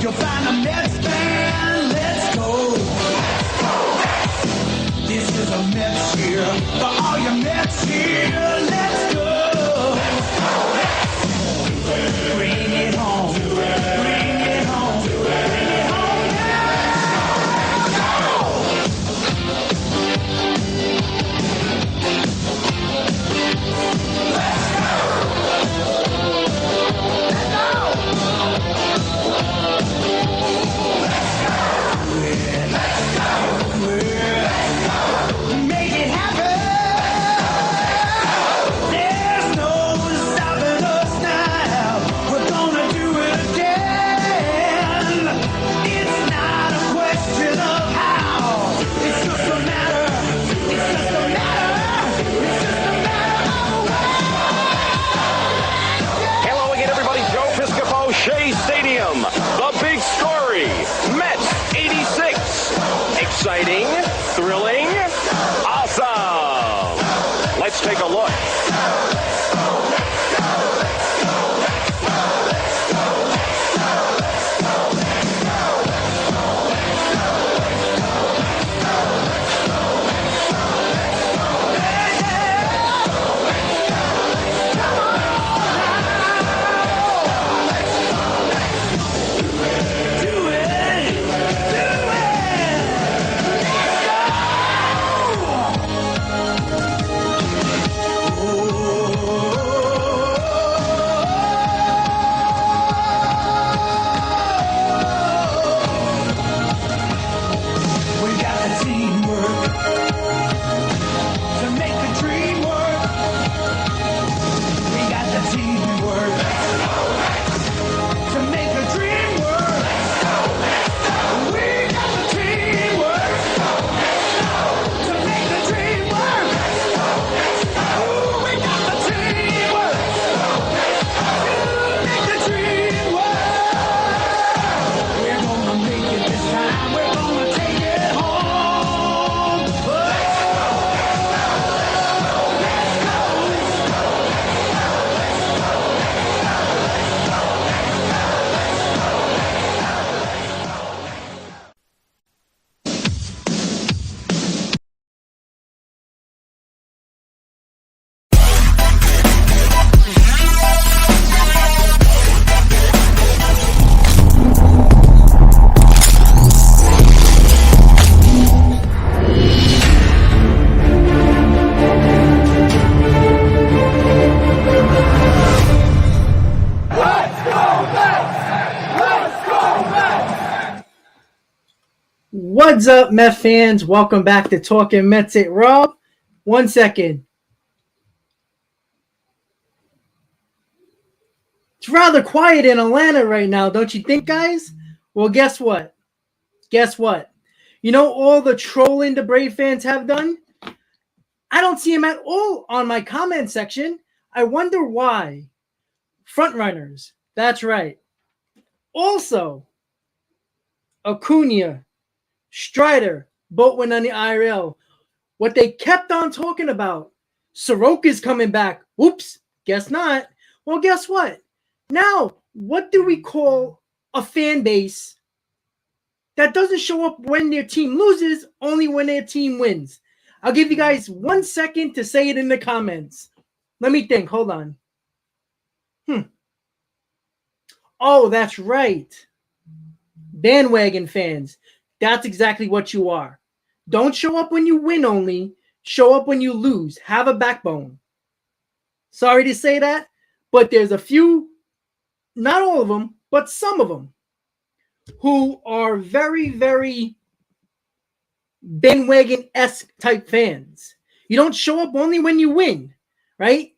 You'll find a Mets fan. Let's go. This is a Mets year for all your Mets here. Let's go. Bring it home. Bring it home. Bring it home exciting, thrilling, awesome. Let's take a look. What's up, Met fans? Welcome back to Talking Mets at Raw. 1 second. It's rather quiet in Atlanta right now, don't you think, guys? Well, guess what? Guess what? You know all the trolling the Brave fans have done? I don't see them at all on my comment section. I wonder why. Frontrunners. That's right. Also, Acuna, Strider, both went on the IRL. What they kept on talking about, Soroka's coming back. Oops, guess not. Well, guess what? Now, what do we call a fan base that doesn't show up when their team loses, only when their team wins? I'll give you guys 1 second to say it in the comments. Let me think. Hold on. Oh, that's right. Bandwagon fans. That's exactly what you are. Don't show up when you win only. Show up when you lose. Have a backbone. Sorry to say that, but there's a few not all of them, but some of them, who are very, very bandwagon-esque type fans. You don't show up only when you win, right?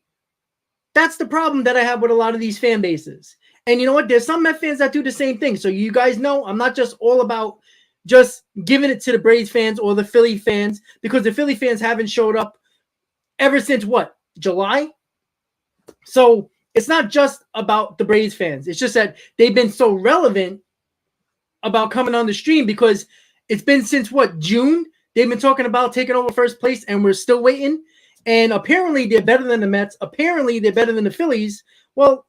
That's the problem that I have with a lot of these fan bases. And you know what? There's some Met fans that do the same thing. So you guys know I'm not just all about just giving it to the Braves fans or the Philly fans, because the Philly fans haven't showed up ever since what? July? So it's not just about the Braves fans. It's just that they've been so relevant about coming on the stream because it's been since what, June? They've been talking about taking over first place, and we're still waiting. And apparently they're better than the Mets. Apparently they're better than the Phillies. Well,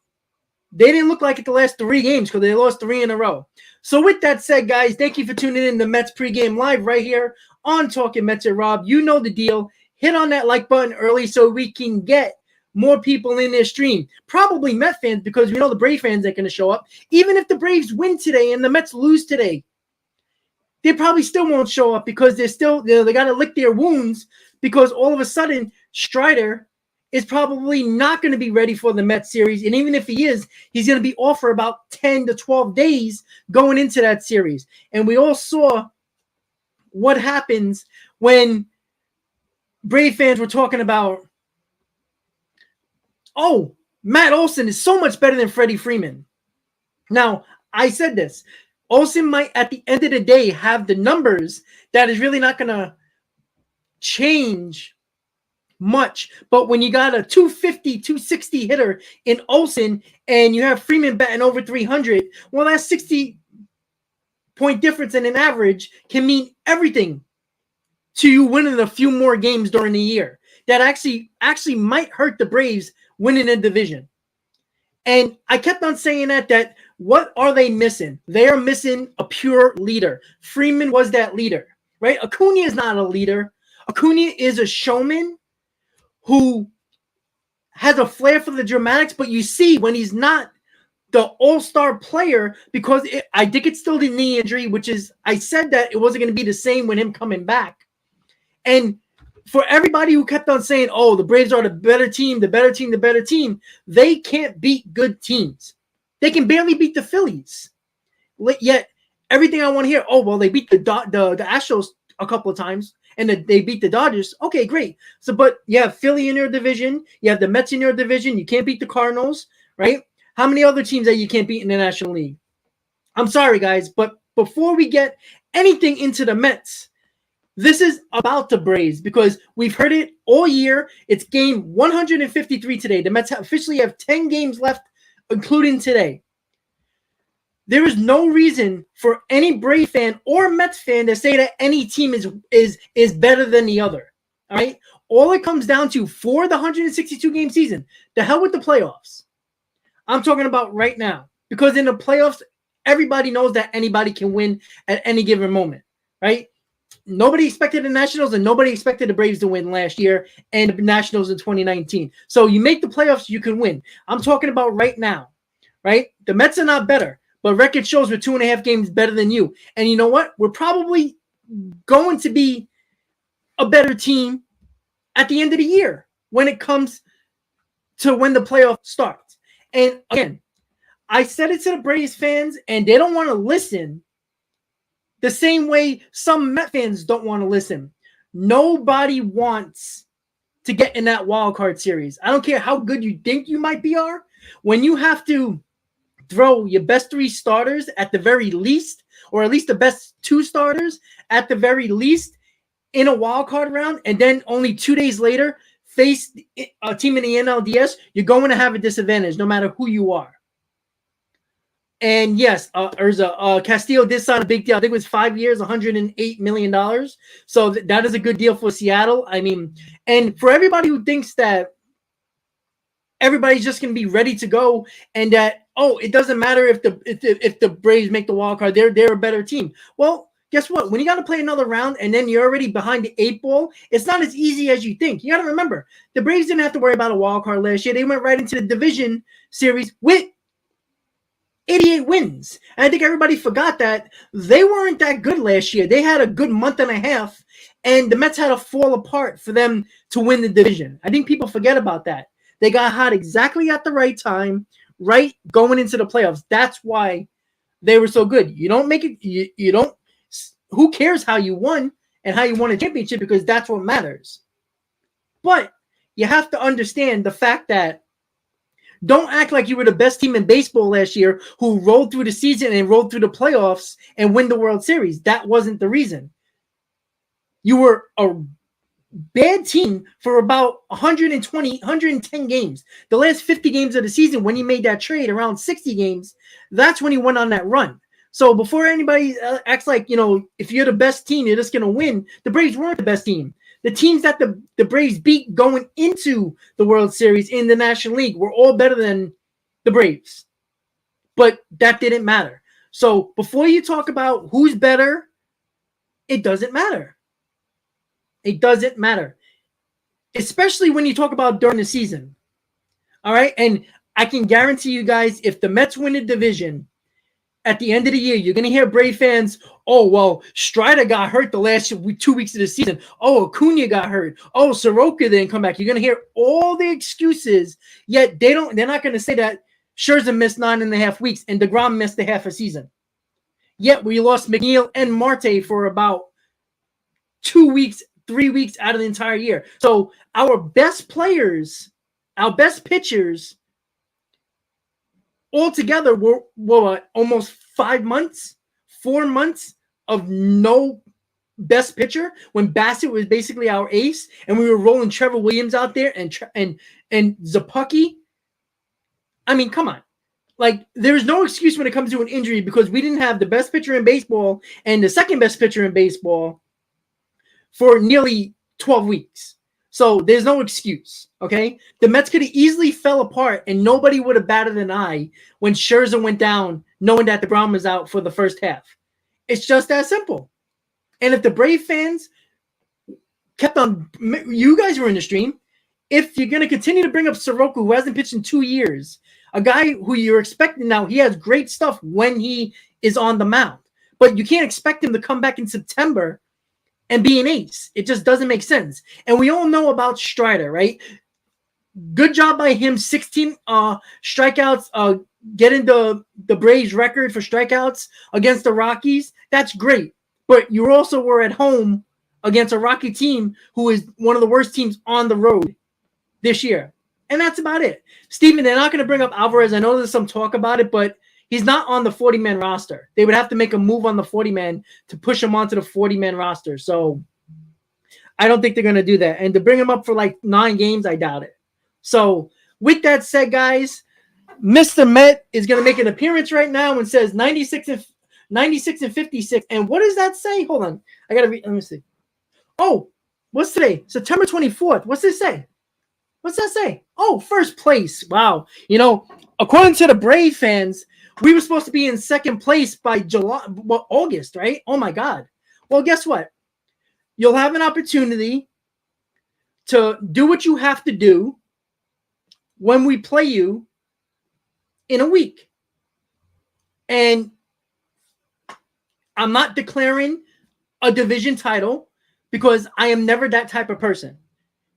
they didn't look like it the last 3 games because they lost 3 in a row. So with that said, guys, thank you for tuning in to Mets pregame live right here on Talking Mets and Rob. You know the deal. Hit on that like button early so we can get more people in their stream. Probably Met fans, because we know the Brave fans ain't going to show up. Even if the Braves win today and the Mets lose today, they probably still won't show up because they're still, they got to lick their wounds, because all of a sudden Strider is probably not going to be ready for the Mets series. And even if he is, he's going to be off for about 10 to 12 days going into that series. And we all saw what happens when Brave fans were talking about, oh, Matt Olson is so much better than Freddie Freeman. Now, I said this. Olson might, at the end of the day, have the numbers that is really not going to change much. But when you got a 250, 260 hitter in Olson and you have Freeman batting over 300, well, that 60-point difference in an average can mean everything to you winning a few more games during the year. That actually might hurt the Braves winning a division. And I kept on saying that what are they missing? They are missing a pure leader. Freeman was that leader, right? Acuna is not a leader. Acuna is a showman who has a flair for the dramatics, but you see when he's not the all-star player, because I think it's still the knee injury, which is, I said that it wasn't going to be the same when him coming back. And for everybody who kept on saying, oh, the Braves are the better team, they can't beat good teams. They can barely beat the Phillies. Yet everything I want to hear, oh, well, they beat the Astros a couple of times, and they beat the Dodgers. Okay, great. So, but you have Philly in your division. You have the Mets in your division. You can't beat the Cardinals, right? How many other teams that you can't beat in the National League? I'm sorry, guys, but before we get anything into the Mets, this is about the Braves, because we've heard it all year. It's game 153 today. The Mets officially have 10 games left, including today. There is no reason for any Brave fan or Mets fan to say that any team is better than the other. All right? All it comes down to for the 162-game season, the hell with the playoffs. I'm talking about right now. Because in the playoffs, everybody knows that anybody can win at any given moment. Right? Nobody expected the Nationals, and nobody expected the Braves to win last year and the Nationals in 2019. So you make the playoffs, you can win. I'm talking about right now, right? The Mets are not better, but record shows we're 2.5 games better than you. And you know what? We're probably going to be a better team at the end of the year when it comes to when the playoff starts. And again, I said it to the Braves fans, and they don't want to listen. The same way some Met fans don't want to listen. Nobody wants to get in that wild card series. I don't care how good you think you might be are. When you have to throw your best 3 starters at the very least, or at least the best 2 starters at the very least in a wild card round, and then only 2 days later face a team in the NLDS, you're going to have a disadvantage no matter who you are. And yes, Castillo did sign a big deal. I think it was 5 years, $108 million. So that is a good deal for Seattle. I mean, and for everybody who thinks that everybody's just going to be ready to go, and that, oh, it doesn't matter if the Braves make the wild card, they're a better team. Well, guess what? When you got to play another round and then you're already behind the 8 ball, it's not as easy as you think. You got to remember, the Braves didn't have to worry about a wild card last year. They went right into the division series with 88 wins. And I think everybody forgot that they weren't that good last year. They had a good month and a half, and the Mets had to fall apart for them to win the division. I think people forget about that. They got hot exactly at the right time, right going into the playoffs. That's why they were so good. You don't make it. You don't. Who cares how you won and how you won a championship, because that's what matters. But you have to understand the fact that don't act like you were the best team in baseball last year who rolled through the season and rolled through the playoffs and win the World Series. That wasn't the reason. You were a bad team for about 120, 110 games. The last 50 games of the season, when you made that trade, around 60 games, that's when you went on that run. So before anybody acts like, if you're the best team, you're just going to win, the Braves weren't the best team. The teams that the Braves beat going into the World Series in the National League were all better than the Braves. But that didn't matter. So before you talk about who's better, it doesn't matter. It doesn't matter. Especially when you talk about during the season. All right? And I can guarantee you guys, if the Mets win the division, at the end of the year, you're going to hear Brave fans, oh, well, Strider got hurt the last 2 weeks of the season. Oh, Acuna got hurt. Oh, Soroka didn't come back. You're going to hear all the excuses, yet they're not going to say that Scherzer missed 9.5 weeks and DeGrom missed a half a season. Yet we lost McNeil and Marte for about 2 weeks, 3 weeks out of the entire year. So our best players, our best pitchers, altogether were almost 5 months, 4 months of no best pitcher when Bassett was basically our ace, and we were rolling Trevor Williams out there and Zapucki. I mean, come on. Like, there's no excuse when it comes to an injury, because we didn't have the best pitcher in baseball and the second best pitcher in baseball for nearly 12 weeks. So there's no excuse, okay? The Mets could have easily fell apart and nobody would have batted an eye when Scherzer went down, knowing that DeGrom was out for the first half. It's just that simple. And if the Brave fans kept on, you guys were in the stream, if you're going to continue to bring up Soroka, who hasn't pitched in 2 years, a guy who you're expecting now, he has great stuff when he is on the mound. But you can't expect him to come back in September and be an ace. It just doesn't make sense. And we all know about Strider, right? Good job by him. 16 strikeouts, getting the Braves record for strikeouts against the Rockies. That's great. But you also were at home against a Rocky team who is one of the worst teams on the road this year. And that's about it. Steven, they're not going to bring up Alvarez. I know there's some talk about it, but he's not on the 40-man roster. They would have to make a move on the 40-man to push him onto the 40-man roster. So I don't think they're going to do that. And to bring him up for like 9 games, I doubt it. So with that said, guys, Mr. Met is going to make an appearance right now and says 96 and 56. And what does that say? Hold on. I got to read. Let me see. Oh, what's today? September 24th. What's this say? What's that say? Oh, first place. Wow. According to the Brave fans, we were supposed to be in second place by August, right? Oh, my God. Well, guess what? You'll have an opportunity to do what you have to do when we play you in a week. And I'm not declaring a division title because I am never that type of person.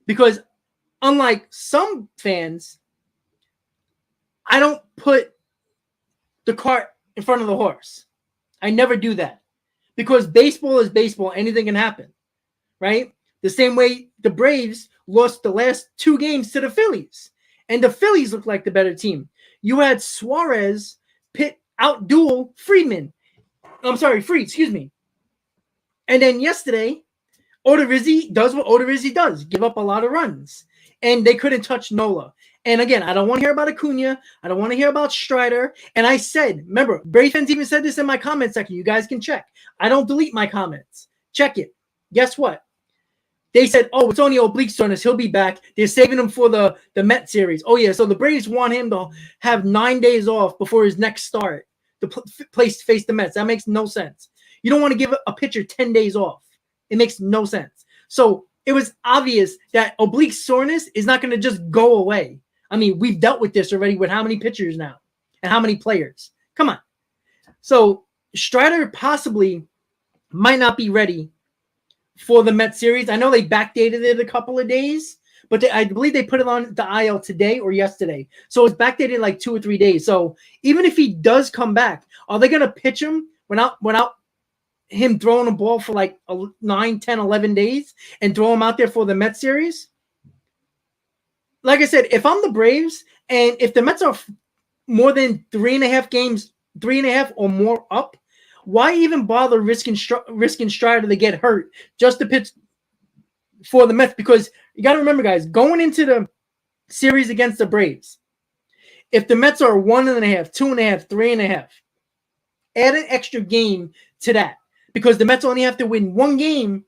Because unlike some fans, I don't put the cart in front of the horse. I never do that. Because baseball is baseball. Anything can happen. Right? The same way the Braves lost the last 2 games to the Phillies. And the Phillies looked like the better team. You had Suarez outduel Fried, excuse me. And then yesterday, Odorizzi does what Odorizzi does. Give up a lot of runs. And they couldn't touch Nola. And again, I don't want to hear about Acuna. I don't want to hear about Strider. And I said, remember, Brave fans even said this in my comment section. You guys can check. I don't delete my comments. Check it. Guess what? They said, oh, it's only oblique soreness. He'll be back. They're saving him for the Met series. Oh, yeah. So the Braves want him to have 9 days off before his next start to face the Mets. That makes no sense. You don't want to give a pitcher 10 days off. It makes no sense. So it was obvious that oblique soreness is not going to just go away. I mean, we've dealt with this already with how many pitchers now and how many players. Come on. So Strider possibly might not be ready for the Mets series. I know they backdated it a couple of days, but I believe they put it on the IL today or yesterday. So it's backdated like 2 or 3 days. So even if he does come back, are they going to pitch him without him throwing a ball for like 9, 10, 11 days and throw him out there for the Mets series? Like I said, if I'm the Braves and if the Mets are more than 3.5 games, 3.5 or more up, why even bother risking Strider to get hurt just to pitch for the Mets? Because you got to remember, guys, going into the series against the Braves, if the Mets are 1.5, 2.5, 3.5, add an extra game to that, because the Mets only have to win one game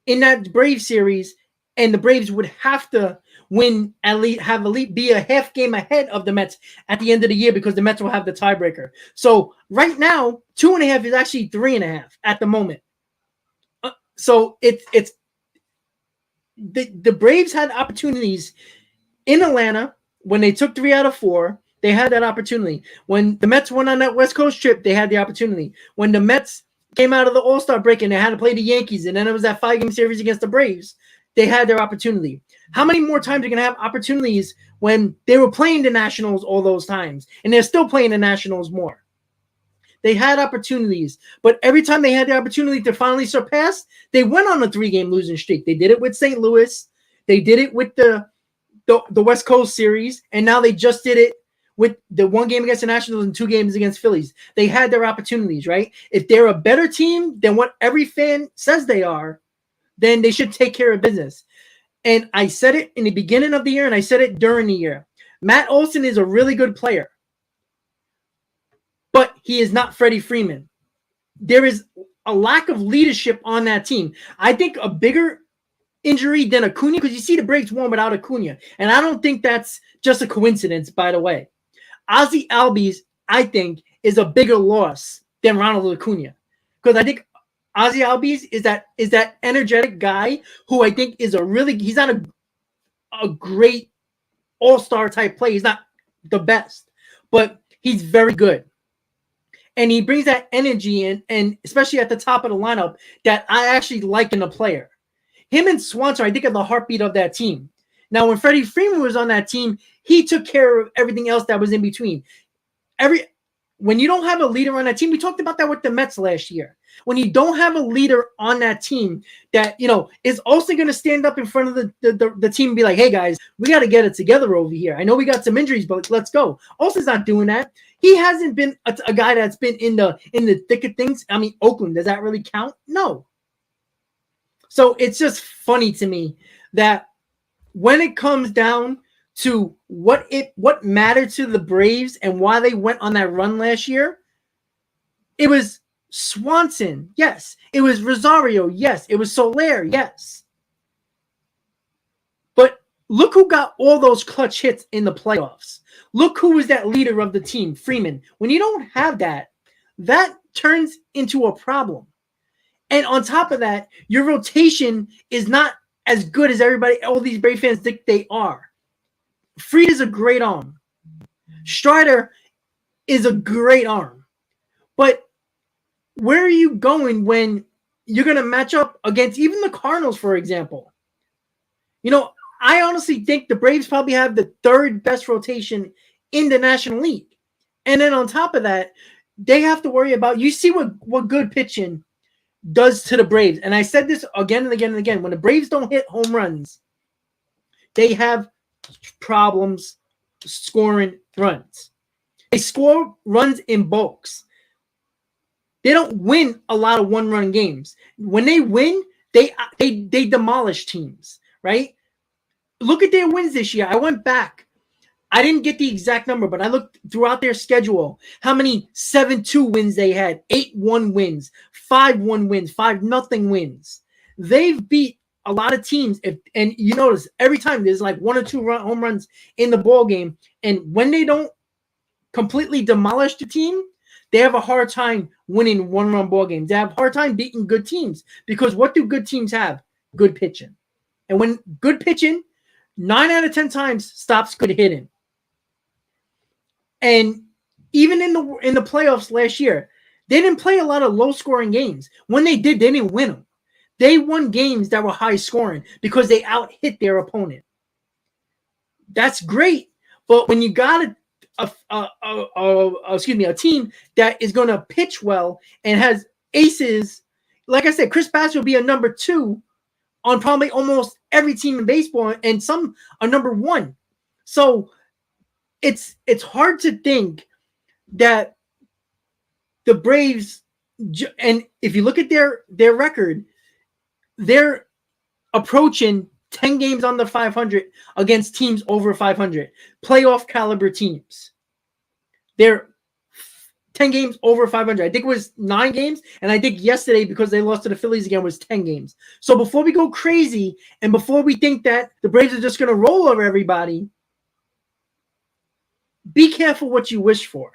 in that Braves series, and the Braves would have to win be a half game ahead of the Mets at the end of the year, because the Mets will have the tiebreaker. So right now, 2.5 is actually 3.5 at the moment. So it's the Braves had opportunities in Atlanta when they took 3 out of 4. They had that opportunity. When the Mets went on that West Coast trip, they had the opportunity. When the Mets came out of the All-Star break and they had to play the Yankees, and then it was that 5-game series against the Braves, they had their opportunity. How many more times are you going to have opportunities when they were playing the Nationals all those times, and they're still playing the Nationals more? They had opportunities, but every time they had the opportunity to finally surpass, they went on a 3-game losing streak. They did it with St. Louis. They did it with the West Coast series, and now they just did it with the 1 game against the Nationals and 2 games against Phillies. They had their opportunities, right? If they're a better team than what every fan says they are, then they should take care of business. And I said it in the beginning of the year, and I said it during the year. Matt Olson is a really good player, but he is not Freddie Freeman. There is a lack of leadership on that team. I think a bigger injury than Acuna, because you see the Braves won without Acuna, and I don't think that's just a coincidence, by the way. Ozzie Albies, I think, is a bigger loss than Ronald Acuna, because I think Ozzie Albies is that energetic guy who I think is he's not a great all-star type player. He's not the best, but he's very good. And he brings that energy in, and especially at the top of the lineup, that I actually like in a player. Him and Swanson, I think, are the heartbeat of that team. Now, when Freddie Freeman was on that team, he took care of everything else that was in between. When you don't have a leader on that team, we talked about that with the Mets last year. When you don't have a leader on that team that, is also going to stand up in front of the team and be like, hey, guys, we got to get it together over here. I know we got some injuries, but let's go. Olson's not doing that. He hasn't been a guy that's been in the thick of things. I mean, Oakland, does that really count? No. So it's just funny to me that when it comes down to what mattered to the Braves and why they went on that run last year, it was Swanson, yes. It was Rosario, yes. It was Soler, yes. But look who got all those clutch hits in the playoffs. Look who was that leader of the team, Freeman. When you don't have that turns into a problem. And on top of that, your rotation is not as good as all these Brave fans think they are. Fried is a great arm. Strider is a great arm. But where are you going when you're going to match up against even the Cardinals, for example? I honestly think the Braves probably have the 3rd best rotation in the National League. And then on top of that, they have to worry about, you see what good pitching does to the Braves. And I said this again and again and again. When the Braves don't hit home runs, they have problems scoring runs. They score runs in bulks. They don't win a lot of 1-run games. When they win, they demolish teams, right? Look at their wins this year. I went back. I didn't get the exact number, but I looked throughout their schedule how many 7-2 wins they had, 8-1 wins, 5-1 wins, 5-0 wins. They've beat a lot of teams, and you notice every time there's like 1 or 2 home runs in the ball game, and when they don't completely demolish the team, they have a hard time winning 1-run ball games. They have a hard time beating good teams, because what do good teams have? Good pitching. And when good pitching, 9 out of 10 times stops good hitting. And even in the playoffs last year, they didn't play a lot of low-scoring games. When they did, they didn't win them. They won games that were high scoring because they out-hit their opponent. That's great. But when you got a team that is going to pitch well and has aces, like I said, Chris Bassett will be a number 2 on probably almost every team in baseball, and some a number 1. So it's hard to think that the Braves, and if you look at their record, they're approaching 10 games under 500 against teams over 500, playoff caliber teams. They're 10 games over 500. I think it was 9 games, and I think yesterday, because they lost to the Phillies again, was 10 games. So before we go crazy and before we think that the Braves are just going to roll over everybody, be careful what you wish for,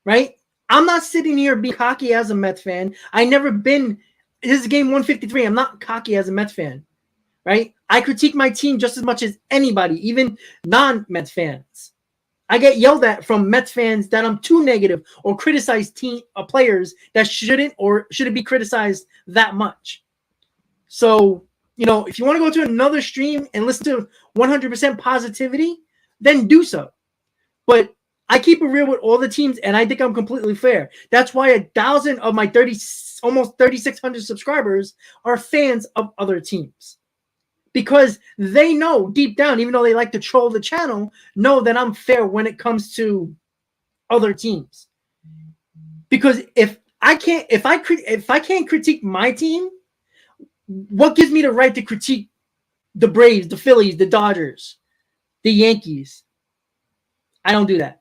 right? I'm not sitting here being cocky as a Mets fan. I never been. This is game 153. I'm not cocky as a Mets fan, right? I critique my team just as much as anybody, even non-Mets fans. I get yelled at from Mets fans that I'm too negative or criticize players that shouldn't be criticized that much. So, if you want to go to another stream and listen to 100% positivity, then do so. But I keep it real with all the teams, and I think I'm completely fair. That's why 1,000 of my almost 3,600 subscribers are fans of other teams. Because they know deep down, even though they like to troll the channel, know that I'm fair when it comes to other teams. Because if I can't critique my team, what gives me the right to critique the Braves, the Phillies, the Dodgers, the Yankees? I don't do that.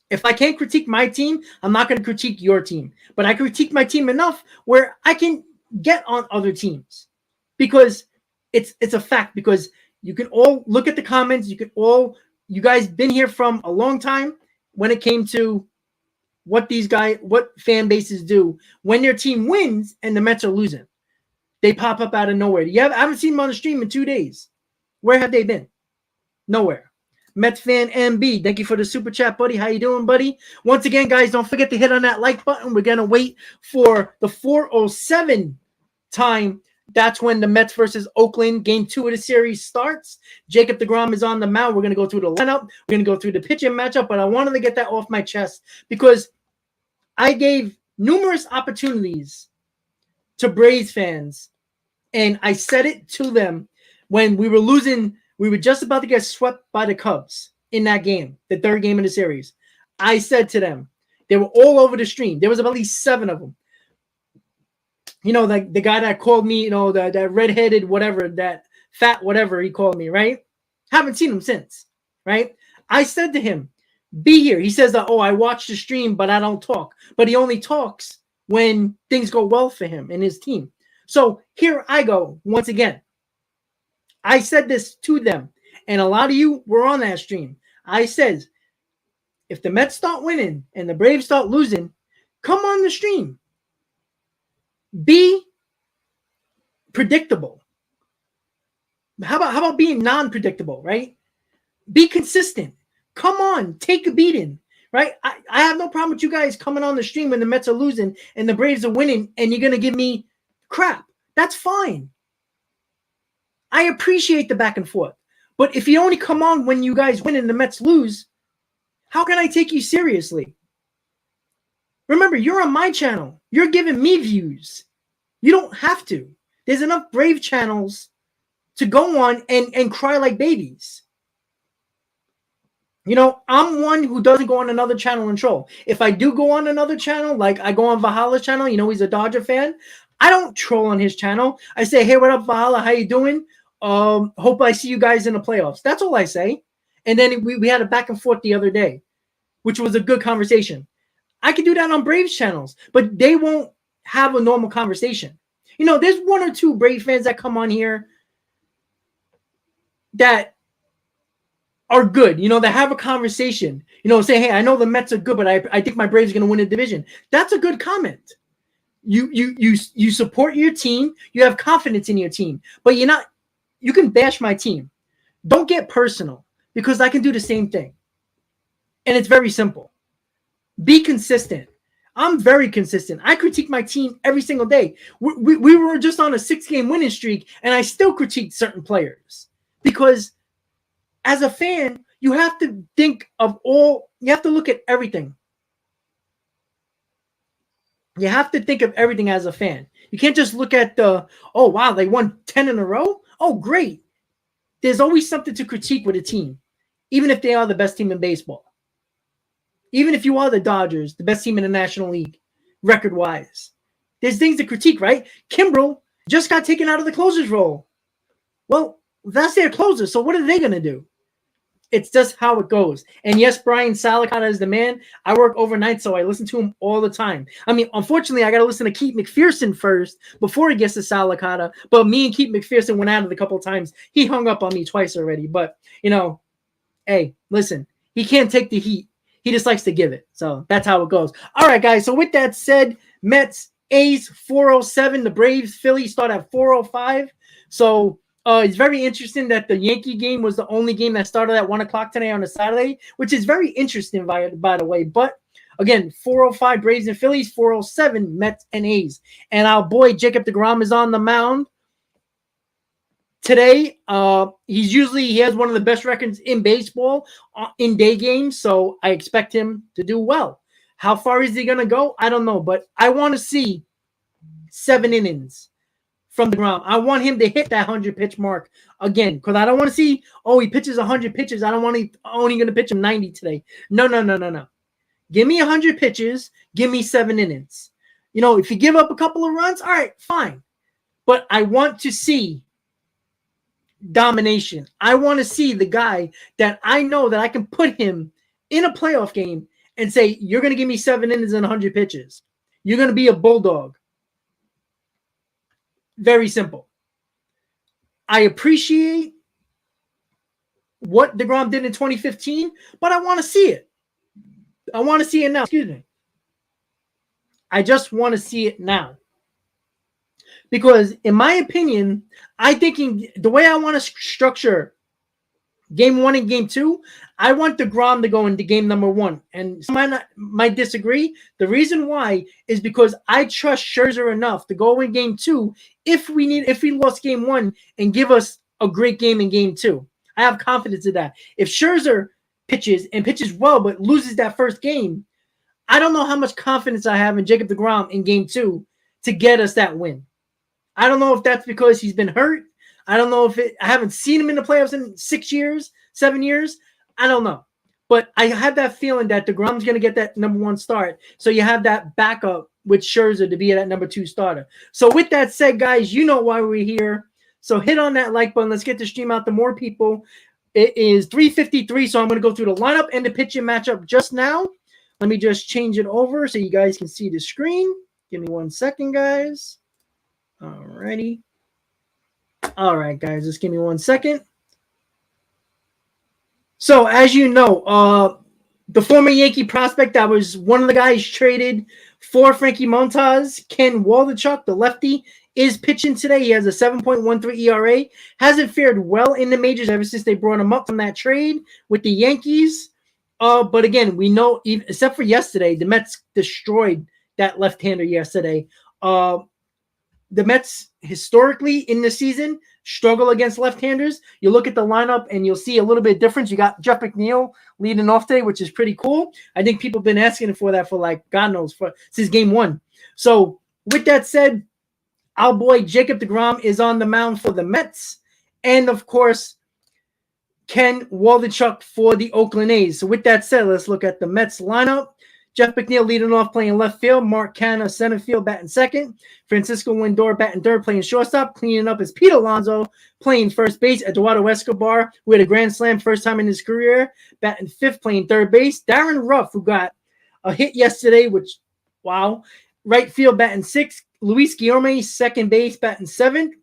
If I can't critique my team, I'm not going to critique your team. But I critique my team enough where I can get on other teams. Because it's a fact, because you can all look at the comments. You guys been here from a long time when it came to what fan bases do when their team wins and the Mets are losing. They pop up out of nowhere. I haven't seen them on the stream in 2 days. Where have they been? Nowhere. Mets fan MB, thank you for the super chat, buddy. How you doing, buddy? Once again, guys, don't forget to hit on that like button. We're gonna wait for the 4:07 time. That's when the Mets versus Oakland game 2 of the series starts. Jacob deGrom is on the mound. We're going to go through the lineup. We're going to go through the pitching matchup, but I wanted to get that off my chest because I gave numerous opportunities to Braves fans, and I said it to them when we were losing. We were just about to get swept by the Cubs in that game, the 3rd game of the series. I said to them, they were all over the stream. There was at least 7 of them. Like the guy that called me, that redheaded whatever, that fat whatever he called me, right? Haven't seen him since, right? I said to him, be here. He says, I watch the stream, but I don't talk. But he only talks when things go well for him and his team. So here I go once again. I said this to them, and a lot of you were on that stream. I said, if the Mets start winning and the Braves start losing, come on the stream. Be predictable. How about being non-predictable, right? Be consistent. Come on, take a beating, right? I have no problem with you guys coming on the stream when the Mets are losing and the Braves are winning, and you're going to give me crap. That's fine. I appreciate the back and forth. But if you only come on when you guys win and the Mets lose, how can I take you seriously? Remember, you're on my channel. You're giving me views. You don't have to. There's enough Brave channels to go on and cry like babies. I'm one who doesn't go on another channel and troll. If I do go on another channel, like I go on Valhalla's channel, he's a Dodger fan, I don't troll on his channel. I say, hey, what up, Valhalla? How you doing? Hope I see you guys in the playoffs. That's all I say. And then we had a back and forth the other day, which was a good conversation. I could do that on Braves channels, but they won't have a normal conversation. There's 1 or 2 Brave fans that come on here that are good, that have a conversation, say, hey, I know the Mets are good, but I think my Braves are going to win the division. That's a good comment. You support your team. You have confidence in your team, but you can bash my team. Don't get personal, because I can do the same thing. And it's very simple. Be consistent. I'm very consistent. I critique my team every single day. We were just on a 6-game winning streak, and I still critique certain players because as a fan, you have to think of you have to look at everything. You have to think of everything as a fan. You can't just look at oh, wow, they won 10 in a row. Oh, great. There's always something to critique with a team, even if they are the best team in baseball. Even if you are the Dodgers, the best team in the National League, record-wise. There's things to critique, right? Kimbrel just got taken out of the closer's role. Well, that's their closer, so what are they going to do? It's just how it goes. And yes, Brian Salicata is the man. I work overnight, so I listen to him all the time. I mean, unfortunately, I got to listen to Keith McPherson first before he gets to Salicata. But me and Keith McPherson went at it a couple of times. He hung up on me twice already. But, hey, listen, he can't take the heat. He just likes to give it. So that's how it goes. All right, guys. So with that said, Mets, A's, 407. The Braves, Phillies start at 405. So it's very interesting that the Yankee game was the only game that started at 1 o'clock today on a Saturday, which is very interesting, by the way. But again, 405 Braves and Phillies, 407 Mets and A's. And our boy Jacob deGrom is on the mound today. He has one of the best records in baseball in day games, so I expect him to do well. How far is he going to go? I don't know, but I want to see 7 innings from deGrom. I want him to hit that 100-pitch mark again, because I don't want to see, he pitches 100 pitches. I don't want to only going to pitch him 90 today. No. Give me 100 pitches. Give me 7 innings. If you give up a couple of runs, all right, fine. But I want to see domination. I want to see the guy that I know that I can put him in a playoff game and say, you're going to give me 7 innings and 100 pitches. You're going to be a bulldog. Very simple. I appreciate what deGrom did in 2015, but I want to see it. I want to see it now. Excuse me. I just want to see it now. Because in my opinion, I thinking the way I want to structure game 1 and game 2, I want deGrom to go into game number 1. And some might disagree. The reason why is because I trust Scherzer enough to go in game 2 if we lost game 1 and give us a great game in game 2. I have confidence in that. If Scherzer pitches well but loses that first game, I don't know how much confidence I have in Jacob deGrom in game 2 to get us that win. I don't know if that's because he's been hurt. I don't know I haven't seen him in the playoffs in 6 years, 7 years. I don't know. But I have that feeling that deGrom's going to get that number 1 start. So you have that backup with Scherzer to be that number 2 starter. So with that said, guys, you know why we're here. So hit on that like button. Let's get the stream out to more people. It is 3:53, so I'm going to go through the lineup and the pitching matchup just now. Let me just change it over so you guys can see the screen. Give me 1 second, guys. Alrighty. All right, guys, just give me 1 second. So, as you know, the former Yankee prospect that was one of the guys traded for Frankie Montas, Ken Waldichuk, the lefty, is pitching today. He has a 7.13 ERA. Hasn't fared well in the majors ever since they brought him up from that trade with the Yankees. But again, we know, except for yesterday, the Mets destroyed that left-hander yesterday. The Mets historically in the season struggle against left-handers. You look at the lineup and you'll see a little bit of difference. You got Jeff McNeil leading off today, which is pretty cool. I think people have been asking for that for God knows, since game 1. So with that said, our boy Jacob deGrom is on the mound for the Mets. And of course, Ken Waldichuk for the Oakland A's. So with that said, let's look at the Mets lineup. Jeff McNeil leading off playing left field. Mark Canha center field batting second. Francisco Lindor batting third playing shortstop. Cleaning up is Pete Alonso playing first base. Eduardo Escobar, who had a grand slam first time in his career, batting fifth playing third base. Darren Ruff, who got a hit yesterday, which, wow. Right field batting sixth. Luis Guillorme, second base, batting seventh.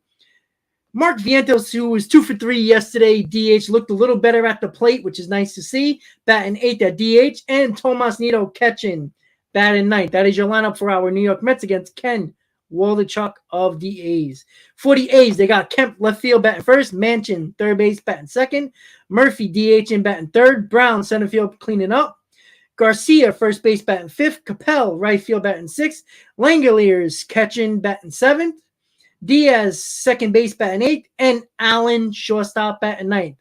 Mark Vientos, who was 2 for 3 yesterday, DH, looked a little better at the plate, which is nice to see. Batting eighth at DH. And Tomas Nido catching, batting ninth. That is your lineup for our New York Mets against Ken Waldichuk of the A's. For the A's, they got Kemp left field batting first. Manchin third base batting second. Murphy DH in batting third. Brown center field cleaning up. Garcia, first base, batting 5th. Capel, right field, batting 6th. Langoliers, catching, batting 7th. Diaz, second base, batting 8th. And Allen, shortstop, batting 9th.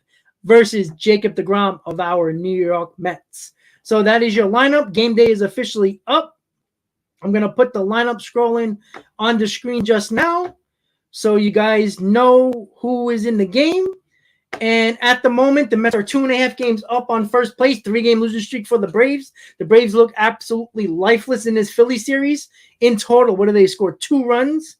Versus Jacob deGrom of our New York Mets. So that is your lineup. Game day is officially up. I'm going to put the lineup scrolling on the screen just now so you guys know who is in the game. And at the moment, the Mets are 2.5 games up on first place, 3-game losing streak for the Braves. The Braves look absolutely lifeless in this Philly series. In total, what did they score? 2 runs.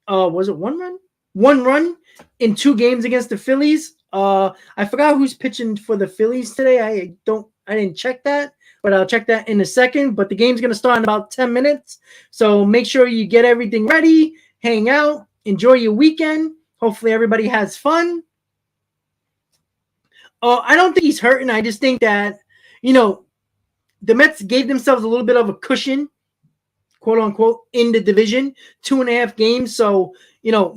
Was it 1 run? 1 run in 2 games against the Phillies. I forgot who's pitching for the Phillies today. I didn't check that, but I'll check that in a second. But the game's going to start in about 10 minutes. So make sure you get everything ready, hang out, enjoy your weekend. Hopefully everybody has fun. I don't think he's hurting. I just think that, the Mets gave themselves a little bit of a cushion, quote unquote, in the division, 2.5 games. So,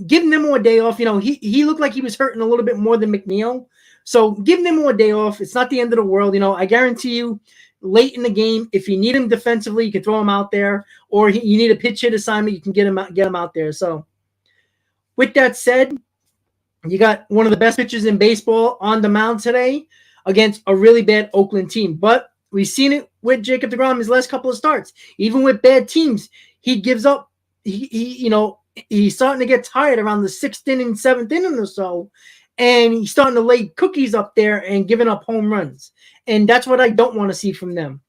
give Nimmo a day off. He looked like he was hurting a little bit more than McNeil. So give Nimmo a day off. It's not the end of the world. I guarantee you late in the game, if you need him defensively, you can throw him out there, or you need a pitch hit assignment, you can get him out there. So with that said, you got one of the best pitchers in baseball on the mound today against a really bad Oakland team. But we've seen it with Jacob deGrom his last couple of starts. Even with bad teams, he gives up. He's starting to get tired around the 6th inning, 7th inning or so. And he's starting to lay cookies up there and giving up home runs. And that's what I don't want to see from them.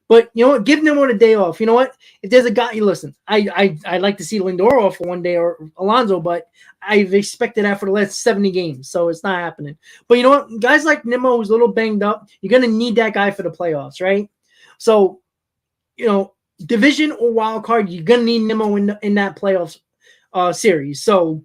But you know what? Give them a day off. You know what? If there's a guy, listen, I'd like to see Lindor off for one day or Alonso, but I've expected that for the last 70 games, so it's not happening. But you know what? Guys like Nimmo, who's a little banged up, you're going to need that guy for the playoffs, right? So, division or wild card, you're going to need Nimmo in that playoffs series. So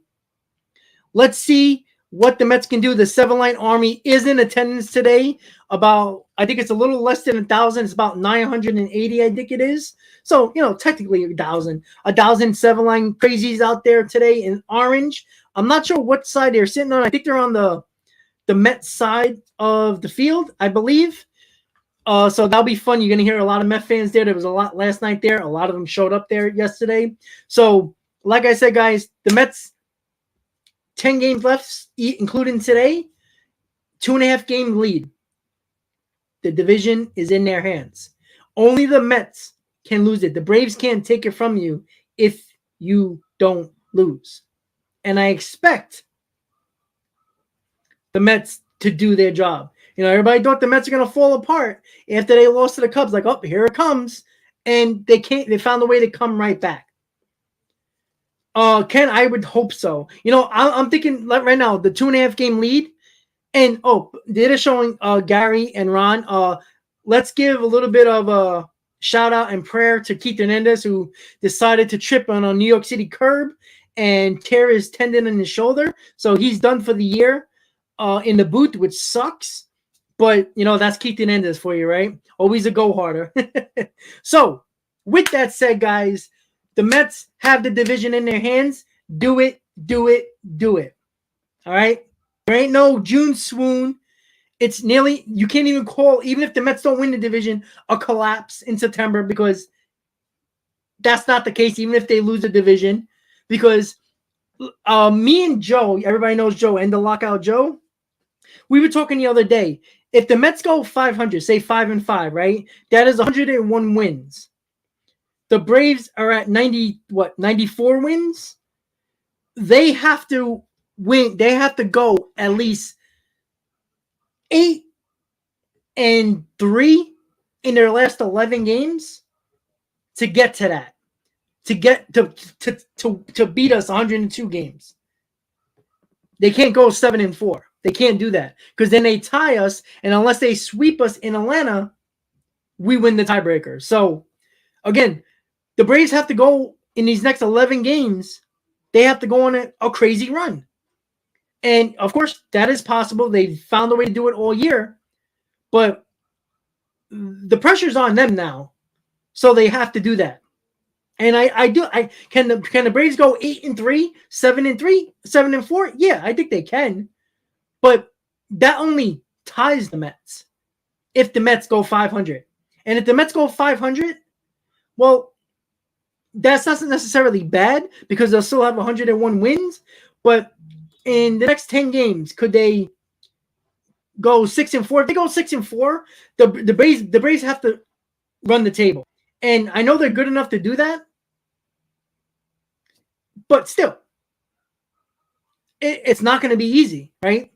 let's see what the Mets can do. The 7-line army is in attendance today. I think it's a little less than 1,000. It's about 980, I think it is. So, technically 1,000. 1,000 7-line crazies out there today in orange. I'm not sure what side they're sitting on. I think they're on the Mets side of the field, I believe. So that'll be fun. You're going to hear a lot of Met fans there. There was a lot last night there. A lot of them showed up there yesterday. So, like I said, guys, the Mets, 10 games left, including today, 2.5 game lead. The division is in their hands. Only the Mets can lose it. The Braves can't take it from you if you don't lose. And I expect the Mets to do their job. Everybody thought the Mets are going to fall apart after they lost to the Cubs. Like, oh, here it comes. And they found a way to come right back. Ken, I would hope so. I'm thinking right now, the 2.5 game lead. And, they're showing Gary and Ron. Let's give a little bit of a shout out and prayer to Keith Hernandez, who decided to trip on a New York City curb and tear his tendon in his shoulder. So he's done for the year in the booth, which sucks. But, that's Keith Hernandez for you, right? Always a go-harder. So, with that said, guys, the Mets have the division in their hands. Do it, do it, do it. All right? There ain't no June swoon. It's nearly, you can't even call, even if the Mets don't win the division, a collapse in September, because that's not the case, even if they lose the division. Because me and Joe, everybody knows Joe, and the Lockout Joe, we were talking the other day. If the Mets go 500, say 5-5, right? That is 101 wins. The Braves are at 94 wins? They have to win. They have to go at least 8-3 in their last 11 games to get to that. To get to beat us 102 games. They can't go 7-4. They can't do that, because then they tie us, and unless they sweep us in Atlanta, we win the tiebreaker. So, again, the Braves have to go in these next 11 games. They have to go on a crazy run. And, of course, that is possible. They've found a way to do it all year. But the pressure's on them now. So they have to do that. And can the Braves go 8-3, 7-3, 7-4? Yeah, I think they can. But that only ties the Mets if the Mets go 500. And if the Mets go 500, well, that's not necessarily bad because they'll still have 101 wins. But in the next 10 games, could they go 6-4? If they go 6-4, the Braves have to run the table. And I know they're good enough to do that. But still, it's not going to be easy, right?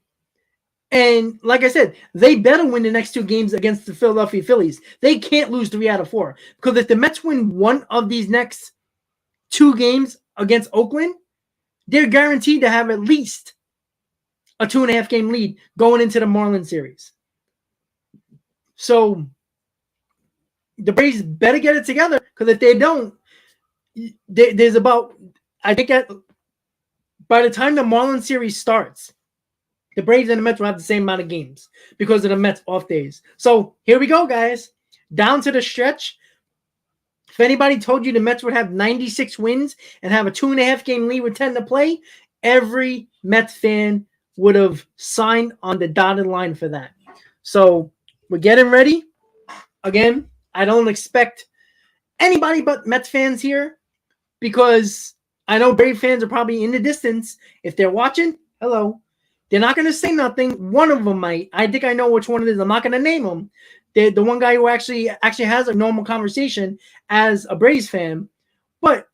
And like I said, they better win the next 2 games against the Philadelphia Phillies. They can't lose 3 out of 4. Because if the Mets win one of these next 2 games against Oakland, they're guaranteed to have at least a 2.5 game lead going into the Marlins series. So the Braves better get it together, because if they don't, there's about, I think by the time the Marlins series starts, the Braves and the Mets will have the same amount of games because of the Mets off days. So here we go, guys. Down to the stretch. If anybody told you the Mets would have 96 wins and have a 2.5 game lead with 10 to play, every Mets fan would have signed on the dotted line for that. So we're getting ready. Again, I don't expect anybody but Mets fans here, because I know Brave fans are probably in the distance. If they're watching, hello. They're not going to say nothing. One of them might. I think I know which one it is. I'm not going to name them. The one guy who actually has a normal conversation as a Braves fan. But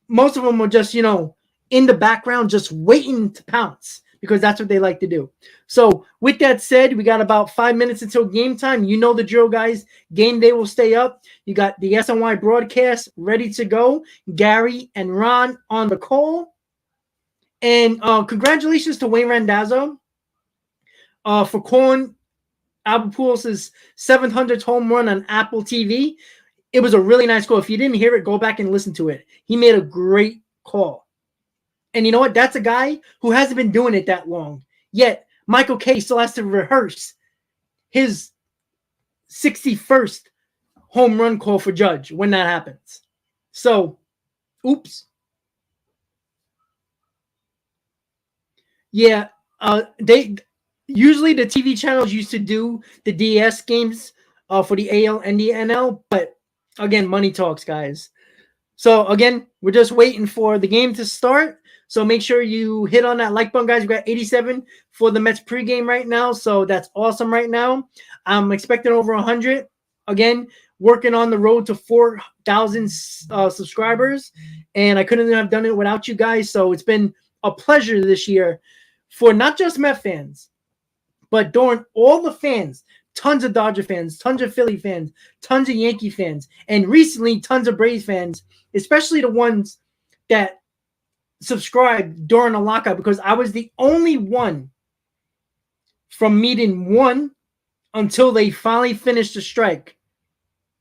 most of them are just, in the background, just waiting to pounce, because that's what they like to do. So with that said, we got about 5 minutes until game time. You know the drill, guys. Game day will stay up. You got the SNY broadcast ready to go. Gary and Ron on the call. And congratulations to Wayne Randazzo for calling Albert Pujols' 700th home run on Apple TV. It was a really nice call. If you didn't hear it, go back and listen to it. He made a great call. And you know what? That's a guy who hasn't been doing it that long. Yet, Michael Kay still has to rehearse his 61st home run call for Judge when that happens. So, oops. Yeah, they usually, the TV channels used to do the DS games for the AL and the NL, but again, money talks, guys. So again, we're just waiting for the game to start. So make sure you hit on that like button, guys. We got 87 for the Mets pregame right now, so that's awesome right now. I'm expecting over 100. Again, working on the road to 4,000 subscribers, and I couldn't have done it without you guys. So it's been a pleasure this year for not just Met fans, but during all the fans, tons of Dodger fans, tons of Philly fans, tons of Yankee fans, and recently tons of Braves fans, especially the ones that subscribed during the lockout, because I was the only one from meeting one until they finally finished the strike,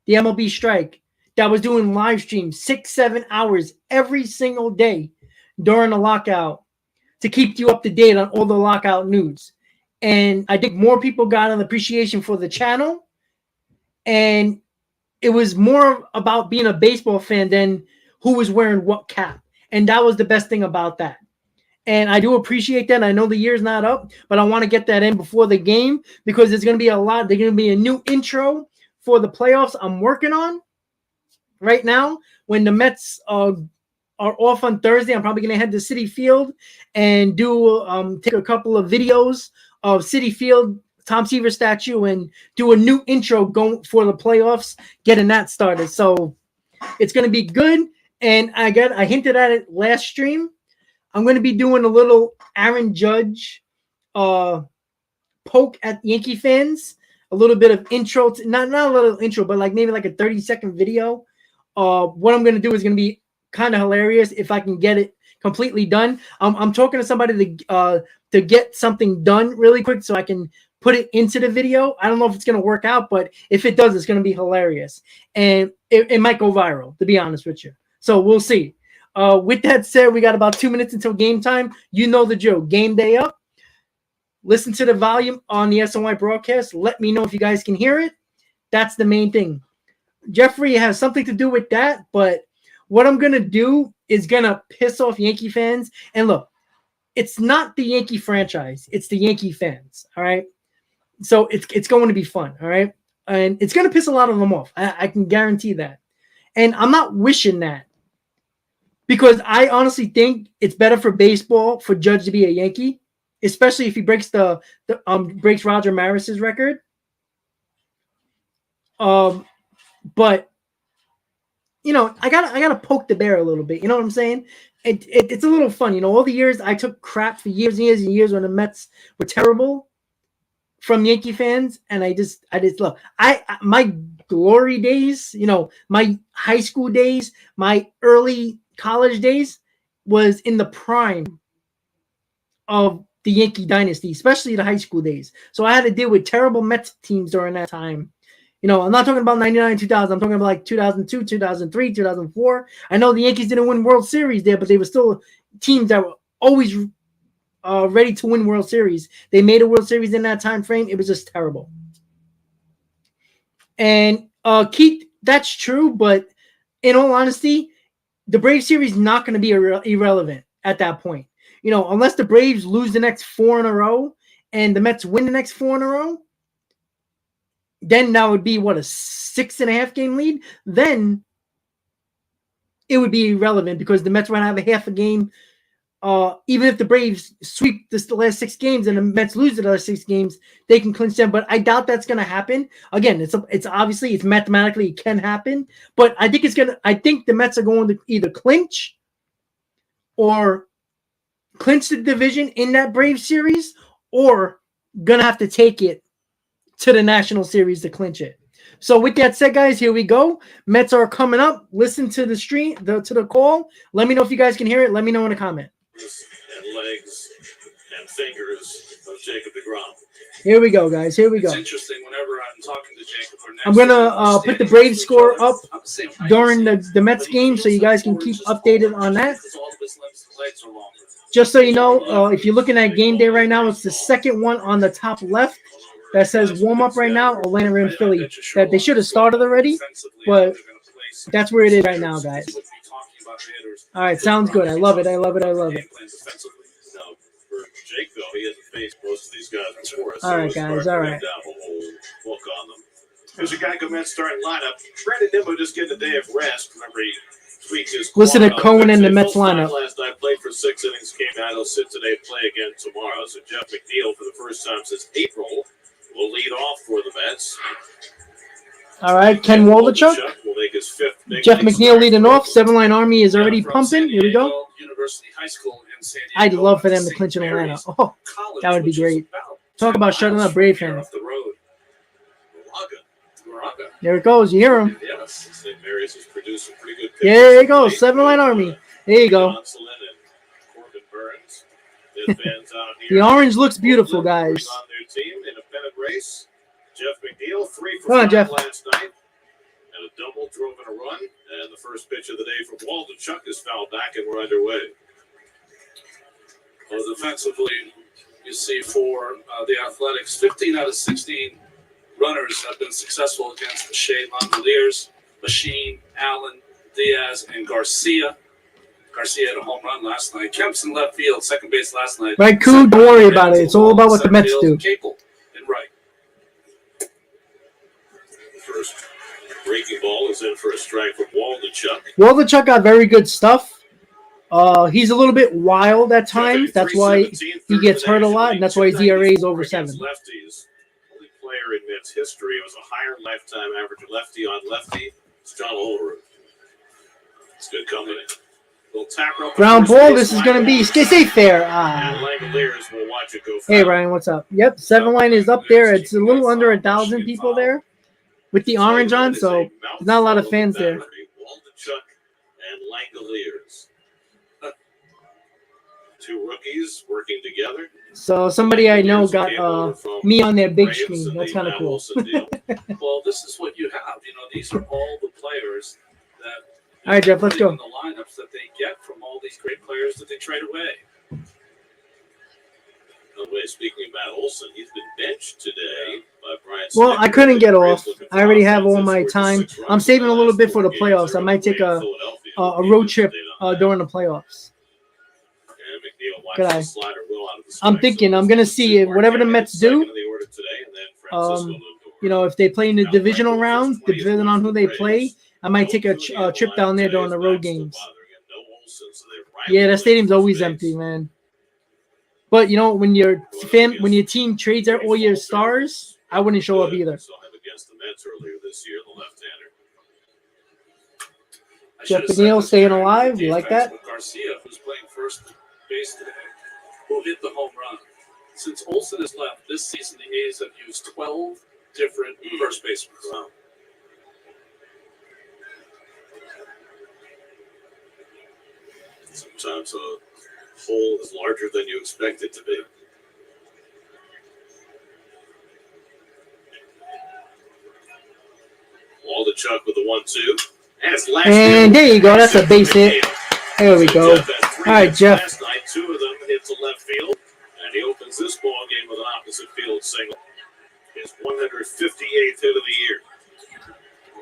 the MLB strike, that was doing live streams 6-7 hours every single day during the lockout to keep you up to date on all the lockout news. And I think more people got an appreciation for the channel. And it was more about being a baseball fan than who was wearing what cap. And that was the best thing about that. And I do appreciate that. I know the year's not up, but I want to get that in before the game, because there's going to be a lot. There's going to be a new intro for the playoffs I'm working on right now. When the Mets are off on Thursday, I'm probably going to head to Citi Field and do take a couple of videos of Citi Field, Tom Seaver statue, and do a new intro going for the playoffs, getting that started. So it's going to be good. And I hinted at it last stream. I'm going to be doing a little Aaron Judge poke at Yankee fans, a little bit of intro, not a little intro, but maybe a 30-second video. What I'm going to do is going to be kind of hilarious if I can get it completely done. I'm talking to somebody to get something done really quick so I can put it into the video. I don't know if it's going to work out, but if it does, it's going to be hilarious. And it might go viral, to be honest with you. So we'll see. With that said, we got about 2 minutes until game time. You know the drill. Game day up. Listen to the volume on the SNY broadcast. Let me know if you guys can hear it. That's the main thing. Jeffrey has something to do with that, but what I'm going to do is going to piss off Yankee fans. And look, it's not the Yankee franchise. It's the Yankee fans, all right? So it's going to be fun, all right? And it's going to piss a lot of them off. I can guarantee that. And I'm not wishing that. Because I honestly think it's better for baseball for Judge to be a Yankee, especially if he breaks breaks Roger Maris's record. But you know, I gotta poke the bear a little bit. You know what I'm saying? It's a little fun. You know, all the years I took crap for years and years and years when the Mets were terrible from Yankee fans, and I just love. My glory days, you know, my high school days, my early college days was in the prime of the Yankee dynasty, especially the high school days. So I had to deal with terrible Mets teams during that time. You know, I'm not talking about 99, 2000. I'm talking about like 2002, 2003, 2004. I know the Yankees didn't win World Series there, but they were still teams that were always ready to win World Series. They made a World Series in that time frame. It was just terrible. And Keith, that's true, but in all honesty, the Braves series is not going to be irrelevant at that point. You know, unless the Braves lose the next 4 in a row and the Mets win the next 4 in a row, then that would be, what, a 6.5 game lead? Then it would be irrelevant because the Mets might have a half a game. Even if the Braves sweep the last 6 games and the Mets lose the last 6 games, they can clinch them. But I doubt that's going to happen. Again, it's obviously, it's mathematically, it can happen. But I think I think the Mets are going to either clinch or clinch the division in that Braves series, or going to have to take it to the National Series to clinch it. So with that said, guys, here we go. Mets are coming up. Listen to the stream, to the call. Let me know if you guys can hear it. Let me know in a comment. And legs and fingers of Jacob deGrom. Here we go, guys. Here we go. It's interesting whenever I'm talking to Jacob. I'm gonna put the Braves score up during the Mets game, so you guys can keep updated on that. Just so you know, if you're looking at game day right now, it's the second one on the top left that says warm up right now. Atlanta and Philly. That they should have started already, but that's where it is right now, guys. All right, sounds good. I love it. I love it. I love it. Jake, though, he hasn't faced most of these guys before. All right, guys. All right. Look on them. Here's a Geico Mets starting lineup. Brandon Nimmo just getting a day of rest. Remember, he tweaked his listen to Cohen in the Mets lineup. Last night, played for 6 innings, came out. He'll sit today, play again tomorrow. So Jeff McNeil, for the first time since April, will lead off for the Mets. All right, Ken Waldichuk. Will make his 5th Jeff McNeil leading off. 7-line Army is already pumping. Here we go. University High School in San Diego. I'd love for them to clinch in Atlanta. Oh, that would be great. Talk about shutting up Brave fans. There it goes. You hear him. There you go. 7-line Army. There you go. The orange looks beautiful, guys. Jeff McNeil, 3 for Come on, 5 Jeff. last night. And a double, drove in a run. And the first pitch of the day from Waldichuk is fouled back, and we're underway. Well, defensively, you see for the Athletics, 15 out of 16 runners have been successful against the Shea Langoliers, Machine, Allen, Diaz, and Garcia. Garcia had a home run last night. Kemp's in left field, second base last night. Right, Koo, don't worry about it. It's all about what the Mets do. Capel and right. First breaking ball is in for a strike from Waldichuk. Waldichuk got very good stuff. He's a little bit wild at times. That's why he gets hurt a lot, and that's why his ERA is over 7. Lefties. Only player in Mets history. It was a higher lifetime average lefty on lefty. It's John Olrud. It's good company. Ground ball. This is going to be stay fair. And Langoliers will watch it go. Hey, Ryan, what's up? Yep, 7-line is up there. It's a little under 1,000 people there with the orange on, so there's not a lot of fans there. Waldichuk and Langoliers. 2 rookies working together. So somebody I know got me on their big screen. That's kind of cool. Well, this is what you have. You know, these are all the players that. All right, Jeff, let's go. The lineups that they get from all these great players that they trade away. By the way, speaking of Matt Olson, he's been benched today by Brian. Well, I couldn't get off. I already have all my time. I'm saving a little bit for the playoffs. I might take a road trip during the playoffs. Good eye. I'm thinking I'm going to see if whatever the Mets do. if they play in the divisional round, depending on who they play, I might take a trip down there during the road games. Yeah, that stadium's always empty, man. But when your team trades out all your stars, I wouldn't show up either. Against the Mets earlier this year, the left-hander. Jeff McNeil staying alive. You like that? Garcia, who's playing first base today, who hit the home run. Since Olsen has left this season, the A's have used 12 different first basemen. Wow. Sometimes a hole is larger than you expect it to be. Waldichuk with the 1-2. And there you go. That's a base hit. There we go. All right, Jeff. Last night, 2 of them hit to left field, and he opens this ball game with an opposite field single. His 158th hit of the year.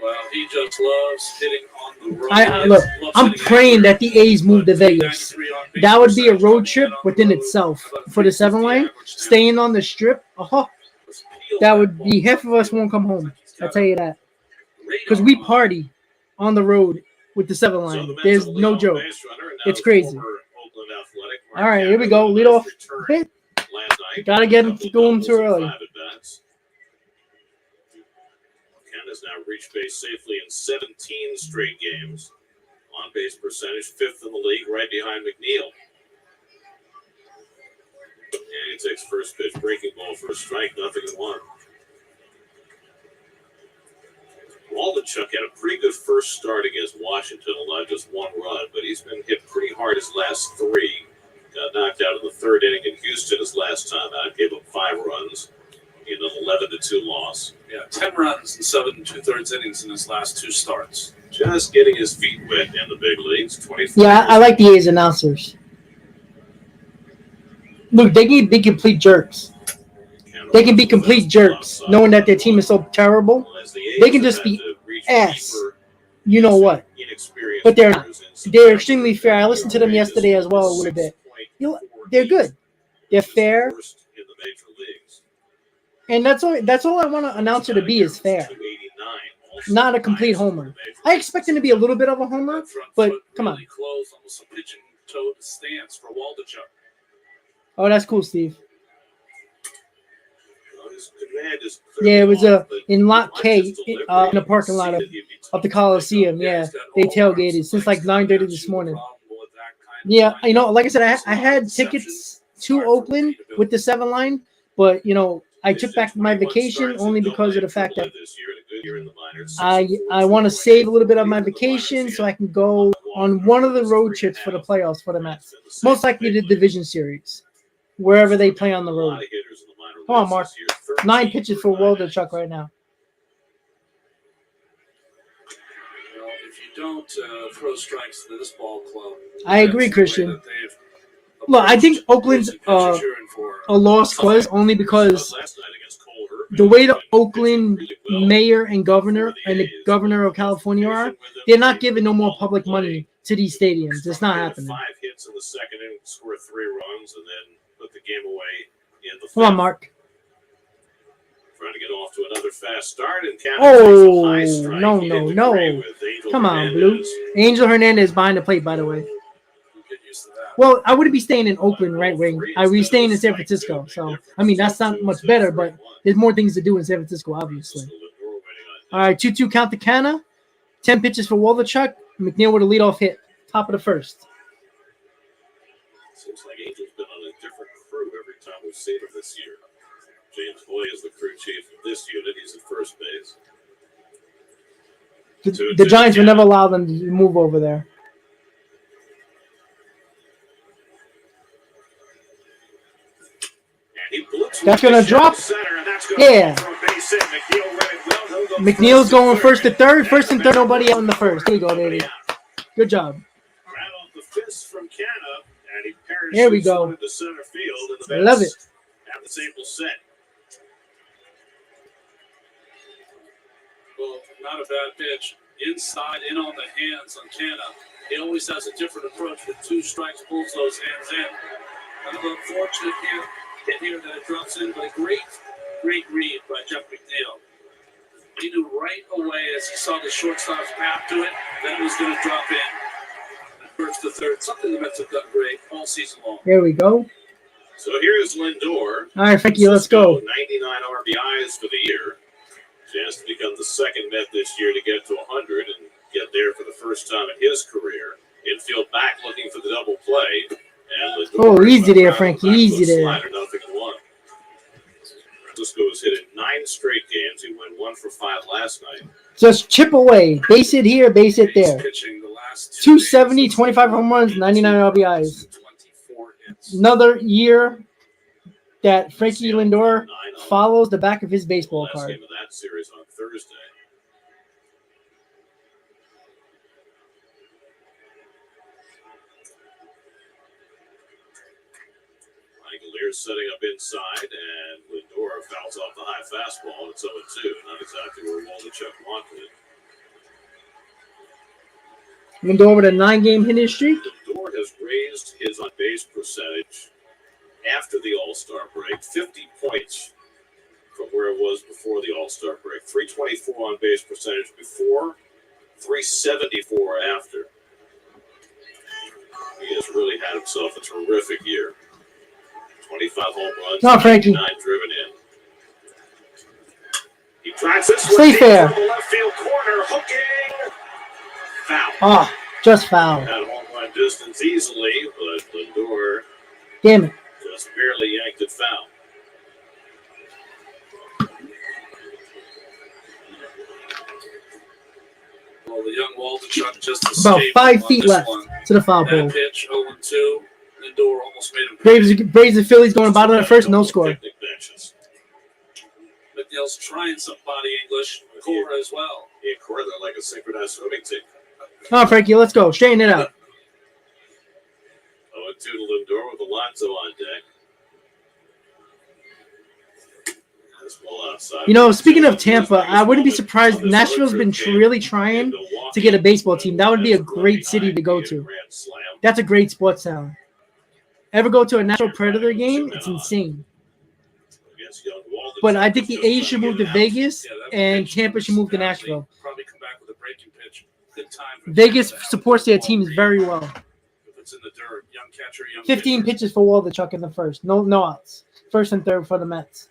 Well, he just loves hitting on the road. Look, I'm praying that the A's move to Vegas. That would be a road trip within itself for the 7 lane. Staying on the strip, that would be half of us won't come home. I'll tell you that. Because we party on the road with the 7 line. There's no joke. It's crazy. All right, here we go. Lead off hit. Got to get him going too early. Has now reached base safely in 17 straight games. On base percentage, 5th in the league, right behind McNeil. And he takes first pitch breaking ball for a strike, 0-1. Waldichuk had a pretty good first start against Washington, allowed just 1 run, but he's been hit pretty hard his last 3. Got knocked out in the 3rd inning in Houston his last time out, gave up 5 runs. In an 11-2 loss. Yeah, 10 runs in 7 2/3 innings in his last 2 starts. Just getting his feet wet in the big leagues. 24. Yeah, I like the A's announcers. Look, they can be complete jerks. They can be complete jerks, knowing that their team is so terrible. They can just be ass. You know what? But they're not. They're extremely fair. I listened to them yesterday as well a little bit. They're good. They're fair. And that's all I want an announcer to be is fair. Not a complete homer. I expect him to be a little bit of a homer, but come on. Oh, that's cool, Steve. Yeah, it was in Lot K in the parking lot of the Coliseum. Yeah, they tailgated since like 9:30 this morning. Yeah, like I said, I had tickets to Oakland with the 7 line, but I took back my vacation only because of the fact that I want to save a little bit of my vacation so I can go on one of the road trips for the playoffs for the Mets. Most likely the division series, wherever they play on the road. Come on, Mark. 9 pitches for Waldichuk right now. Well, if you don't throw strikes to this ball club, I agree, Christian. Look, I think Oakland's a lost cause only because the way the Oakland mayor and the governor of California are, they're not giving no more public money to these stadiums. It's not happening. 5 hits in the 2nd inning, score 3 runs, and then put the game away in the 5th. Come on, Mark. Trying to get off to another fast start. And no. Come on, Blue. Angel Hernandez behind the plate, by the way. Well, I wouldn't be staying in Oakland right wing. I would be staying in San Francisco. So, that's not much better, but there's more things to do in San Francisco, obviously. All right, 2-2 count to Canna. 10 pitches for Waldichuk. McNeil with a leadoff hit. Top of the 1st. Seems like Angel's been on a different crew every time we've seen him this year. James Boy is the crew chief of this unit. He's at first base. The Giants will never allow them to move over there. That's going to drop. Yeah. McNeil's going 1st to 3rd. 1st and 3rd, nobody out in the 1st. Here we go, baby. Good job. There we go. I love it. Well, not a bad pitch. Inside, in on the hands on Canna. He always has a different approach. With 2 strikes, pulls those hands in. Kind of unfortunate hit here that it drops in, but a great read by Jeff McNeil. He knew right away as he saw the shortstop's map to it that it was going to drop in. First to third, something the Mets have done great all season long. There we go. So here's Lindor. All right, Frankie, let's go. 99 RBIs for the year. Chance to become the second Met this year to get to 100 and get there for the first time in his career. Infield back looking for the double play. And Lindor, Oh, easy there, Frankie. Easy there. Slider, 0-1. Francisco has hit in 9 straight games. He went 1 for 5 last night. Just chip away. Base it here, base it there. 270, 25 home runs, 99 RBIs. Another year that Frankie Lindor follows the back of his baseball Last card. game of that series on Thursday. Lear's setting up inside, and Lindor fouls off the high fastball, and it's 0-2. Not exactly where Waldichuk wanted it. Lindor with a 9-game hitting streak. Lindor has raised his on-base percentage after the All-Star break, 50 points from where it was before the All-Star break. 324 on-base percentage before, 374 after. He has really had himself a terrific year. 25 home runs, Come on, Frankie. 9 driven in. He drives this Stay one fair. from the left field corner, hooking. Foul. Oh, just foul. Had home run distance easily, but Lindor Damn it. just barely yanked it foul. Well, the young Waldichuk just About escaped 5 on feet this left one. to the foul pole. That pitch, 0-2. Lindor almost made him. Braves and Phillies going bottom of the first, no score. Picnic benches. McNeil's trying some body English. Cora as well. Yeah, Cora, they're like a synchronized swimming team. Come on, Frankie, let's go. Straighten it out. 0-2 to Lindor with Alonso on deck. This ball outside. You know, speaking of Tampa, I wouldn't be surprised. Nashville's been really trying to get a baseball team. That would be a great city to go to. That's a great sports town. Ever go to a Nashville Predator game? It's insane. But I think the A's should move to Vegas and Tampa should move to Nashville. Probably come back with a breaking pitch. Good time. Vegas supports their teams very well. If it's in the dirt, young catcher, young 15 pitcher. pitches for Waldichuk in the first. No outs. First and third for the Mets.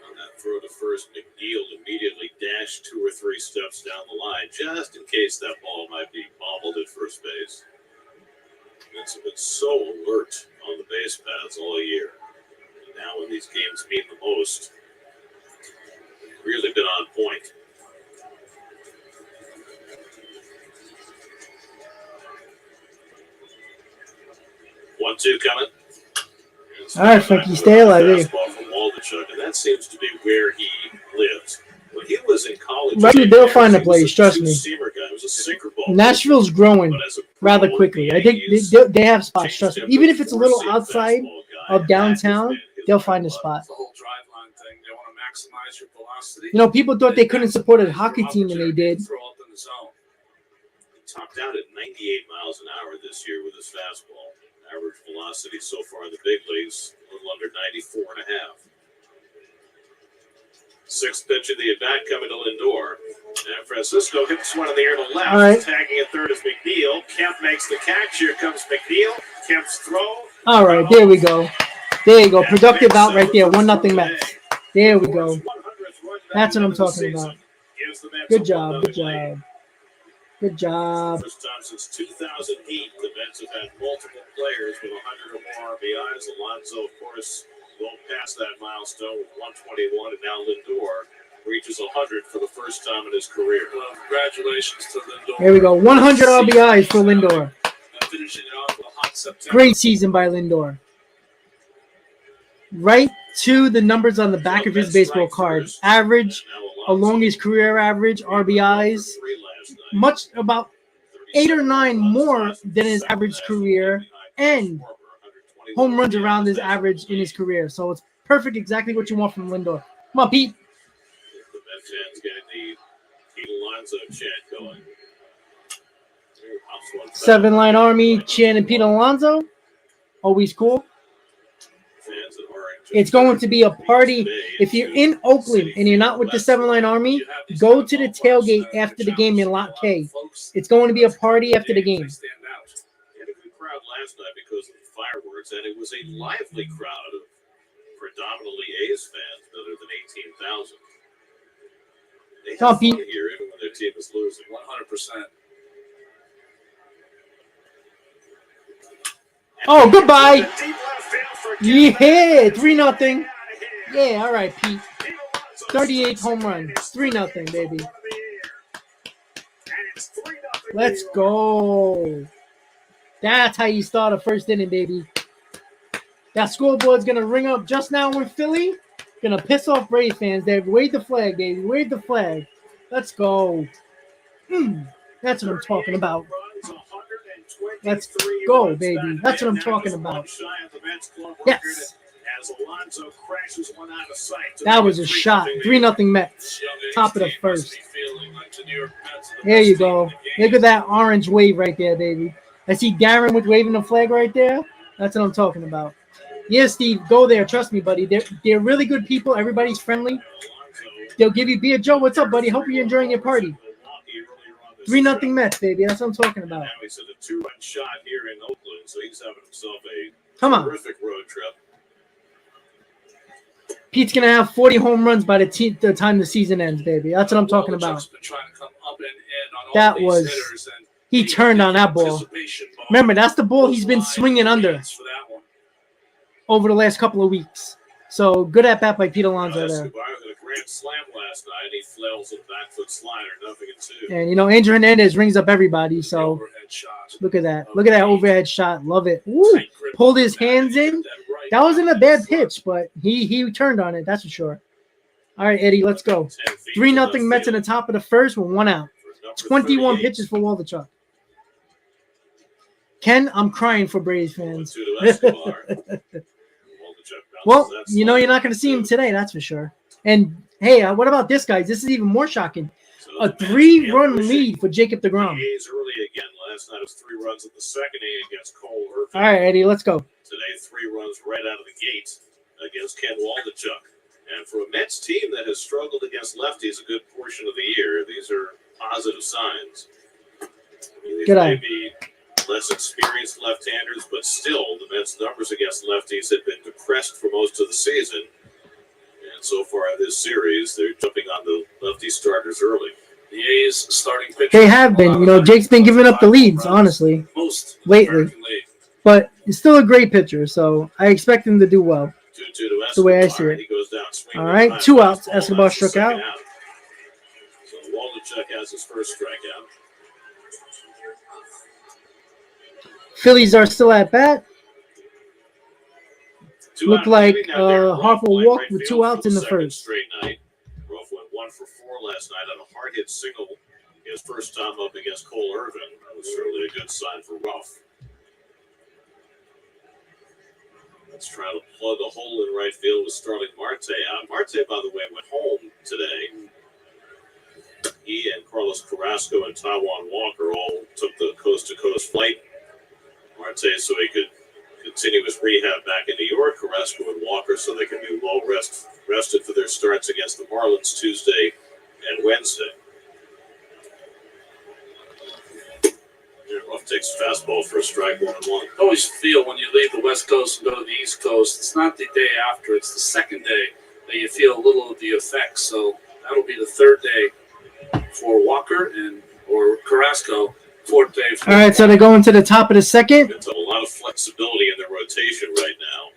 On that throw to first, McNeil immediately dashed 2 or 3 steps down the line, just in case that ball might be bobbled at first base. Mets have been so alert on the base paths all year. And now when these games mean the most, they've really been on point. One, two coming. All right, Frankie, stay alive here. Fastball from Waldichuk, and that seems to be where he lives. When he was in college, Right, they'll find a place, he was trust me. two-seamer guy. He was a sinker ball. Nashville's growing But as a pro, rather quickly. I think they have spots, changed trust me. him Even to if it's a little four-seam outside fastball guy, of and that has downtown, been his they'll bread find a and butter. spot. It's the whole drive line thing. They want to maximize your velocity. You know, people thought they couldn't support a hockey team, and they did. Throw up in the zone. He topped out at 98 miles an hour this year with his fastball. Average velocity so far in the big leagues, a little under 94 and a half. Sixth pitch of the at-bat coming to Lindor. And Francisco hits one in the air to left. All right. Tagging at third is McNeil. Kemp makes the catch. Here comes McNeil. Kemp's throw. All right, there we go. There you go. Productive out right there. 1-0 Mets. There we go. That's what I'm talking about. Good job. Good job. Good job. First time since 2008, the Mets have had multiple players with 100 or more RBIs. Alonso, of course, won't pass that milestone with 121, and now Lindor reaches 100 for the first time in his career. Well, congratulations to Lindor. There we go. 100 RBIs for Lindor. And finishing it off with a hot September. Great season by Lindor. Right to the numbers on the back of his baseball card. Average, along his career average, RBIs, much about 8 or 9 more than his average career, and home runs around his average in his career. So it's perfect, exactly what you want from Lindor. Come on, Pete. The Mets fans getting the Pete Alonso chant going. 7-line Army, Chan and Pete Alonso. Always cool. Fans at It's going to be a party. If you're in Oakland and you're not with the 7-Line Army, go to the tailgate after the game in Lot K. It's going to be a party after the game. We had a good crowd last night because of the fireworks, and it was a lively crowd of predominantly A's fans, better than 18,000. They have fun here even when their team is losing. 100%. Oh, goodbye. Yeah, 3-0. Yeah, all right, Pete. 38th home run. 3-0, baby. Let's go. That's how you start a first inning, baby. That scoreboard's going to ring up just now in Philly. Going to piss off Brave fans. They wave the flag, baby. Wave the flag. Let's go. That's what I'm talking about. Let's go, baby. That's what I'm talking about. Yes. That was a shot. 3-0 Mets. Top of the first. There you go. Look at that orange wave right there, baby. I see Darren with waving the flag right there. That's what I'm talking about. Yeah, Steve, go there. Trust me, buddy. They're really good people. Everybody's friendly. They'll give you beer. Joe, what's up, buddy? Hope you're enjoying your party. 3-0 Mets, baby. That's what I'm talking about. Now he's at a 2-run shot here in Oakland, so he's having himself a terrific road trip. Pete's going to have 40 home runs by the time the season ends, baby. That's what I'm talking about. That was – he turned on that ball. Remember, that's the ball he's been swinging under over the last couple of weeks. So, good at bat by Pete Alonso there. A grand slam last night. He flails a back foot slider, 0-2. And, Andrew Hernandez rings up everybody. So, look at that. Look at that overhead shot. Love it. Woo! Pulled his hands in. That wasn't a bad pitch, but he turned on it. That's for sure. All right, Eddie, let's go. 3-0 Mets in the top of the first with 1 out. 21 pitches for Waldichuk. Ken, I'm crying for Braves fans. Well, you're not going to see him today, that's for sure. And, hey, what about this, guys? This is even more shocking. A 3-run lead for Jacob deGrom. A's early again. Last night it was 3 runs in the second inning against Cole Irvin. All right, Eddie, let's go. Today, 3 runs right out of the gate against Ken Waldichuk. And for a Mets team that has struggled against lefties a good portion of the year, these are positive signs. These may be less experienced left-handers, but still, the Mets' numbers against lefties have been depressed for most of the season. And so far in this series, they're jumping on the lefty starters early. The A's starting pitcher. They have been. Jake's been giving up the leads, honestly, lately. But he's still a great pitcher, so I expect him to do well. 2-2 to That's the way I see it. He goes down, all right, 2 outs. Escobar struck out. So Waldichuk has his first strikeout. Phillies are still at bat. Looked like Harper walked with 2 outs in the first. Straight night. Ruff went 1 for 4 last night on a hard hit single. His first time up against Cole Irvin. That was certainly a good sign for Ruff. Let's try to plug a hole in right field with Starling Marte out. Marte, by the way, went home today. He and Carlos Carrasco and Taijuan Walker all took the coast-to-coast flight. Marte so he could continue his rehab back in New York. Carrasco and Walker so they can be well rested for their starts against the Marlins Tuesday and Wednesday. Ruff takes a fastball for a strike, 1-1. I always feel when you leave the West Coast and go to the East Coast, it's not the day after, it's the second day that you feel a little of the effects. So that'll be the third day for Walker or Carrasco. 4th day. All right, so they're going to the top of the second. It's a lot of flexibility in their rotation right now.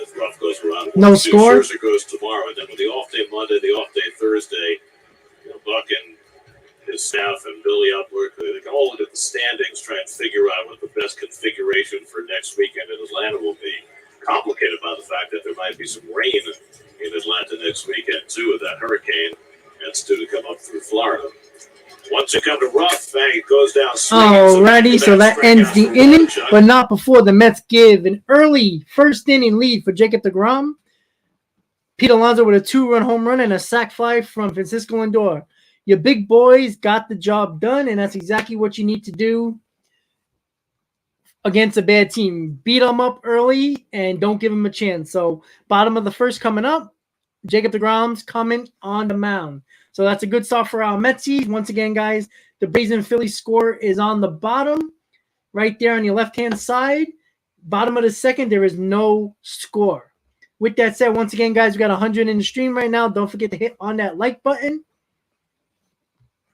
As Ruff goes around. No score. Scherzer goes tomorrow. And then with the off day Monday, the off day Thursday, Buck and his staff and Billy Upwork, they can all look at the standings, try and figure out what the best configuration for next weekend in Atlanta will be. Complicated by the fact that there might be some rain in Atlanta next weekend, too, with that hurricane that's due to come up through Florida. Once you come to Ruff, it goes down. Alrighty, so that ends the inning, but not before the Mets give an early first inning lead for Jacob deGrom. Pete Alonso with a 2-run home run and a sac fly from Francisco Lindor. Your big boys got the job done, and that's exactly what you need to do against a bad team. Beat them up early and don't give them a chance. So bottom of the first coming up, Jacob deGrom's coming on the mound. So that's a good start for our Metsies. Once again, guys, the Braves and Phillies score is on the bottom, right there on your left-hand side. Bottom of the second, there is no score. With that said, once again, guys, we got 100 in the stream right now. Don't forget to hit on that like button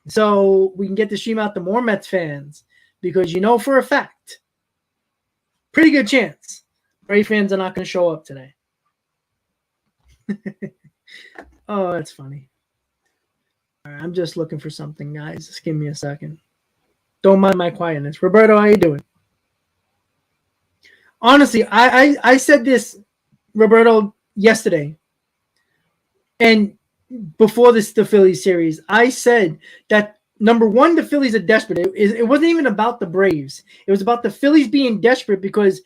so we can get the stream out to more Mets fans, because you know for a fact, pretty good chance, Brave fans are not going to show up today. Oh, that's funny. All right, I'm just looking for something, guys. Just give me a second. Don't mind my quietness. Roberto, how you doing? Honestly, I said this, Roberto, yesterday, and before the Phillies series, I said that, number one, the Phillies are desperate. It wasn't even about the Braves. It was about the Phillies being desperate, because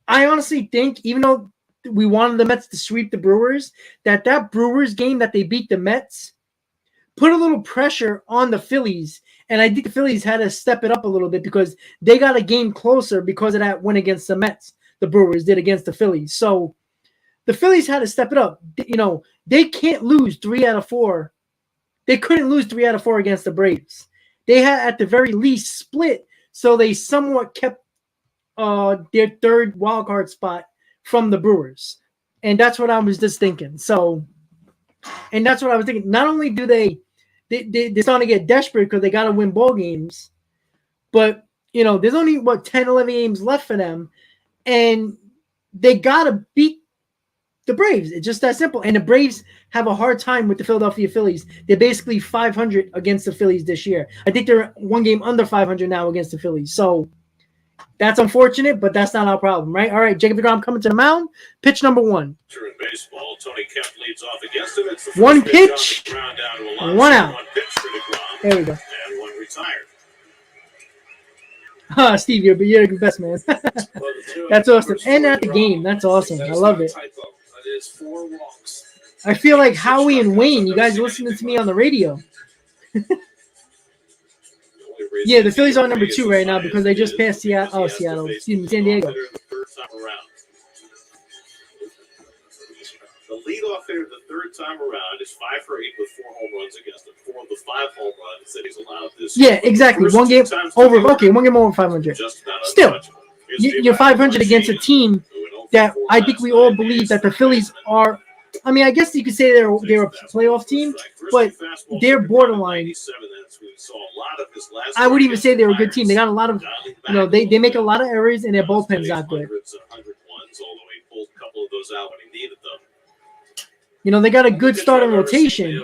I honestly think, even though we wanted the Mets to sweep the Brewers, that Brewers game that they beat the Mets put a little pressure on the Phillies. And I think the Phillies had to step it up a little bit, because they got a game closer because of that win against the Mets. The Brewers did against the Phillies. So the Phillies had to step it up. You know, they can't lose 3 out of 4. They couldn't lose 3 out of 4 against the Braves. They had, at the very least, split, so they somewhat kept their third wild card spot from the Brewers. And that's what I was just thinking. So, and that's what I was thinking. Not only do they're starting to get desperate because they got to win ball games, but, you know, there's only, 10, 11 games left for them, and they got to beat the Braves. It's just that simple. And the Braves have a hard time with the Philadelphia Phillies. They're basically 500 against the Phillies this year. I think they're one game under 500 now against the Phillies. So that's unfortunate, but that's not our problem, right? All right, Jacob deGrom coming to the mound. Pitch number 1. In baseball, Tony Kemp leads off against him. It's the One first pitch, on the ground down to Alonso. 1 out. One pitch for DeGrom. There we go. And 1 retired. Steve, you're the best, man. That's awesome. And at the game, that's awesome. I love it. That is 4 walks. I feel like Howie and Wayne, you guys are listening to me on the radio. Yeah, the Phillies are number 2 right now because they just passed Seattle. Oh, Seattle. Excuse me, San Diego. The leadoff hitter the third time around is 5 for 8 with 4 home runs against him. 4 of the 5 home runs that he's allowed this year. Yeah, exactly. One game over. Okay, one game over 500. Still, you're 500 against a team that I think we all believe that the Phillies are. I mean, I guess you could say they're a playoff team, but they're borderline. I would even say they're a good team. They got a lot of, they make a lot of errors, and their bullpen's not good. They got a good starting rotation.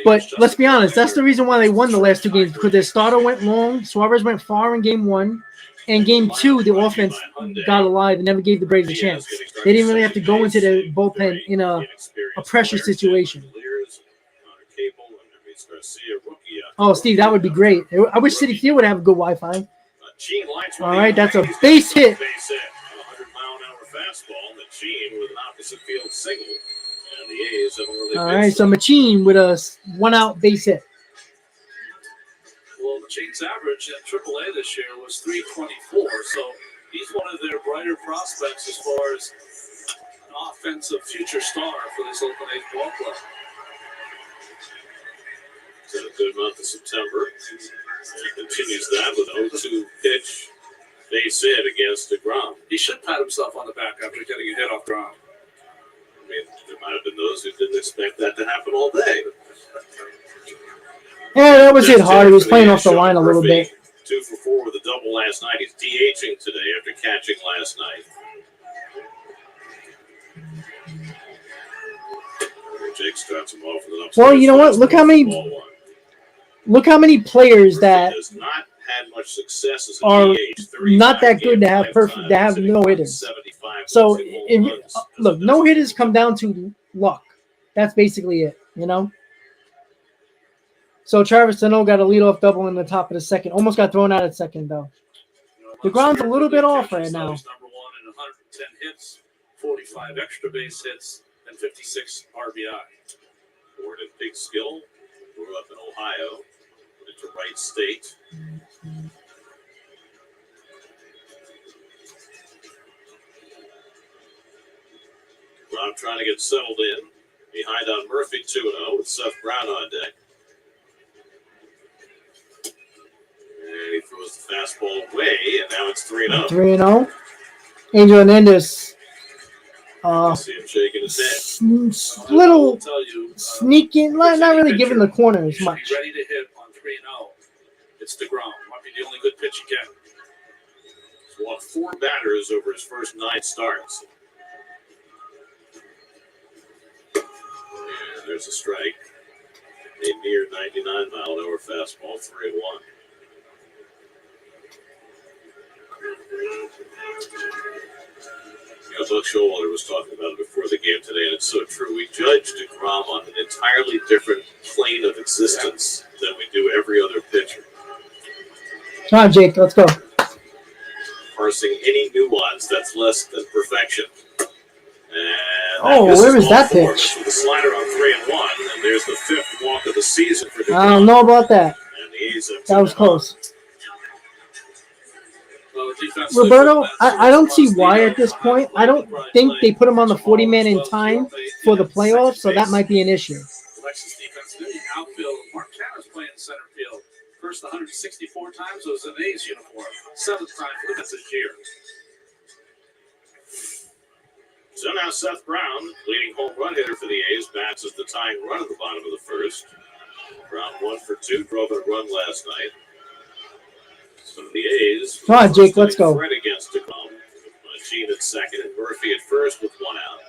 But let's be honest, that's the reason why they won the last 2 games, because their starter went long. Suarez went far in game 1. And game 2, the offense got alive and never gave the Braves a chance. They didn't really have to go into the bullpen in a pressure situation. Oh, Steve, that would be great. I wish Citi Field would have good Wi-Fi. All right, that's a base hit. 100-mile-an-hour fastball. Machine with an opposite field single. And the A's have really. All right, so Machine with a 1-out base hit. Well, Machine's average at AAA this year was .324, so he's one of their brighter prospects as far as an offensive future star for this Oakland Athletics ball club. It's had a good month of September. He continues that with an 0-2 pitch base hit against DeGrom. He should pat himself on the back after getting a hit off ground. I mean, there might have been those who didn't expect that to happen all day. Yeah, that was hit hard. He was playing off the line a little bit. 2 for 4 with a double last night. He's DHing today after catching last night. Jake starts him off with an upset. Well, you know what? Look how many players that has not had much success as a are DH, not that good to have no hitters. So look, no hitters come down to luck. That's basically it, So Travis Sano got a leadoff double in the top of the second. Almost got thrown out at second, though. DeGrom's a little bit off right now. He's number 1 in 110 hits, 45 extra base hits, and 56 RBI. Born in big skill, grew up in Ohio, went to Wright State. Rob trying to get settled in. Behind on Murphy 2-0 with Seth Brown on deck. And he throws the fastball away, and now it's 3-0. 3-0. Angel Hernandez. See him shaking his head. Little tell you, sneaking, not really giving the corner as you much. should be ready to hit on 3-0. It's DeGrom. Might be the only good pitch you get. He's walked 4 batters over his first 9 starts. And there's a strike. A near 99-mile-an-hour fastball, 3-1. Buck Showalter was talking about it before the game today, and it's so true. We judge DeGrom on an entirely different plane of existence than we do every other pitcher. Come on, Jake, let's go. Parsing any nuance that's less than perfection. And where is that pitch? With a slider on 3-1, and there's the 5th walk of the season for DeGrom. I don't know about that. And the A's have That was close. Well, Roberto, I don't see why at this point. I don't think they put him on the 40-man in time for the playoffs, so that might be an issue. Alexis defense in the outfield. Mark Canner's playing center field. First 164 times it was an A's uniform. 7th time for the Mets this year. So now Seth Brown, leading home run hitter for the A's, bats as the tying run at the bottom of the first. Brown 1 for 2, drove a run last night. So the A's. Come on, Jake, let's go. Threat against DeGrom. Machine at second and Murphy at first with 1 out.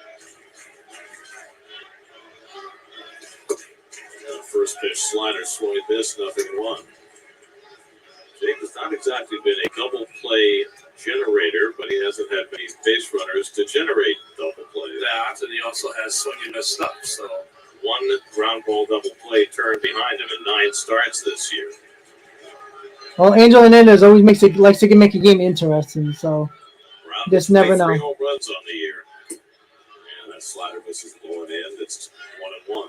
First pitch slider, swing and miss, 0-1. Jake has not exactly been a double play generator, but he hasn't had many base runners to generate double plays. That, and he also has swing and miss stuff. So 1 ground ball double play turned behind him in 9 starts this year. Well, Angel Hernandez always likes to make a game interesting, so Brown just never know. 3 home runs on the year. And that slider misses low and in. It's 1-1.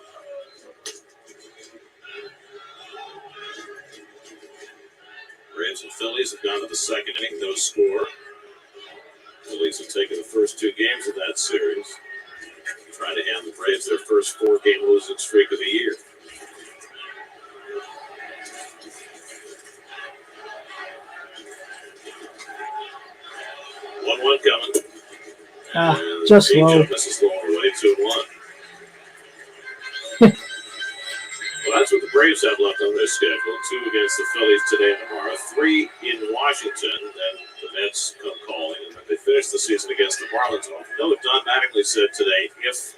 Braves and Phillies have gone to the second inning, no score. Phillies have taken the first 2 games of that series, trying to hand the Braves their first 4-game losing streak of the year. One coming. Just low. Misses low away, 2-1. Well, that's what the Braves have left on their schedule. 2 against the Phillies today and tomorrow. 3 in Washington. Then the Mets come calling. And then they finish the season against the Marlins. Note Don Mattingly said today, if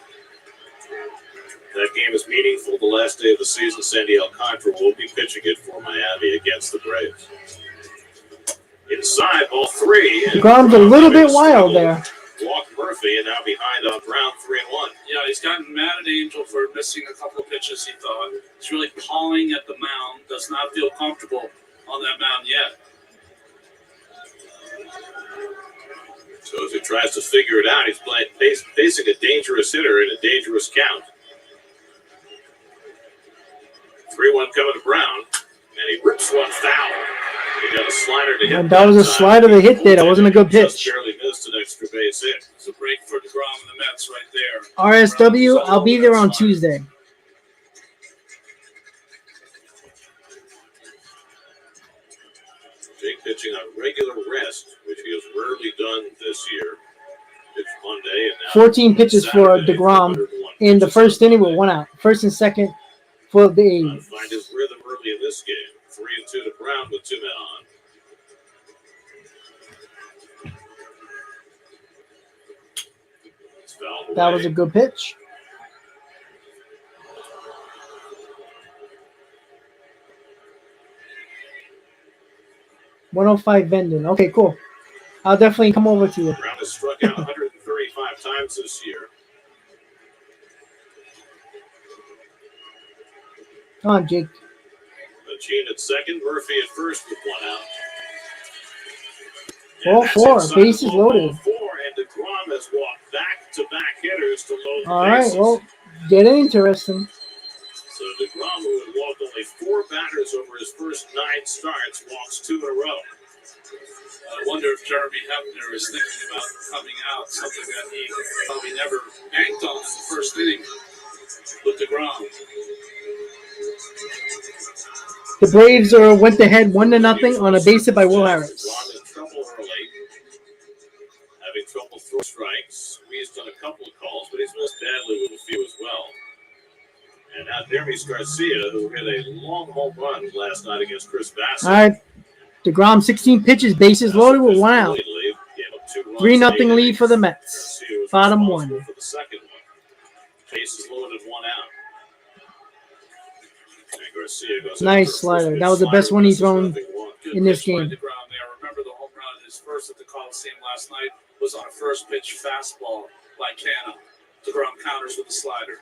that game is meaningful, the last day of the season, Sandy Alcantara will be pitching it for Miami against the Braves. Inside, ball 3. DeGrom's a little bit wild there. Walk Murphy, and now behind on Brown, 3-1. yeah, he's gotten mad at Angel for missing a couple of pitches. He thought he's really pawing at the mound. Does not feel comfortable on that mound yet. So as he tries to figure it out, he's facing a dangerous hitter in a dangerous count. 3-1 coming to Brown, and he rips one foul. He got a slider to hit. And that was a slider to hit there. That wasn't a good Just pitch. barely missed an extra base hit. It's a break for DeGrom and the Mets right there. RSW, I'll be there on Tuesday. Jake pitching on regular rest, which he has rarely done this year. Pitched Monday and now 14 pitches for Saturday, DeGrom 101 in the pitches first on inning with Monday. 1 out. First and second for the Trying to A's. find his rhythm early in this game. 3-2 to Brown with 2 men on. It's fouled That away. was a good pitch. $105 Venden. Okay, cool. I'll definitely come over to you. Brown has struck out 135 times this year. Come on, Jake. Machine at second, Murphy at first with 1 out. Ball that's 4, inside bases the ball, loaded. ball 4, and DeGrom has walked back-to-back hitters to load the All right, bases. well, getting interesting. So DeGrom, who had walked only 4 batters over his first 9 starts, walks 2 in a row. I wonder if Jeremy Hefner is thinking about coming out, something that he probably never banked on in the first inning with DeGrom. The Braves went ahead 1-0 on a base hit by Will Harris. DeGrom in trouble early. Having trouble throwing strikes. Squeezed on a couple of calls, but he's missed badly with a few as well. And now Jeremy Garcia, who hit a long home run last night against Chris Bassett. All right. DeGrom, 16 pitches, bases loaded with 1 out. 3-0 lead for the Mets. Bottom 1. For the second one. Bases loaded, 1 out. And Garcia goes Nice slider. That was the best one he's thrown in this game. Remember the home run, his first at the Coliseum last night was on a first pitch fastball by Canna. DeGrom counters with a slider.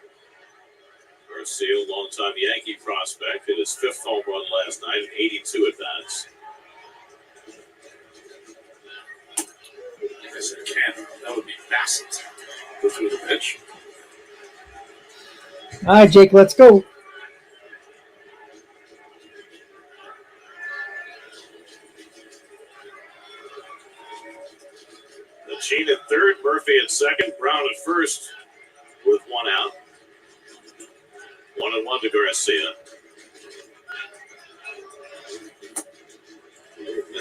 Garcia, longtime Yankee prospect, hit his 5th home run last night in 82 at-bats. I said Canna. That would be Bassett. Go through the pitch. All right, Jake, let's go. Machine at third, Murphy at second, Brown at first with 1 out. 1-1 to Garcia.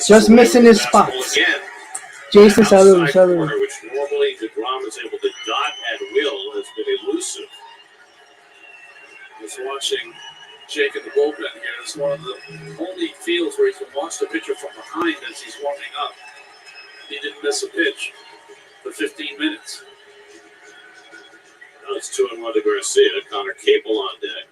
Just missing his spots. Again. Jason, salute. Which normally DeGrom is able to dot at will, has been elusive. Just watching Jake in the bullpen here. It's one of the only fields where he can watch the pitcher from behind as he's warming up. He didn't miss a pitch for 15 minutes. Now it's 2-1 to Garcia. Connor Capel on deck.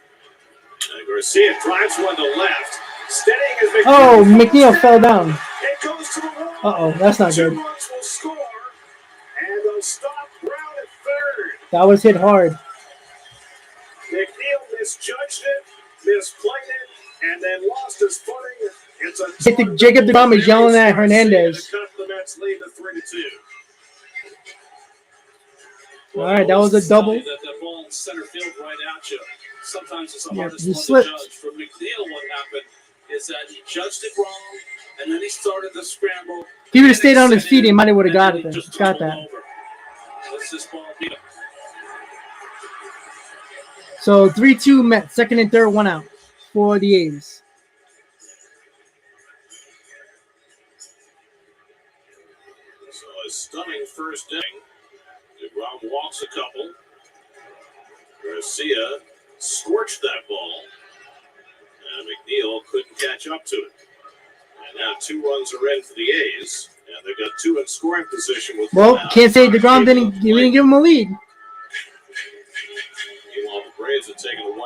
And Garcia drives one to left. Steadying his McNeil. Oh, McNeil fell down. It goes to the wall. Uh-oh, that's not 2 good. runs will score. And they'll stop Brown at third. That was hit hard. McNeil misjudged it, misplayed it, and then lost his footing. It's a Jacob DeGrom is yelling at Hernandez. To cut the Mets lead to 3-2. All right, that was a double. That ball in center field right at you. Sometimes it's the Yeah, hardest he one slipped. to judge. For McNeil, what happened is that he judged it wrong, and then he started the scramble. If he would have stayed on his feet, he might have would have got it. Just Got tumbled that. over. Let's this ball beat him. So 3-2 Mets, second and third, 1 out for the A's. So a stunning first inning. DeGrom walks a couple. Garcia scorched that ball. And McNeil couldn't catch up to it. And now 2 runs are in for the A's. And they've got 2 in scoring position with Well, 1 out. can't say DeGrom didn't give him a lead. Meanwhile, the Braves have taken a 1-0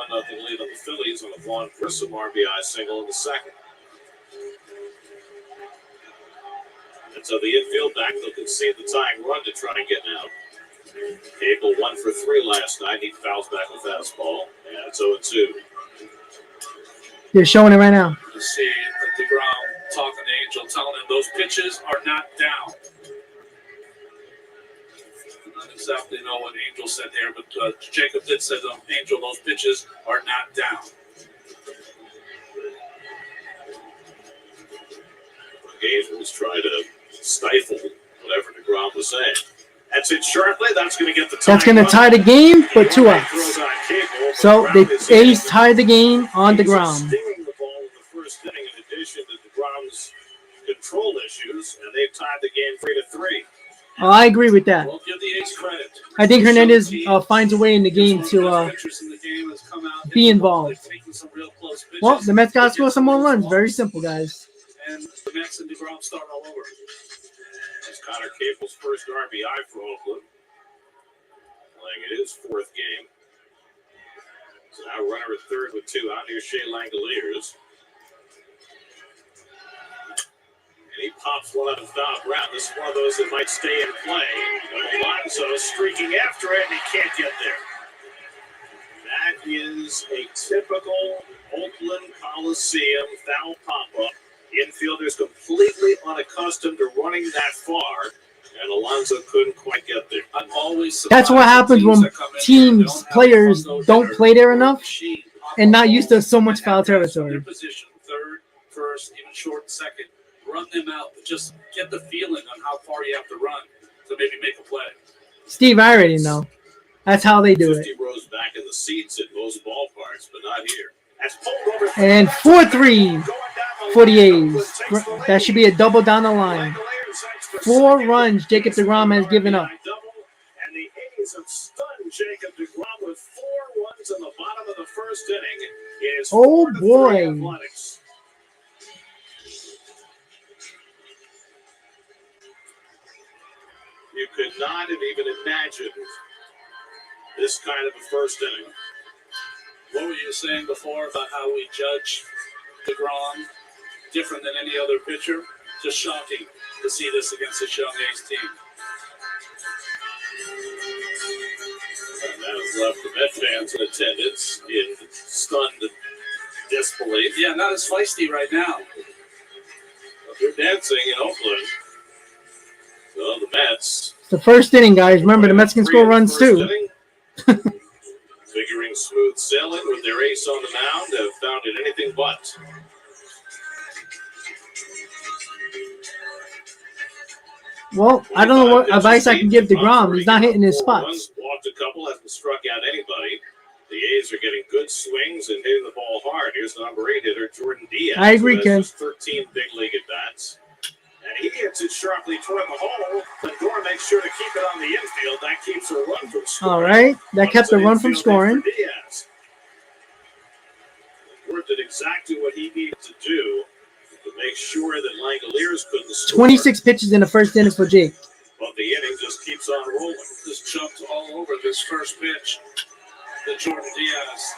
lead on the Phillies on a Vaughn Grissom RBI single in the second. And so the infield back, they'll concede the tying run to try and get out. Cable 1 for 3 last night. He fouls back a fastball. And it's 0-2. They're showing it right now. You see DeGrom talking to Angel, telling him those pitches are not down. I don't exactly know what Angel said there, but Jacob did say to him, Angel, those pitches are not down. Gaines was trying to stifle whatever DeGrom was saying. That's it sharply. That's going to get the tie. That's going to tie the game, but 2 outs. Throws on Cable, So but the Brown is A's in. tied the game on DeGrom. Stinging the ball in the first inning in addition to DeGrom's control issues, and they've tied the game 3-3. Oh, I agree with that. Well, give the A's credit. I think Hernandez finds a way in the game to be involved. Well, the Mets got to score some more runs. Very simple, guys. And the Mets and DeGrom start all over. It's Connor Cable's first RBI for Oakland. Playing in his 4th game. So now runner at third with 2 out. Here's Shea Langoliers. And he pops one out of foul ground. This is one of those that might stay in play. Alonso streaking after it, and he can't get there. That is a typical Oakland Coliseum foul pop-up. Infielders completely unaccustomed to running that far, and Alonso couldn't quite get there. I'm always That's what happens when teams, players don't play there enough and not used to so much foul territory. Position, third, first, even short, second. run them out, but just get the feeling on how far you have to run to maybe make a play. Steve, I already know. That's how they do 50 it. rows back in the seats at most ballparks, but not here. That's pulled over. And 4-3 for the A's. That should be a double down the line. 4 runs Jacob deGrom has given up. And the A's have stunned Jacob deGrom with 4 runs in the bottom of the first inning. It is Oh, 4-3 boy. Athletics. You could not have even imagined this kind of a first inning. What were you saying before about how we judge DeGrom different than any other pitcher? Just shocking to see this against this young A's team. And that has left the Met fans in attendance in stunned disbelief. Yeah, not as feisty right now. They're dancing in Oakland. So the Mets. It's the first inning, guys. Remember, the Mets can score runs too. Figuring smooth sailing with their ace on the mound, have found it anything but. Well, I don't know what advice I can give deGrom. He's not hitting his spots. Walked a couple, hasn't struck out anybody. The A's are getting good swings and hitting the ball hard. Here's the number 8 hitter, Jordan Diaz. I agree, Ken. 13 big league at bats. And he hits it sharply toward the hole. Lindor makes sure to keep it on the infield. That keeps a run from scoring. All right. That kept the run from scoring. Diaz. Lindor did exactly what he needed to do to make sure that Langoliers couldn't score. 26 pitches in the first inning for Jake. But the inning just keeps on rolling. Just jumped all over this first pitch. The Jordan Diaz.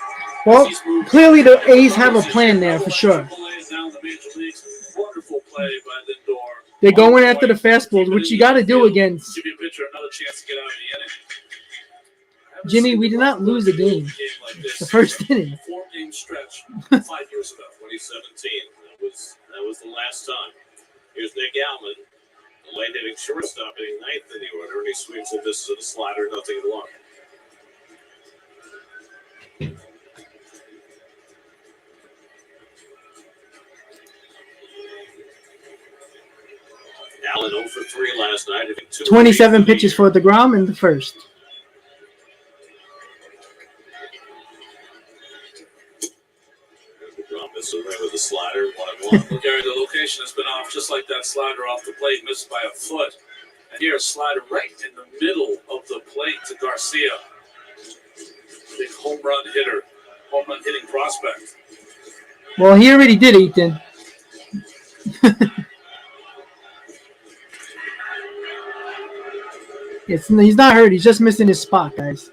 Well, clearly the A's have a plan there for sure. Now in the major leagues. Wonderful play by Lindor. They're going after the fastballs, which you got to do against. Give your pitcher another chance to get out of the inning. Jimmy, we did not lose a game. The first inning. 4-game stretch 5 years ago. 2017. That was the last time. Here's Nick Alman, the late hitting shortstop, hitting 9th in the order, and he swings and misses a slider, nothing long. Allen 0 for 3 last night, hitting 27 pitches for deGrom in the first. With the slider, 1-1. Well, Gary, the location has been off just like that slider off the plate, missed by a foot. And here a slider right in the middle of the plate to Garcia. Big home run hitter, home run hitting prospect. Well, he already did, Ethan. He's not hurt. He's just missing his spot, guys.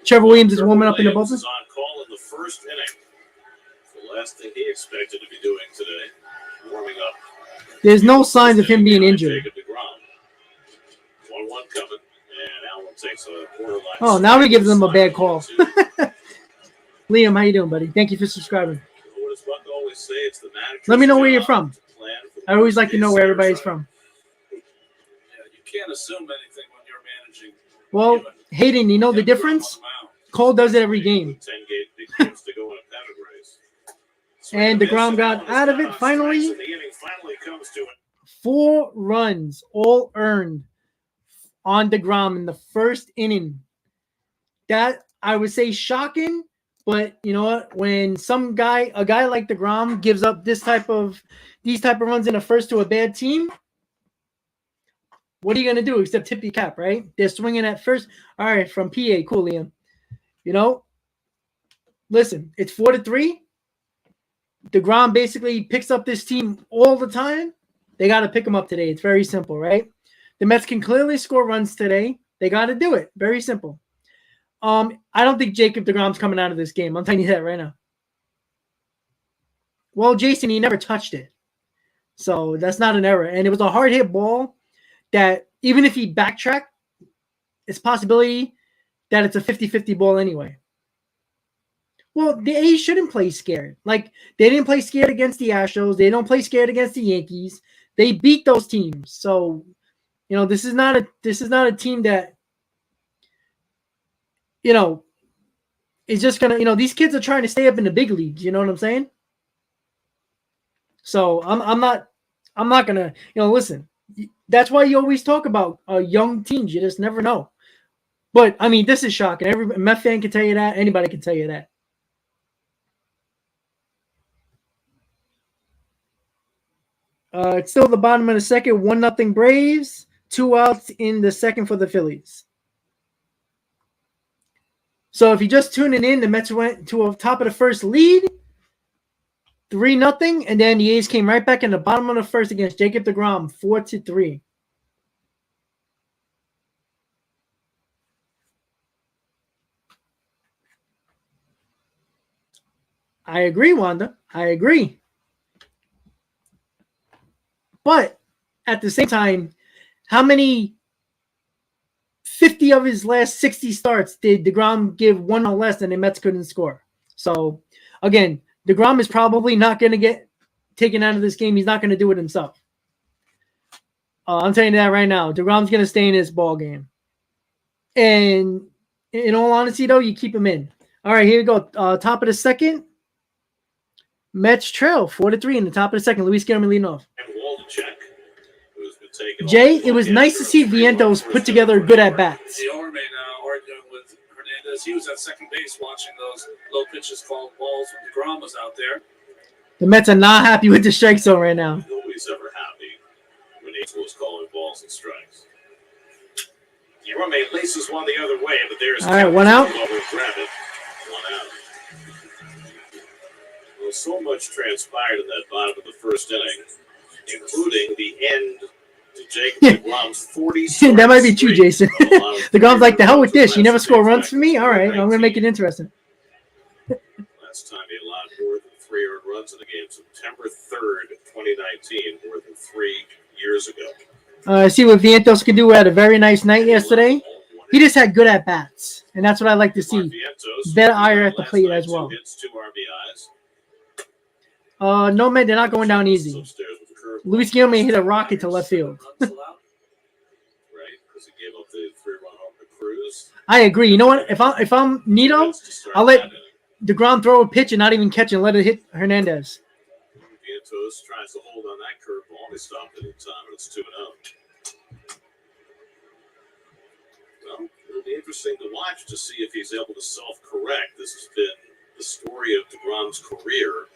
Trevor Williams is warming up in the bullpen. On call in the first inning. The last thing he expected to be doing today, warming up. There's no signs of him being injured. 1-1 coming, and Allen takes a borderline. Oh, now we give them a bad call. Liam, how you doing, buddy? Thank you for subscribing. What does Buck always say? It's the manager's Let me know where you're job from. to plan for I always like to know where the everybody's side. from. Yeah, you can't assume anything when you're managing. Well, Hayden, you know the difference? Cole does it every game. 10 big games to go in a pennant race. And deGrom got out of it finally. The inning finally comes to it. 4 runs, all earned on deGrom in the first inning. That, I would say, shocking. But you know what? When a guy like deGrom gives up these type of runs in the first to a bad team, what are you gonna do except tip your cap, right? They're swinging at first. All right, from PA, cool, Liam. You know, listen, it's 4-3. deGrom basically picks up this team all the time. They got to pick him up today. It's very simple, right? The Mets can clearly score runs today. They got to do it. Very simple. I don't think Jacob deGrom's coming out of this game. I'm telling you that right now. Well, Jason, he never touched it. So that's not an error. And it was a hard hit ball that even if he backtracked, it's a possibility that it's a 50-50 ball anyway. Well, the A's shouldn't play scared. Like, they didn't play scared against the Astros. They don't play scared against the Yankees. They beat those teams. So, you know, this is not a team that, you know, is just gonna, you know, these kids are trying to stay up in the big leagues. You know what I'm saying? So I'm I'm not going to, listen. That's why you always talk about young teams. You just never know. But, I mean, this is shocking. Every Met fan can tell you that. Anybody can tell you that. It's still the bottom of the second. 1-0 Braves. 2 outs in the second for the Phillies. So if you're just tuning in, the Mets went to a top of the first lead. 3-0. And then the A's came right back in the bottom of the first against Jacob deGrom. 4-3. I agree, Wanda. I agree. But at the same time, how many 50 of his last 60 starts did DeGrom give one or less and the Mets couldn't score? So, again, DeGrom is probably not going to get taken out of this game. He's not going to do it himself. I'm telling you that right now. DeGrom's going to stay in this ball game. And in all honesty, though, you keep him in. All right, here we go. Top of the second. Mets trail 4-3 in the top of the second. Luis Guillermo leading off. Jay, it was nice to see Vientos put together good at bats. The owner now arguing with Hernandez. He was at second base watching those low pitches called balls when DeGrom was out there. The Mets are not happy with the strike zone right now. Nobody's ever happy when Angel was calling balls and strikes. Jerome laces one the other way, but there's all right, 1 out. Grab it. 1 out. Well, so much transpired in that bottom of the first inning, including the end to Jacob DeGrom's 40. That might be true, Jason. DeGrom's like, the hell with this. You never score runs for me? All right, I'm going to make it interesting. Last time he allowed more than 3 earned runs in the game, September 3rd, 2019, more than 3 years ago. I see what Vientos could do. We had a very nice night yesterday. He just had good at bats, and that's what I like to see. Better ire at the plate as well. 2 RBIs. No, man, they're not going down easy. Luis Guillermo hit a rocket to left field. Right, because he gave up the 3-run home to Cruz. I agree. You know what? If I'm Nito, I'll let DeGrom throw a pitch and not even catch and let it hit Hernandez. Vientos tries to hold on that curveball. He stopped it in time, and it's 2-0. Well, it'll be interesting to watch to see if he's able to self-correct. This has been the story of DeGrom's career,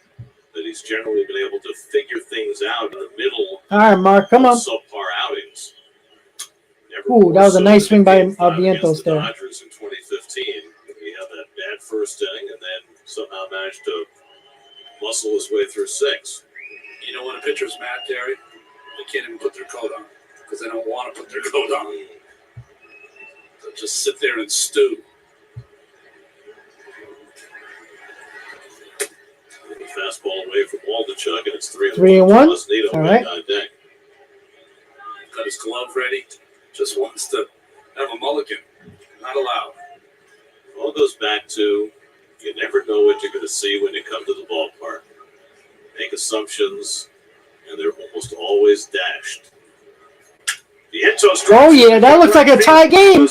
that he's generally been able to figure things out in the middle. All right, Mark, come on. Subpar outings. Ooh, that was a nice swing by Vientos there. Dodgers in 2015. He had that bad first inning and then somehow managed to muscle his way through 6. You know, when a pitcher's mad, Gary, they can't even put their coat on because they don't want to put their coat on. They'll just sit there and stew. Fastball away from Waldichuk, and it's 3-1. 3-1. All right. Got his glove ready. Just wants to have a mulligan. Not allowed. All goes back to you never know what you're going to see when you come to the ballpark. Make assumptions, and they're almost always dashed. Oh, yeah, that looks like a tie game.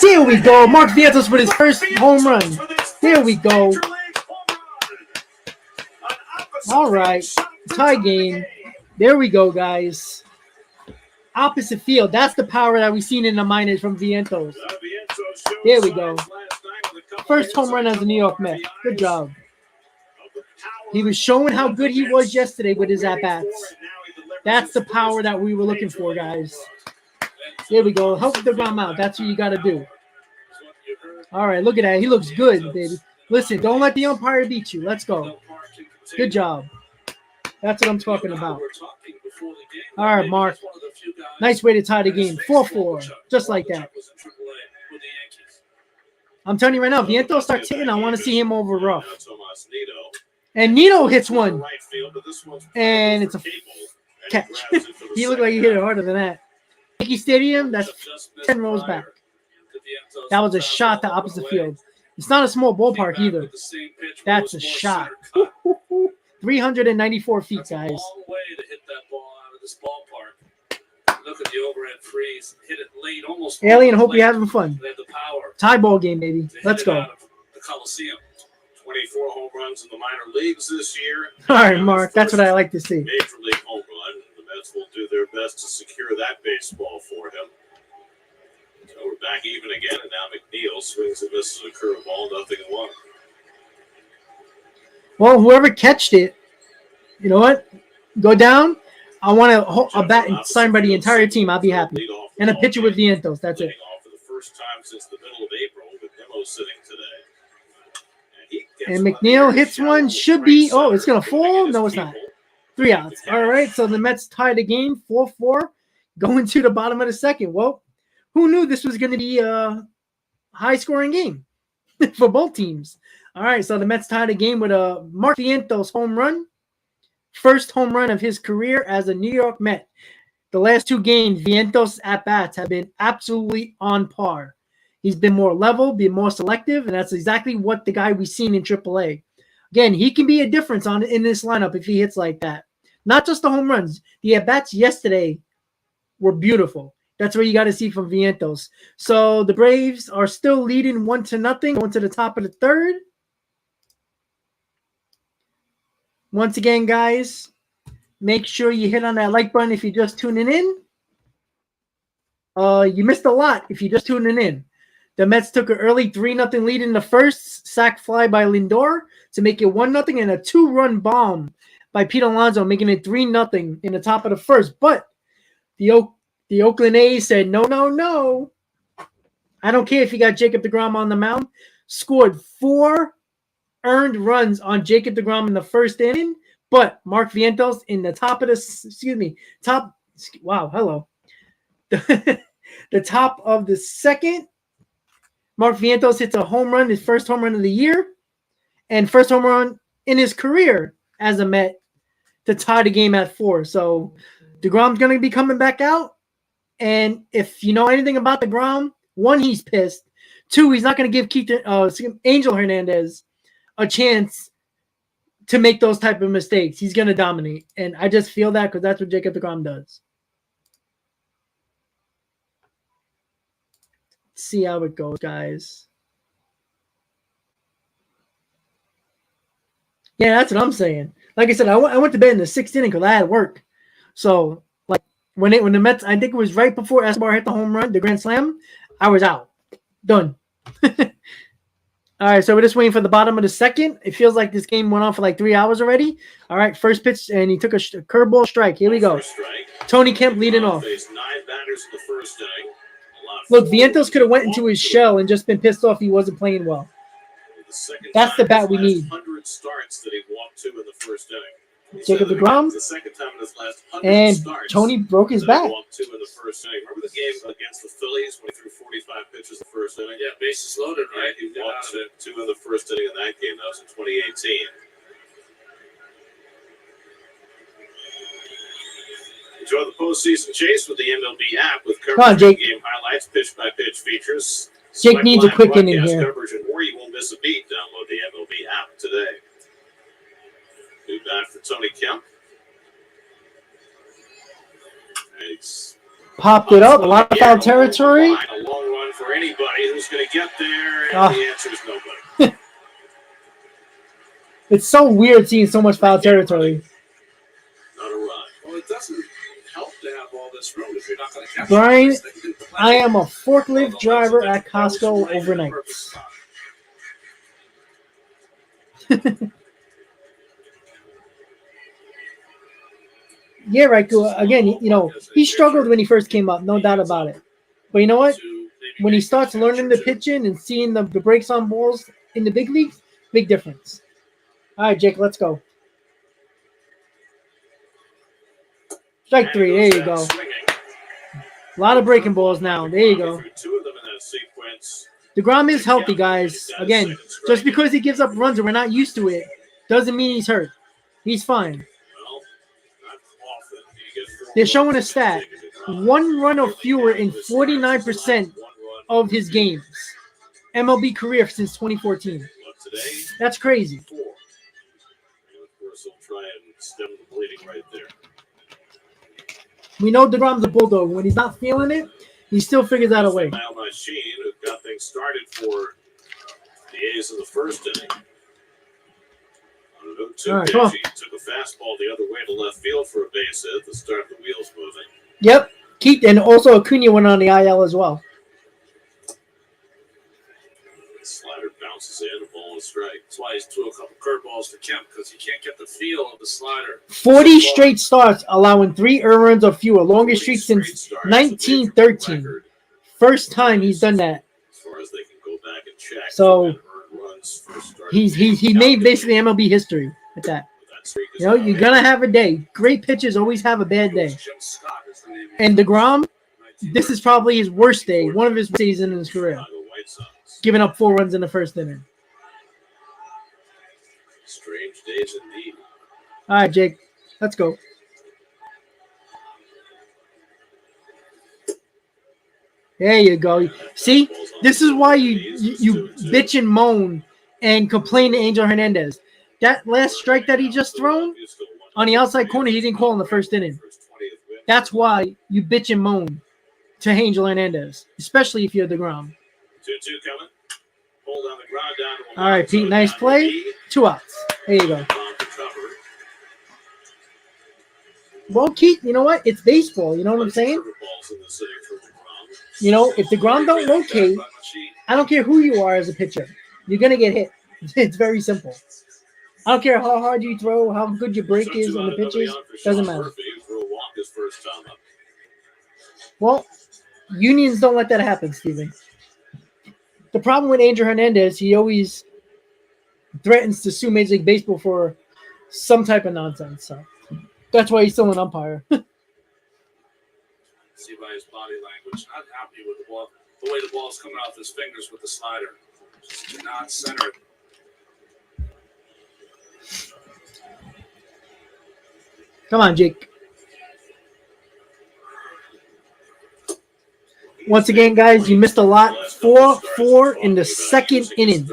There we go. Mark Vientos with his first home run. There we go. All right, tie game. There we go, guys. Opposite field. That's the power that we've seen in the minors from Vientos. There we go. First home run as a New York Met. Good job. He was showing how good he was yesterday with his at-bats. That's the power that we were looking for, guys. There we go. Help the ground out. That's what you got to do. All right, look at that. He looks good, baby. Listen, don't let the umpire beat you. Let's go. Good job. That's what I'm talking about. All right, Mark. Nice way to tie the game. 4-4. Just like that. I'm telling you right now, Vientos starts hitting. I want to see him over rough. And Nito hits one. And it's a catch. He looked like he hit it harder than that. Yankee Stadium, that's 10 rows back. That was a shot to opposite field. It's not a small ballpark either. That's a shot. 394 feet, guys. Look at the overhead freeze. Hit it late, almost. Alien, hope you're having fun. They had the power. Tie ball game, baby. Let's go. The Coliseum. 24 home runs in the minor leagues this year. All right, Mark. That's what I like to see. Major league home run. The Mets will do their best to secure that baseball for him. So we're back even again, and now McNeil swings and misses a curveball, 0-1. Well, whoever catched it, you know what? Go down. I want a bat signed by the entire team. I'll be happy. And a pitcher with Vientos. That's it. For the first time since the middle of April, with Demo sitting today. And McNeil hits one. Should be. Oh, it's going to fall? No, it's not. 3 outs. All right. So the Mets tie the game 4-4 going to the bottom of the second. Well, who knew this was going to be a high-scoring game for both teams? All right. So the Mets tie the game with a Mark Vientos home run. First home run of his career as a New York Met. The last 2 games, Vientos' at-bats have been absolutely on par. He's been more level, been more selective, and that's exactly what the guy we've seen in AAA. Again, he can be a difference in this lineup if he hits like that. Not just the home runs. The at-bats yesterday were beautiful. That's what you got to see from Vientos. So the Braves are still leading 1-0, going to the top of the third. Once again, guys, make sure you hit on that like button if you're just tuning in. You missed a lot if you're just tuning in. The Mets took an early 3-0 lead in the first, sac fly by Lindor to make it 1-0, and a 2-run bomb by Pete Alonso, making it 3-0 in the top of the first. But the Oakland A's said, no. I don't care if you got Jacob deGrom on the mound. Scored 4 earned runs on Jacob deGrom in the first inning, but Mark Vientos in the top of the the top of the second, Mark Vientos hits a home run, his first home run of the year, and first home run in his career as a Met to tie the game at 4. So deGrom's going to be coming back out, and if you know anything about deGrom, 1, he's pissed. 2, he's not going to give Angel Hernandez a chance to make those type of mistakes. He's going to dominate. And I just feel that because that's what Jacob deGrom does. Let's see how it goes, guys. Yeah, that's what I'm saying. Like I said, I went to bed in the 6th inning because I had work. So, like, when the Mets, I think it was right before Escobar hit the home run, the grand slam, I was out. Done. All right, so we're just waiting for the bottom of the second. It feels like this game went on for like 3 hours already. All right, first pitch, and he took a curveball strike. Here we go. Tony Kemp leading off. 9 batters in the first inning. Look, Vientos could have went into his shell and just been pissed off he wasn't playing well. That's the bat we need. 100 starts that he walked to in the first inning. Jacob deGrom, the second time in his last 100 and starts Tony broke his that he back. walked to in the first inning. Remember the game against the Phillies when he threw 45 pitches the first inning? Yeah, bases loaded, right? He walked to 2 in the first inning in that game. That was in 2018. Enjoy the postseason chase with the MLB app with coverage Jake. game highlights, pitch-by-pitch features. Jake Select needs a live quick inning broadcast here. Coverage and more, you won't miss a beat. Download the MLB app today. New bat for Tony Kemp. He's Popped it up. A lot of foul territory. A long run for anybody who's going to get there, and Ah. the answer is nobody. It's so weird seeing so much foul territory. Not a run. Well, it doesn't help to have all this room if you're not going to capture Brian, everything. I am a forklift driver at Costco overnight. Yeah, right. Again, you know, he struggled when he first came up, no doubt about it. But you know what? When he starts learning the pitching and seeing the breaks on balls in the big leagues, big difference. All right, Jake, let's go. Strike 3. There you go. A lot of breaking balls now. There you go. deGrom is healthy, guys. Again, just because he gives up runs and we're not used to it doesn't mean he's hurt. He's fine. They're showing a stat. 1 run or fewer in 49% of his games. MLB career since 2014. That's crazy. We know deGrom's a bulldog. When he's not feeling it, he still figures out a way. Who got things started for the A's in the first inning. All right, come on. He took a fastball the other way to left field for a base hit to start the wheels moving. Yep. Keith, and also Acuna went on the IL as well. Slider bounces in, a ball and strike. That's why he's threw a couple curveballs to Kemp, because you can't get the feel of the slider. 40 straight starts, allowing 3 earned runs or fewer. Longest streak since 1913. First time he's done that. As far as they can go back and check. So Runs first started he made basically MLB history with that. You know, you're gonna have a day. Great pitchers always have a bad day. And DeGrom, this is probably his worst day, one of his worst days in his career. Giving up 4 runs in the first inning. Strange days indeed. All right, Jake, let's go. There you go. See, this is why you bitch and moan and complain to Angel Hernandez. That last strike that he just thrown on the outside corner, he didn't call in the first inning. That's why you bitch and moan to Angel Hernandez, especially if you're DeGrom. 2-2 coming. Hold on the ground down to All right, Pete, nice play. 2 outs. There you go. Well, Keith, you know what? It's baseball. You know what I'm saying? You know, if DeGrom don't locate, I don't care who you are as a pitcher. You're going to get hit. It's very simple. I don't care how hard you throw, how good your break is on the pitches. Doesn't matter. Well, unions don't let that happen, Steven. The problem with Angel Hernandez, he always threatens to sue Major League Baseball for some type of nonsense. So that's why he's still an umpire. See by his body language, not happy with the ball, the way the ball's coming off his fingers with the slider. Just not center it. Come on, Jake. Once again, guys, you missed a lot. 4-4 in the second inning.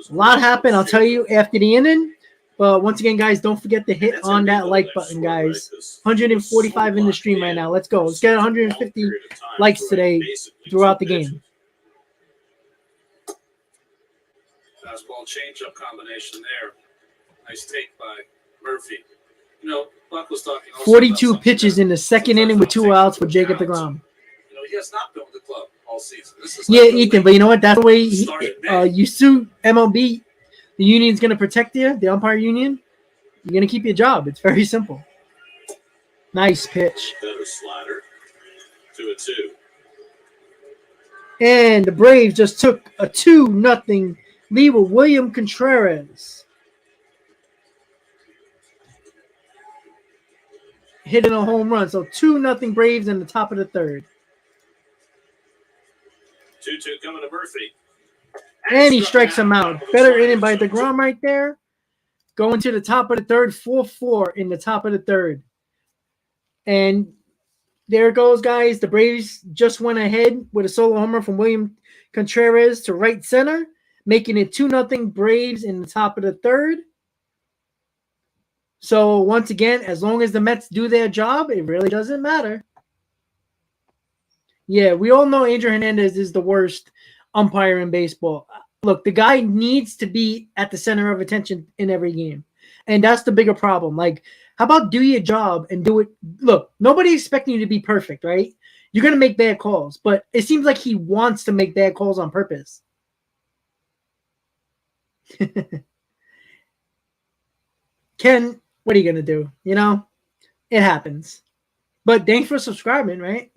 A lot happened, I'll tell you, after the inning. But once again, guys, don't forget to hit on that like button, guys. 145 in the stream right now. Let's go. Let's get 150 likes today throughout the game. Fastball changeup combination there. Nice take by Murphy. You know, Buck was talking. 42 pitches in the second inning with 2 outs for Jacob deGrom. You know, he has not been with the club all season. Yeah, Ethan, but you know what? That's the way you sue MLB. The union's going to protect you, the umpire union. You're going to keep your job. It's very simple. Nice pitch. Better slider. 2-2. And the Braves just took a 2-0 lead with William Contreras. Hitting a home run. So 2-0 Braves in the top of the third. 2-2 coming to Murphy. And he strikes him out. Better inning by DeGrom right there. Going to the top of the third. 4-4 in the top of the third. And there it goes, guys. The Braves just went ahead with a solo homer from William Contreras to right center, making it 2-0 Braves in the top of the third. So, once again, as long as the Mets do their job, it really doesn't matter. Yeah, we all know Angel Hernandez is the worst umpire in baseball. Look, the guy needs to be at the center of attention in every game. And that's the bigger problem. Like, how about do your job and do it? Look, nobody's expecting you to be perfect, right? You're going to make bad calls. But it seems like he wants to make bad calls on purpose. Ken, what are you going to do? You know, it happens. But thanks for subscribing, right?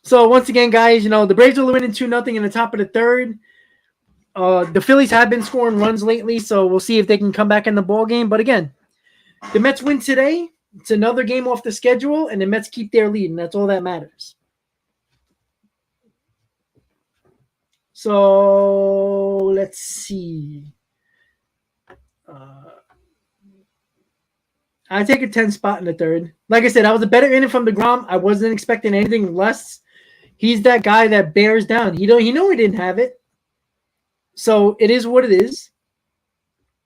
So, once again, guys, you know, the Braves are winning 2-0 in the top of the third. The Phillies have been scoring runs lately, so we'll see if they can come back in the ball game. But again, the Mets win today. It's another game off the schedule, and the Mets keep their lead, and that's all that matters. So, let's see. I take a 10 spot in the third. Like I said, I was a better inning from DeGrom. I wasn't expecting anything less. He's that guy that bears down. He know he didn't have it. So it is what it is.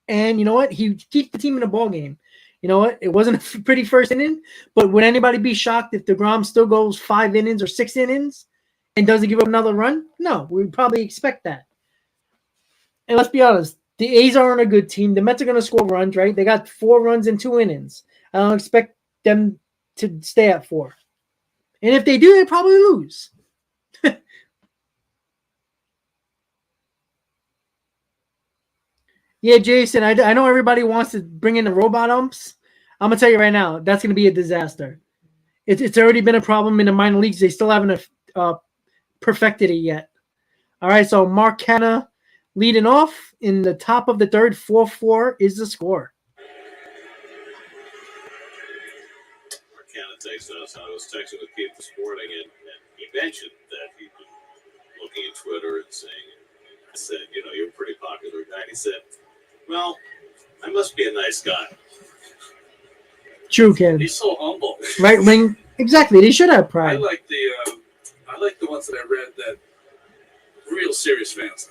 And you know what? He keeps the team in a ball game. You know what? It wasn't a pretty first inning, but would anybody be shocked if DeGrom still goes 5 innings or 6 innings and doesn't give up another run? No, we'd probably expect that. And let's be honest, the A's aren't a good team. The Mets are going to score runs, right? They got 4 runs in 2 innings. I don't expect them to stay at 4. And if they do, they probably lose. Yeah, Jason, I know everybody wants to bring in the robot umps. I'm going to tell you right now, that's going to be a disaster. It's already been a problem in the minor leagues. They still haven't perfected it yet. All right, so Mark Canha leading off in the top of the third. 4-4 is the score. Mark Canha takes us. I was texting with Keith this morning, and he mentioned that he'd been looking at Twitter and saying, I said, you're a pretty popular guy. And he said, well, I must be a nice guy. True, Ken. He's so humble. Right wing. Exactly. They should have pride. I like the ones that I read that real serious fans.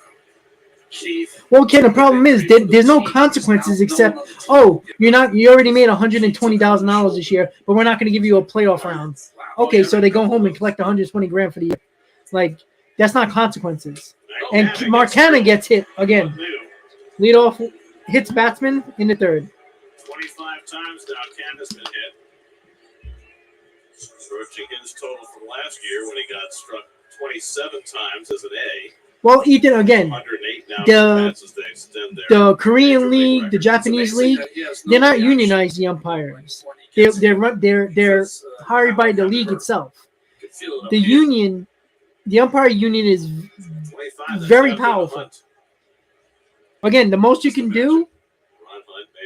Keith. Well, Ken, the problem is there's no consequences except, you already made $120,000 this year, but we're not going to give you a playoff round. Okay, so they go home and collect $120,000 for the year. Like, that's not consequences. And Mark Canha gets hit again. Lead off hits batsman in the third. 25 times now Canha's been hit. Approaching his total from last year when he got struck 27 times as an A. Well, Ethan, again, 108 now the Korean League, the Japanese League, they're not unionized, the umpires. They're hired by the league itself. The umpire union is very powerful. Again, the most you can do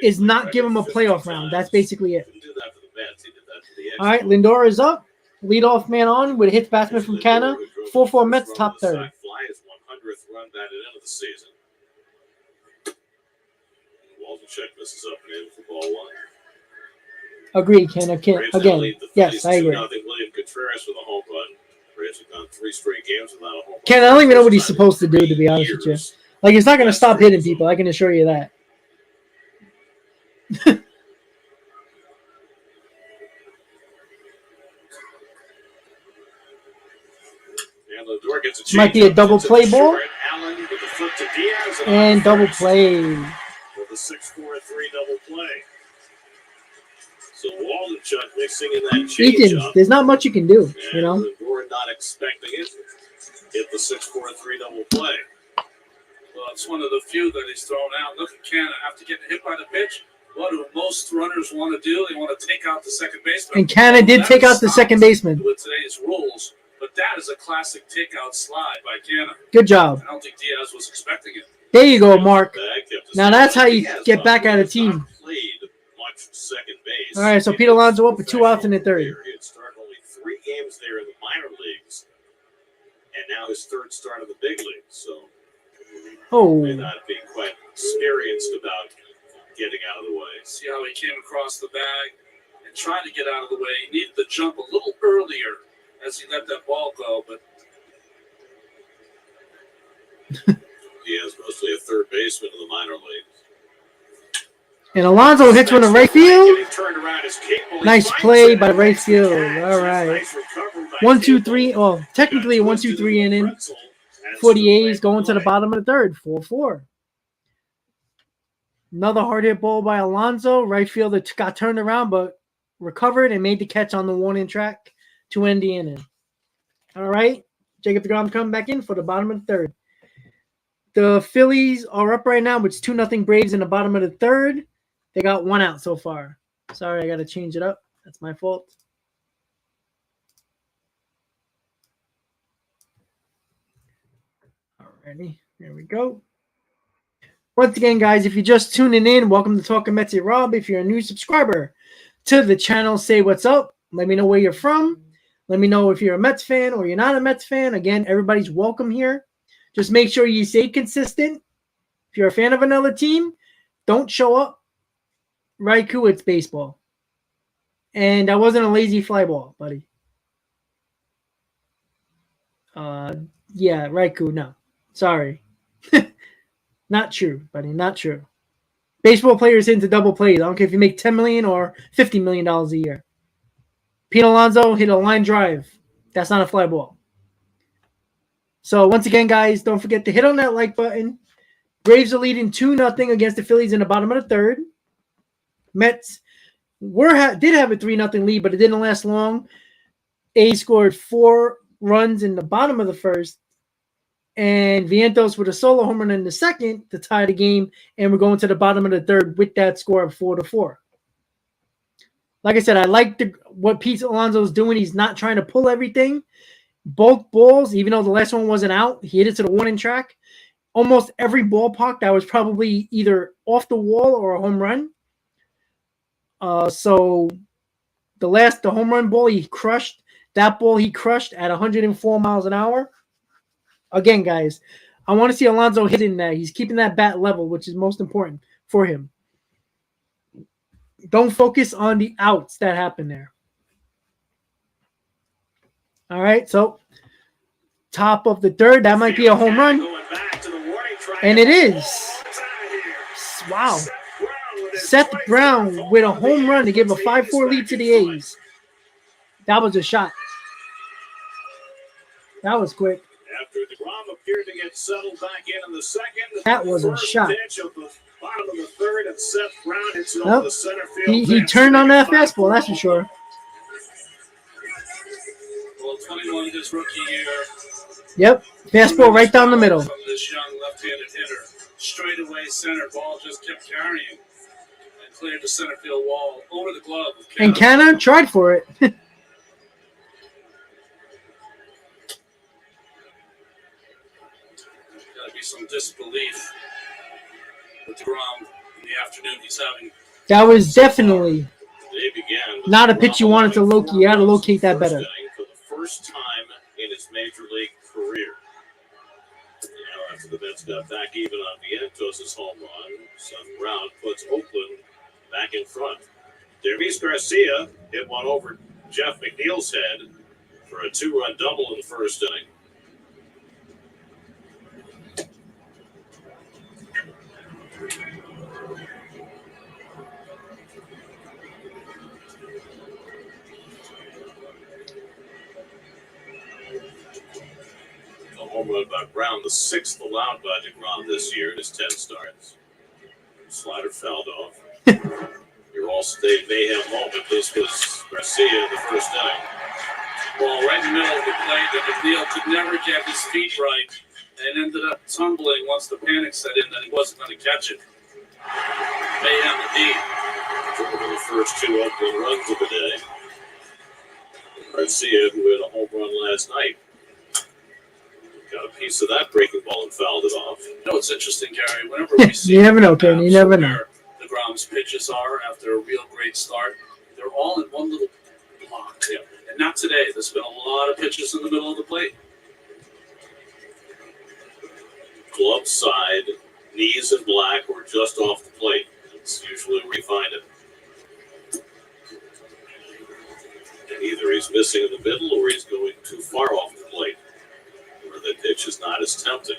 is not give them a playoff round. That's basically it. All right, Lindor is up. Leadoff man on with a hits batsman from Canha. 4-4 Mets, top third. Fly his 100th run batted into the season. Waldencheck misses up and in for ball 1. Agreed, Ken. Again, yes, I agree. William Contreras with a home run. Braves have gone 3 straight games without a home run. Ken, I don't even know what he's supposed to do, to be honest with you. Like, he's not going to stop hitting people. I can assure you that. Might be a double play ball. And double play. With a 6-4-3 double play. So Waldenchuck mixing in that change Ethan, there's not much you can do, We're not expecting it. Hit the 6-4-3 double play. Well, it's one of the few that he's thrown out. Look at Canha after getting hit by the pitch. What do most runners want to do? They want to take out the second baseman. And Canha did take out the second baseman. With today's rules, but that is a classic takeout slide by Canha. Good job. I don't think Diaz was expecting it. There you go, Mark. Now that's how you get back at a team. Second base. All right, so Pete Alonso up with 2 outs in the third. He had started only 3 games there in the minor leagues, and now his 3rd start in the big leagues. So may not be quite experienced about getting out of the way. See how he came across the bag and tried to get out of the way. He needed to jump a little earlier as he let that ball go, but he has mostly a third baseman in the minor leagues. And Alonso hits one to right field. Nice play by right field. All right. 1-2-3. Oh, technically a 1-2-3 inning for the A's going to the bottom of the third. 4-4. Another hard hit ball by Alonso. Right fielder got turned around but recovered and made the catch on the warning track to end the inning. All right. Jacob deGrom coming back in for the bottom of the third. The Phillies are up right now. It's 2-0 Braves in the bottom of the third. They got 1 out so far. Sorry, I got to change it up. That's my fault. Alrighty, here we go. Once again, guys, if you're just tuning in, welcome to Talking Mets with Rob. If you're a new subscriber to the channel, say what's up. Let me know where you're from. Let me know if you're a Mets fan or you're not a Mets fan. Again, everybody's welcome here. Just make sure you stay consistent. If you're a fan of another team, don't show up. Raikou, it's baseball. And that wasn't a lazy fly ball, buddy. Yeah, Raikou, no. Sorry. Not true, buddy. Not true. Baseball players into double plays. I don't care if you make $10 million or $50 million a year. Pete Alonso hit a line drive. That's not a fly ball. So once again, guys, don't forget to hit on that like button. Braves are leading 2-0 against the Phillies in the bottom of the third. Mets did have a 3-0 lead, but it didn't last long. A's scored 4 runs in the bottom of the first, and Vientos with a solo home run in the second to tie the game, and we're going to the bottom of the third with that score of 4-4. Like I said, I like what Pete Alonso's doing. He's not trying to pull everything. Both balls, even though the last one wasn't out, he hit it to the warning track. Almost every ballpark that was probably either off the wall or a home run. So the home run ball he crushed. That ball he crushed at 104 miles an hour. Again, guys, I want to see Alonso hitting that. He's keeping that bat level, which is most important for him. Don't focus on the outs that happen there. All right, so top of the third, that might be a home run. And it is. Wow. Seth Brown with a home run to give a 5-4 lead to the A's. That was a shot. That was quick. After DeGrom appeared to get settled back in the second, that was a shot. Pitch of the bottom of the third, and Seth Brown hits it over the center field. He turned on that fastball, that's for sure. Well, 21 his rookie year. Yep, fastball right down the middle. From this young left-handed hitter, straightaway center ball just kept carrying and cleared the center field wall over the glove. And Canna tried for it. Some disbelief with DeGrom in the afternoon he's having. That was definitely not a pitch you wanted to locate. You had to locate that better. For the first time in his major league career. After the Mets got back even on Vientos' home run, Seth Brown puts Oakland back in front. Dervis Garcia hit one over Jeff McNeil's head for a 2-run double in the first inning. A home run by Brown, the 6th allowed by DeGrom this year in his 10 starts. Slider fouled off. Your All-State mayhem moment. This was Garcia in the first inning. Ball right in the middle of the plate that McNeil could never get his feet right and ended up tumbling once the panic set in that he wasn't going to catch it. Mayhem indeed. Over the first 2 Oakland runs of the day. Garcia, who had a home run last night, got a piece of that breaking ball and fouled it off. You know what's interesting, Gary? Whenever we see you never know, Kenny. You never know. Where DeGrom's pitches are after a real great start, they're all in one little block. Yeah. And not today. There's been a lot of pitches in the middle of the plate. Glove side, knees in black, or just off the plate. It's usually where you find it. And either he's missing in the middle or he's going too far off the plate, where the pitch is not as tempting.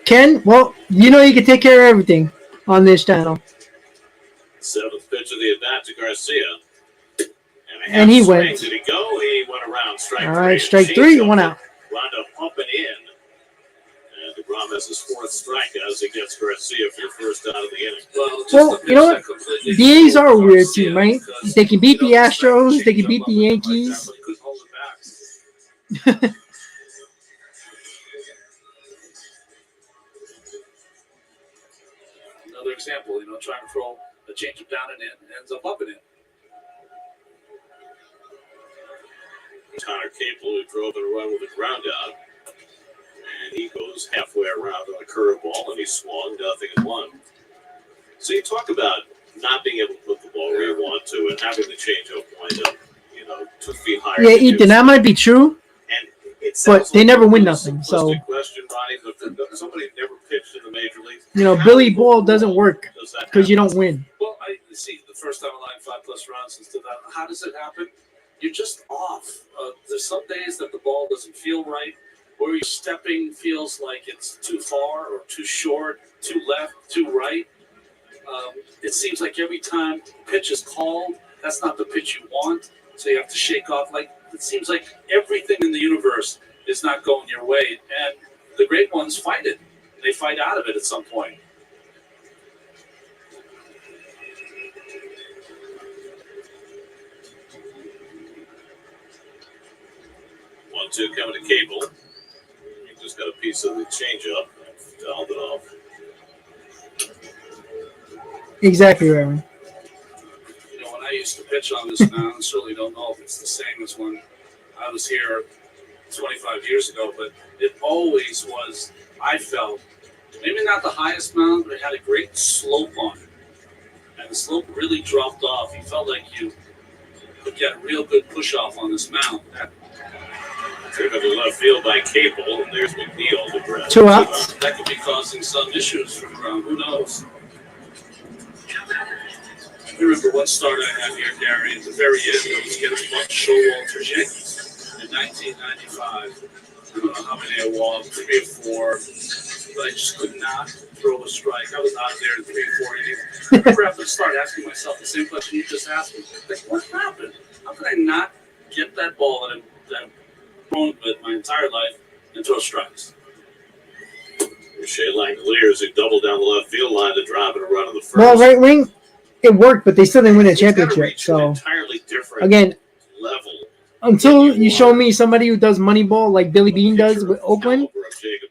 Ken, well, you know you can take care of everything on this channel. 7th pitch of the at-bat to Garcia. And he went. Did he go? He went around strike 3. All right, strike 3, one out. Wound up pumping in. And DeGrom has his 4th strikeout as he gets Garcia for the first out of the inning. Well, you know what? The A's are a weird team, right? They can beat the Astros. They can beat the Yankees. Another example, trying to throw a changeup down and in, ends up and in. Connor Capel, who drove in a run with a ground out, and he goes halfway around on a curveball, and he swung 0-1. So you talk about not being able to put the ball where you want to, and having the changeup wind up, 2 feet higher. Yeah, Ethan, that might be true, and but they never win nothing. So, question, Ronnie, if somebody never pitched in the major leagues, Billy Ball doesn't work because you don't win. Well, I see the first time allowing 5+ runs instead of that. How does it happen? You're just off. There's some days that the ball doesn't feel right, or your stepping feels like it's too far or too short, too left, too right. It seems like every time pitch is called, that's not the pitch you want, so you have to shake off. It seems like everything in the universe is not going your way. And the great ones fight it. They fight out of it at some point. One, two coming to Cable. He just got a piece of the changeup. Dialed it off. Exactly, Reverend. You know, when I used to pitch on this mound, I certainly don't know if it's the same as when I was here 25 years ago, but it always was, I felt, maybe not the highest mound, but it had a great slope on it. And the slope really dropped off. You felt like you could get a real good push off on this mound. Driven to left field by Cable, and there's McNeil to grab. 2 outs. That could be causing some issues for Brown. Who knows? I remember one start I had here, Gary, at the very end, I was against Buck Showalter Jenkins in 1995. I don't know how many I walked, 3 or 4, but I just could not throw a strike. I was out there in 3 or 4 innings. I remember after the start asking myself the same question you just asked me. Like, what happened? How could I not get that ball that I've thrown with my entire life and throw strikes? Shea Langoliers, who doubled down the left field line to drive and a run on the first. Well, right wing, it worked, but they still didn't win a He's gotta championship. reach an So entirely different again, level. until you show me somebody who does Moneyball like Billy Bean does with Oakland,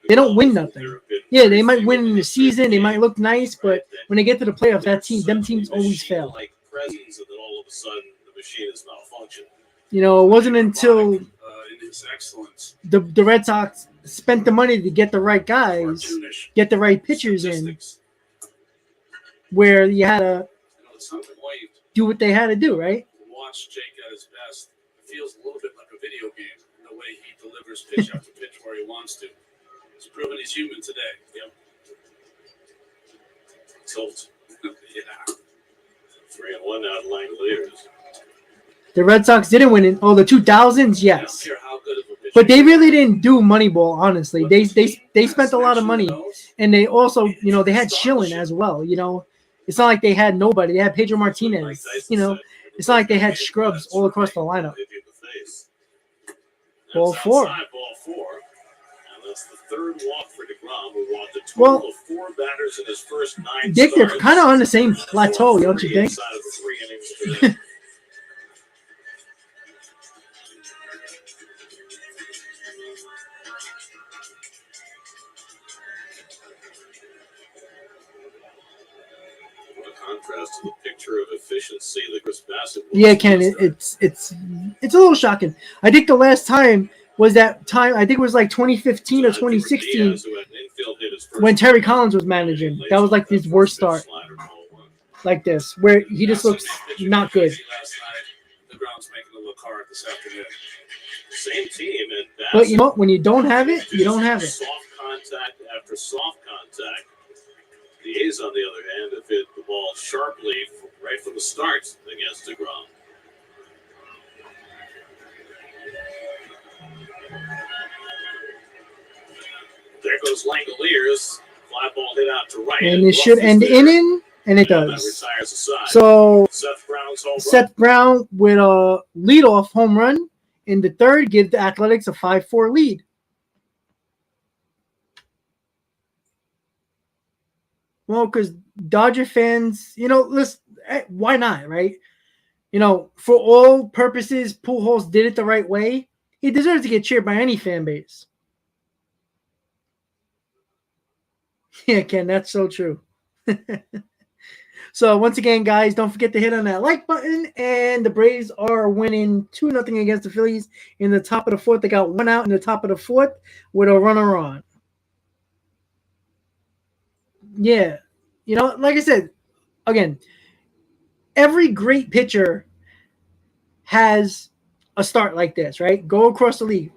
they don't win nothing. Yeah, they might win in the season, they might look nice, but when they get to the playoffs, them teams always fail. Like presence, and then all of a sudden the machine is malfunctioning. You know, it wasn't until In his excellence. the Red Sox spent the money to get the right guys, Cartoonish get the right pitchers in, statistics. where you had to You know, at some point, do what they had to do, right? watch Jake at his best. It feels a little bit like a video game in the way he delivers pitch after pitch where he wants to. He's proven he's human today. Yep. Tilt. Yeah. 3-1 now to Langoliers. The Red Sox didn't win it. Oh, the 2000s, I don't yes. care how good of a pitcher. But they really didn't do Moneyball, honestly. They spent a lot of money. And they also, you know, they had Schillen as well, you know. It's not like they had nobody. They had Pedro Martinez, you know. It's not like they had scrubs all across the lineup. Ball 4. Ball 4. And that's the third walk for DeGrom, who walked a total Well, of 4 batters in his first 9 Dick, they're starts. kind of on the same plateau, don't you think? Inside of 3 innings today. What a contrast to the picture of efficiency that Chris Bassett was. Yeah, Ken, it's a little shocking. I think the last time was that time, I think it was like 2015 or 2016 when Terry Collins was managing. That was like his worst start, like this, where he just looks not good. Last night, the ground's making a look hard this afternoon. Same team, and But you know what? When you don't have it, you don't have it. Soft contact after soft contact. The A's, on the other hand, have hit the ball sharply right from the start against DeGrom. There goes Langoliers. Fly ball hit out to right. And it should end the inning, and it That does. retires aside. So Seth Brown's home run. Seth Brown with a leadoff home run in the third give the Athletics a 5-4 lead. Well, because Dodger fans, you know, listen, why not, right? You know, for all purposes, Pujols did it the right way. He deserves to get cheered by any fan base. Yeah, Ken, that's so true. So once again, guys, don't forget to hit on that like button. And the Braves are winning 2-0 against the Phillies in the top of the fourth. They got 1 out in the top of the fourth with a runner on. Yeah, you know, like I said, again, every great pitcher has a start like this, right? Go across the league.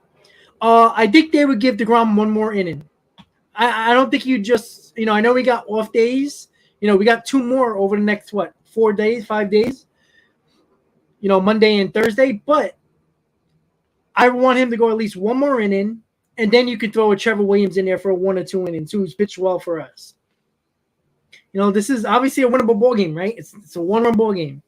I think they would give DeGrom 1 more inning. I don't think you just, you know, I know we got off days. You know, we got 2 more over the next, 4 days, 5 days? You know, Monday and Thursday. But I want him to go at least 1 more inning, and then you could throw a Trevor Williams in there for a 1 or 2 innings who's pitched well for us. You know, this is obviously a winnable ball game, right? It's a 1-run ball game.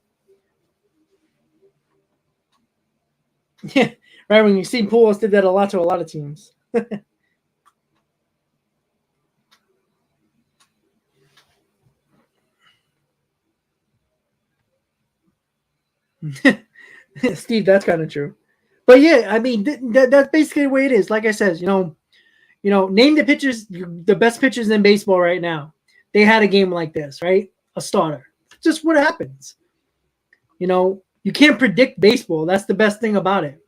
Yeah, Right when you see Pujols did that a lot to a lot of teams. Steve, that's kind of true. But yeah, I mean that's basically the way it is. Like I said, name the pitchers, the best pitchers in baseball right now. They had a game like this, right? A starter. Just what happens. You can't predict baseball. That's the best thing about it.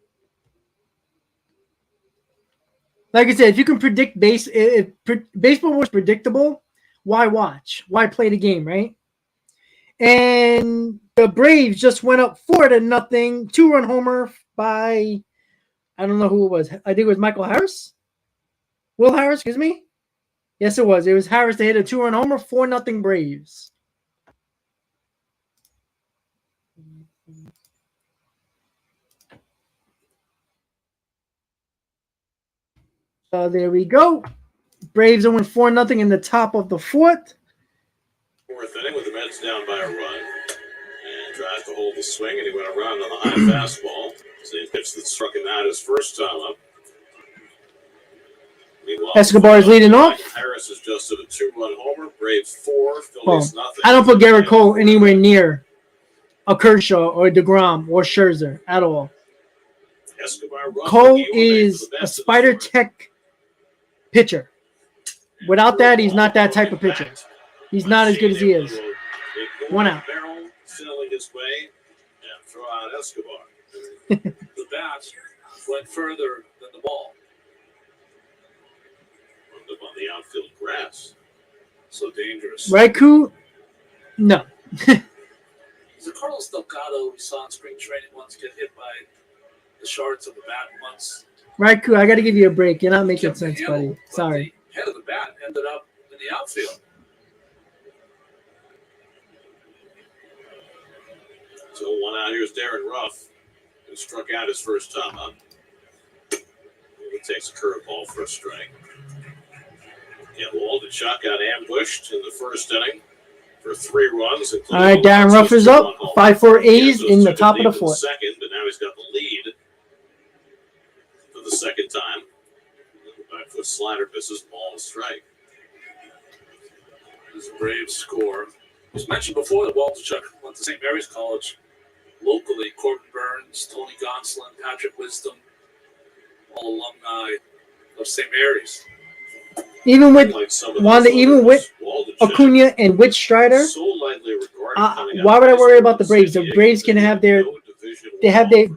Like I said, if you can predict if baseball was predictable, why watch? Why play the game, right? And the Braves just went up 4-0, 2-run homer by, I don't know who it was. I think it was Michael Harris. Will Harris, excuse me. Yes, it was. It was Harris that hit a 2-run homer, 4-0 Braves. So there we go. Braves win 4-0 in the top of the fourth. Fourth inning with the Mets down by a run. And tries to hold the swing, and he went around on the high fastball. Same pitch that struck him out his first time up. Meanwhile, Escobar is leading off. Harris is just at a 2-run homer. Braves 4, Phillies nothing. I don't put Garrett Cole anywhere near a Kershaw or DeGrom or Scherzer at all. Cole is a Spider Tech pitcher. Without that, he's not that type of pitcher. He's not as good as he is. 1 out. Sailing his way and throw out Escobar. The bat went further than the ball. Wound up on the outfield grass. So dangerous. Raikou? No. The Carlos Delgado we saw in spring training once get hit by the shards of the bat once. Raikou, I got to give you a break. You're not making Kept the sense, handle, buddy. but Sorry. The head of the bat ended up in the outfield. So 1 out. Here's Darren Ruff, who struck out his first time up. He takes a curveball for a strike. And Waldichuk got ambushed in the first inning for 3 runs. All right, Darren Ruff is up. 5-4 A's in the top of the fourth. Second, but now he's got the lead for the second time. Back foot slider misses, ball and strike. This Braves score. It was mentioned before that Waldichuk went to St. Mary's College. Locally, Corbin Burns, Tony Gonsolin, Patrick Wisdom, all alumni of St. Mary's. Even with Wanda, even with Acuna and with Strider, why would I worry about the Braves? The Braves can have the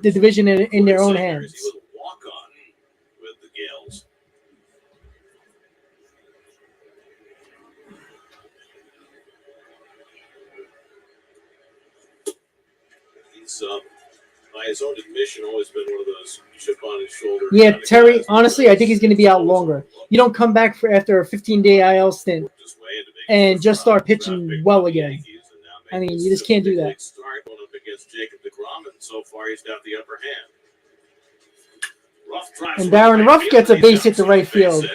division in their own hands. With the Gales. He's by his own admission always been one of those chip on his shoulder. Yeah, Terry, honestly, I think he's going to be out longer. You don't come back after a 15-day IL stint and just start pitching well again. I mean, you just can't do that. Start going up against Jacob DeGrom, and so far he's got the upper hand. And Darren Ruff gets a base hit to right field.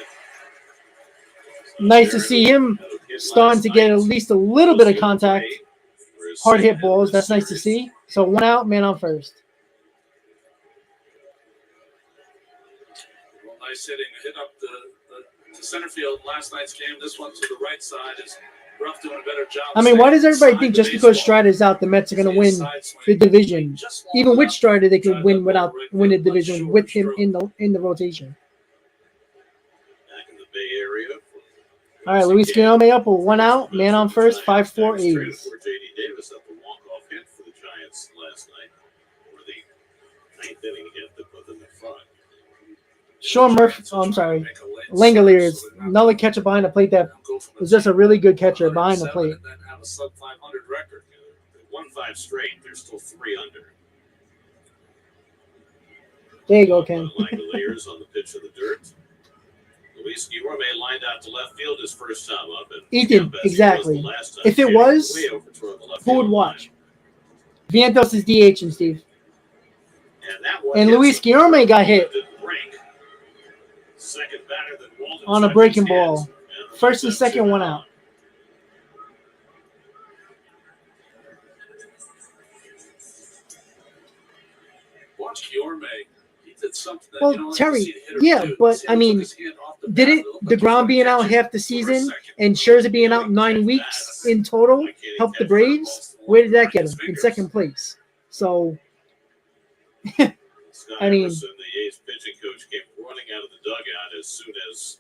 Nice to see him starting to get at least a little bit of contact. Hard hit balls. That's nice to see. So 1 out, man on first. Well, nice hitting. Hit up to center field in last night's game. This one to the right side is Ruff doing a better job. I mean, why does everybody think just because Strider's out, the Mets are going to win the division? Even with Strider, they could win the division with him in the rotation. Back in the Bay Area. All right, Luis Guillorme up with 1 out, man on first, 5-4 A's. J.D. Davis up a walk-off hit for the Giants last night, or the 9th inning hit that put them in front. Sean Murphy, Langoliers, another catcher behind the plate that was just a really good catcher behind the plate. And then have a sub 500 record. They won 5 straight. They're still 3 under. There you go, Ken. Langoliers on the pitch of the dirt. Luis Guillorme lined out to left field his first time up. And Ethan, exactly. If it was, who would watch? Vientos is DH, Steve. And Luis Guillorme got hit on a breaking ball. First and second, 1 out. Watch Guillorme. He did something that Well, you don't like to Terry, see the hitter yeah, do. but, His I hand mean, took his hand off the Did bat. it looked like he was DeGrom gonna being catch out it half the for a season second. and Scherzer being out 9 weeks in total help the Braves? Where did that get him? In second place. So, Scott I mean- Emerson, the A's pitching coach, came running out of the dugout as soon as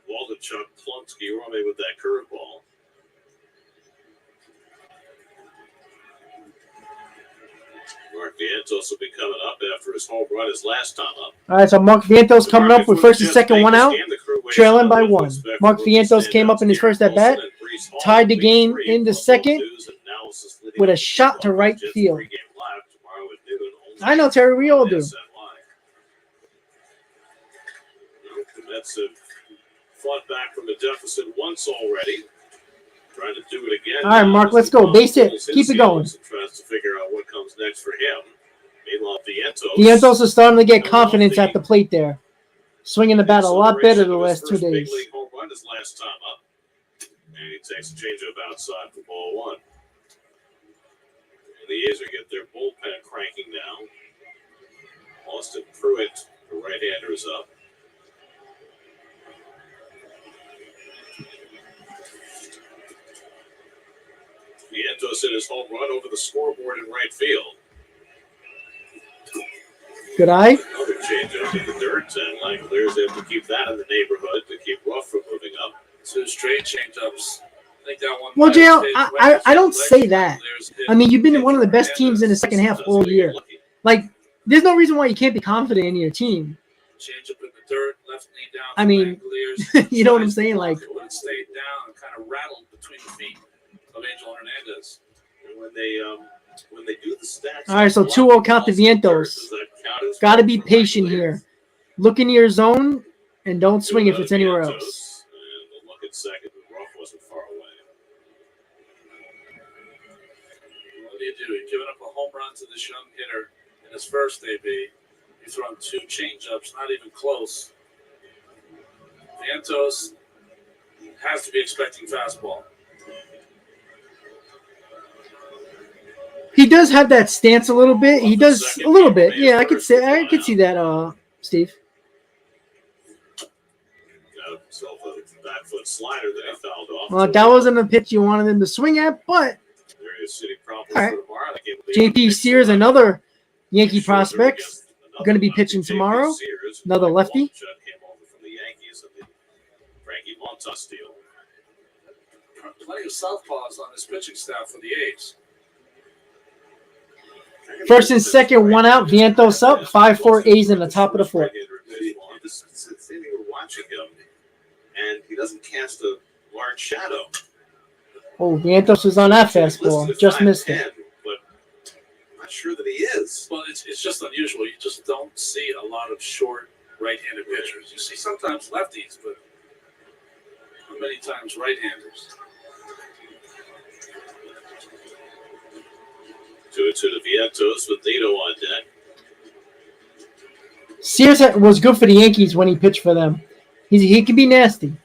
Waldichuk plunked Guillorme with that curveball. Mark Vientos will be coming up after his home run his last time up. all right, so Mark Vientos coming up with first and second, one out, trailing by one. Mark Vientos came up in his first at bat, tied the game in the second with a shot to right field. I know, Terry, we all do. The Mets have fought back from a deficit once already. Trying to do it again. All right, Mark, let's go. Base hit. Keep it going. Tries to figure out what comes next for him. Meanwhile, Vientos is starting to get confidence at the plate there. Swinging the bat a lot better the last 2 days. Big league home run his last time up. And he takes a changeup outside for ball one. And the A's will get their bullpen cranking now. Austin Pruitt, the right-hander, is up. Vientos hit his home run over the scoreboard in right field. Good eye. Another changeup in the dirt, and Langoliers able to keep that in the neighborhood to keep Ruff from moving up. 2 straight changeups. I think that one. Well, JL, I don't say that. I mean, you've been one of the best teams in the second half all year. Like, there's no reason why you can't be confident in your team. Changeup in the dirt, left knee down. I mean, you know what I'm saying? Like, it would have stayed down and kind of rattled between the feet of Angel Hernandez. And when they do the stats. all right, so 2-0 count to Vientos. Got to be patient here. Look into your zone and don't swing if it's anywhere else. And the look at second, Ruff wasn't far away. What do? You're giving up a home run to this young hitter in his first AB. You throw him 2 changeups, not even close. Vientos has to be expecting fastball. He does have that stance a little bit. He does a little bit. Yeah, I could see that, Steve. Got himself a back foot slider that he fouled off. Well, that wasn't a pitch you wanted him to swing at, but Various city problems all right. for tomorrow. They gave JP Sears, another Yankee prospect, going to be pitching tomorrow. Another lefty. Came over from the Yankees and the Frankie Montas deal. Plenty of southpaws on his pitching staff for the A's. First and second, one out. Vientos up. 5-4 A's in the top of the fourth. We're watching him, and he doesn't cast a large shadow. Oh, Vientos was on that fastball. Just missed it. But I'm not sure that he is. Well, it's just unusual. You just don't see a lot of short right-handed pitchers. You see sometimes lefties, but many times right-handers. 2-2 to Vientos with Nito on deck. Sears was good for the Yankees when he pitched for them. He can be nasty.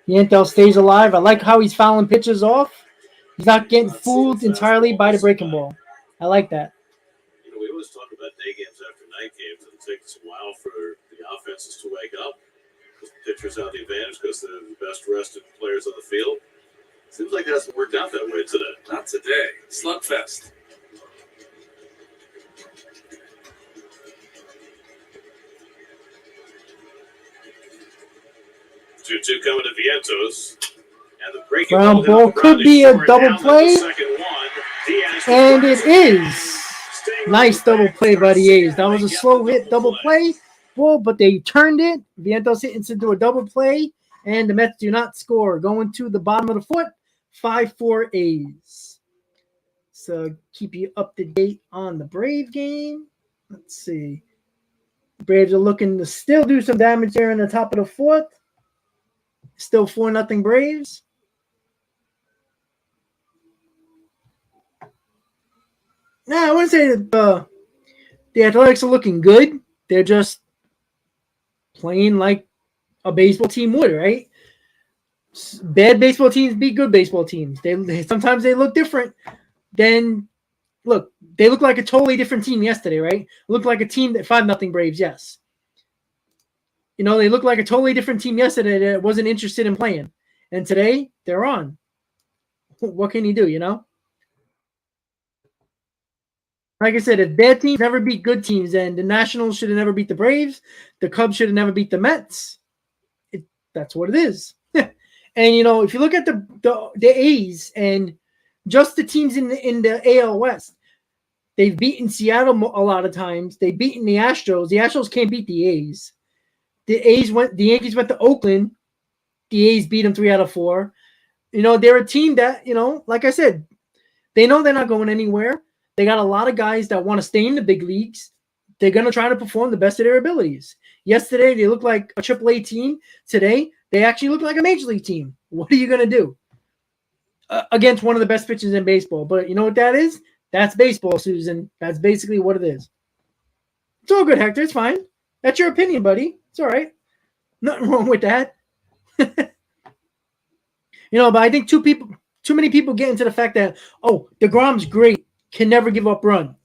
Vientos stays alive. I like how he's fouling pitches off. He's not getting fooled entirely by the breaking ball. I like that. You know, we always talk about day games after night games, and it takes a while for the offenses to wake up. The pitchers have the advantage because they're the best rested players on the field. Seems like it hasn't worked out that way today. Not today. Slugfest. Two coming to Vientos. And the breaking Ground ball ball could be a double play. And it is. Nice double play by the A's. That was a slow hit double play. Well, but they turned it. Vientos hit into a double play. And the Mets do not score. Going to the bottom of the foot. 5-4 A's. So keep you up to date on the Brave game. Let's see. Braves are looking to still do some damage there in the top of the fourth. Still 4-0 Braves. Now, I wouldn't say that the Athletics are looking good. They're just playing like a baseball team would, right? Bad baseball teams beat good baseball teams. Sometimes they look different than look, they look like a totally different team yesterday, right? Looked like a team that 5-0 Braves, yes. You know, they looked like a totally different team yesterday that wasn't interested in playing. And today, they're on. What can you do, you know? Like I said, if bad teams never beat good teams, then the Nationals should have never beat the Braves. The Cubs should have never beat the Mets. That's what it is. And, you know, if you look at the A's and just the teams in the AL West, they've beaten Seattle a lot of times. They've beaten the Astros. The Astros can't beat the A's. The Yankees went to Oakland. The A's beat them 3 out of 4. You know, they're a team that, you know, like I said, they know they're not going anywhere. They got a lot of guys that want to stay in the big leagues. They're going to try to perform the best of their abilities. Yesterday, they looked like a AAA team. Today, they actually look like a major league team. What are you going to do against one of the best pitchers in baseball? But you know what that is? That's baseball, Susan. That's basically what it is. It's all good, Hector. It's fine. That's your opinion, buddy. It's all right. Nothing wrong with that. You know, but I think too many people get into the fact that, oh, DeGrom's great, can never give up runs.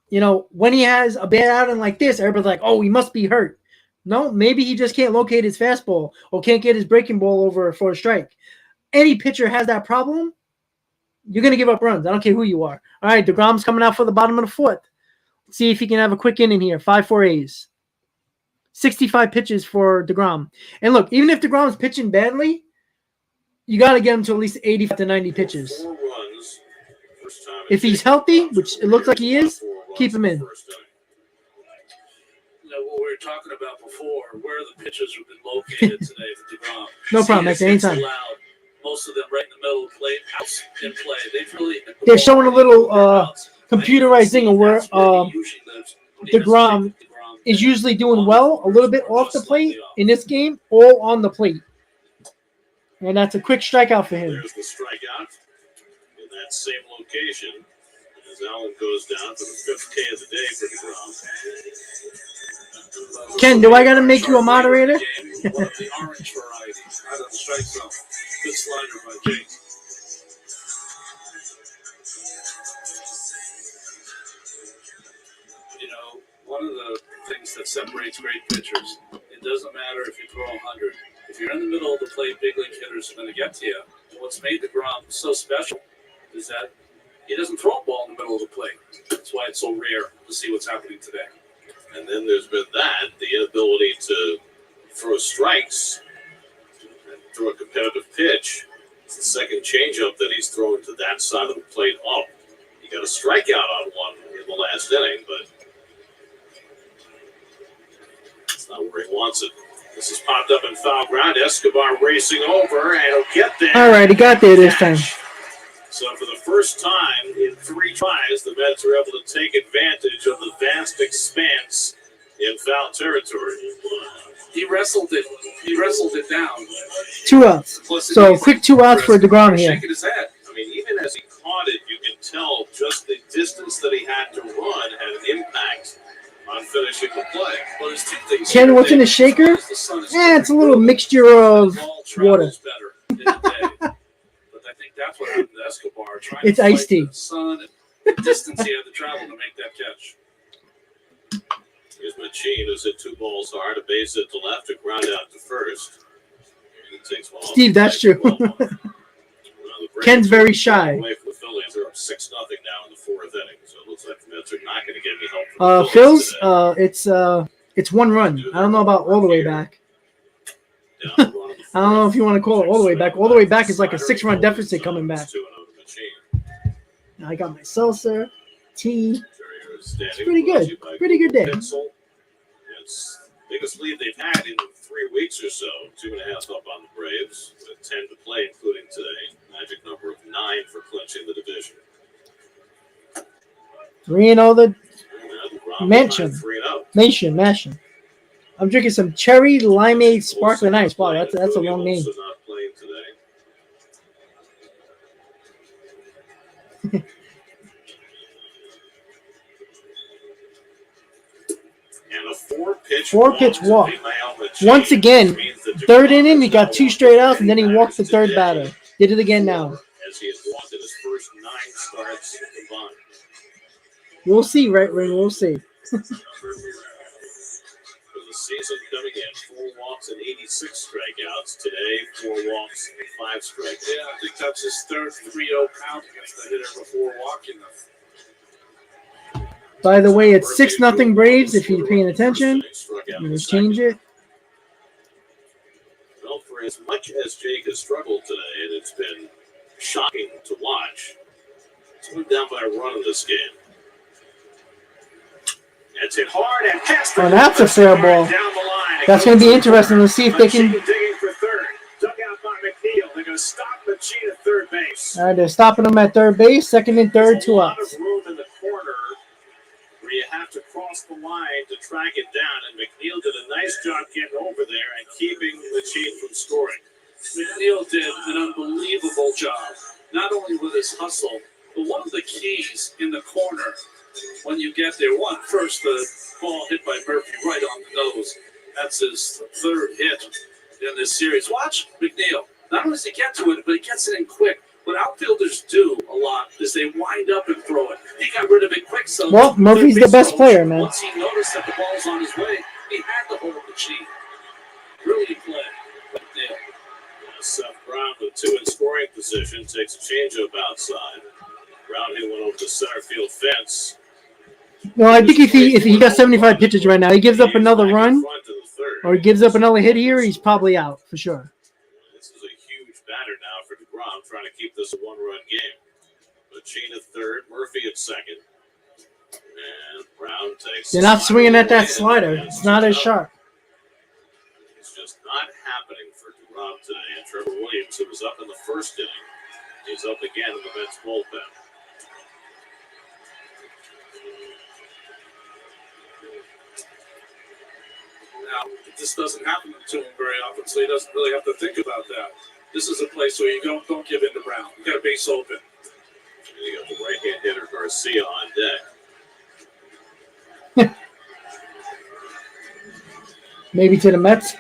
You know, when he has a bad outing like this, everybody's like, oh, he must be hurt. No, maybe he just can't locate his fastball or can't get his breaking ball over for a strike. Any pitcher has that problem. You're going to give up runs. I don't care who you are. All right, DeGrom's coming out for the bottom of the 4th. Let's see if he can have a quick inning here. 5-4 A's. 65 pitches for DeGrom. And look, even if DeGrom's pitching badly, you got to get him to at least 85 to 90 pitches. If he's healthy, which it looks like he is, keep him in. You know, what we were talking about before, where the pitchers have been located today for DeGrom. No problem, Hector, anytime. Most of them right in the middle of the plate, out in play. They've really They're showing a little computerized thing of where DeGrom is usually doing well, a little bit off the plate. In this game, all on the plate. And that's a quick strikeout for him. There's the strikeout in that same location as Allen goes down for the 5th K of the day for DeGrom. Ken, do I got to make you a moderator? One of the orange variety out of the strike zone. Good slider by Jake. You know, one of the things that separates great pitchers, it doesn't matter if you throw 100. If you're in the middle of the plate, big league hitters are going to get to you. And what's made DeGrom so special is that he doesn't throw a ball in the middle of the plate. That's why it's so rare to see what's happening today. And then there's been the inability to throw strikes and throw a competitive pitch. It's the second changeup that he's throwing to that side of the plate up. He got a strikeout on one in the last inning, but it's not where he wants it. This is popped up in foul ground. Escobar racing over, and he'll get there. All right, he got there this time. So for the first time in 3 tries, the Mets are able to take advantage of the vast expanse in foul territory. He wrestled it. He wrestled it down. 2 outs. So quick 2 outs for DeGrom here. Shaking his head. I mean, even as he caught it, you can tell just the distance that he had to run had an impact on finishing the play. Well, there's 2 things. Ken, what's in the shaker? It's a little mixture of water. Better in the day. But I think that's what happened to Escobar. Trying It's to iced tea. The sun and the distance he had to travel to make that catch. Here's Machine, who's hit 2 balls hard, a base hit to left, a ground out to first. And he takes one off. Steve, that's true. Ken's very shy. Away from the Phillies. They're up 6-0 now in the 4th inning. So it looks like the Mets are not going to get any help from the Phil's, today. it's 1 run. I don't know about all the way back. I I don't know if you want to call it all the way back. All the way back is like a 6-run deficit coming back. I got my seltzer, tea. It's pretty good. Pretty good day. It's biggest lead they've had in 3 weeks or so. 2.5 up on the Braves with 10 to play, including today. Magic number of 9 for clinching the division. 3-0 the mansion. 3-0. Mansion. I'm drinking some cherry limeade sparkling ice. Wow, that's a long name. Also not playing today. And a 4-pitch walk. Once again, 3rd inning, he got 2 straight outs, and then he walked the 3rd batter. Did it again now. As he has walked in his first 9 starts combined. We'll see, right, Ring? We'll see. For the season coming in, 4 walks and 86 strikeouts. Today, 4 walks and 5 strikeouts. Yeah, I think that's his third 3-0 count against the hitter before walking them. By the way, it's 6-0 Braves. If you're paying attention, I'm going to change it. Well, for as much as Jake has struggled today, and it's been shocking to watch, it's moved down by a run in this game. It's hit hard and Castro. Oh, that's a fair ball. Down the line. That's going to be interesting to see if they can. Digging for third. Dug out by McNeil. They're going to stop Machine at third base. All right, they're stopping him at third base. Second and third, 2 outs. There's a lot of room in the corner where you have to cross the line to track it down, and McNeil did a nice job getting over there and keeping Machine from scoring. McNeil did an unbelievable job, not only with his hustle, but one of the keys in the corner when you get there. First, the ball hit by Murphy right on the nose. That's his third hit in this series. Watch McNeil. Not only does he get to it, but he gets it in quick. What outfielders do a lot is they wind up and throw it. He got rid of it quick. So Well, Murphy's the best player, man. Once he noticed that the ball's on his way, he had to hold the cheat. Brilliant play. McNeil. Seth Brown with 2 in scoring position takes a changeup outside. Brown hit one over the center field fence. No, I think if he got 75 pitches right now, he gives up another run or he gives up another hit here, he's probably out for sure. This is a huge batter now for DeGrom, trying to keep this a 1-run game. Machine at third, Murphy at second. And Brown takes. They're not swinging at that slider. It's not as sharp. It's just not happening for DeGrom today. And Trevor Williams, who was up in the first inning, he's up again in the Mets bullpen. Now, this doesn't happen to him very often, so he doesn't really have to think about that. This is a place where you don't give in to Brown. You got a base open. And you got the right-hand hitter Garcia on deck. Maybe to the Mets.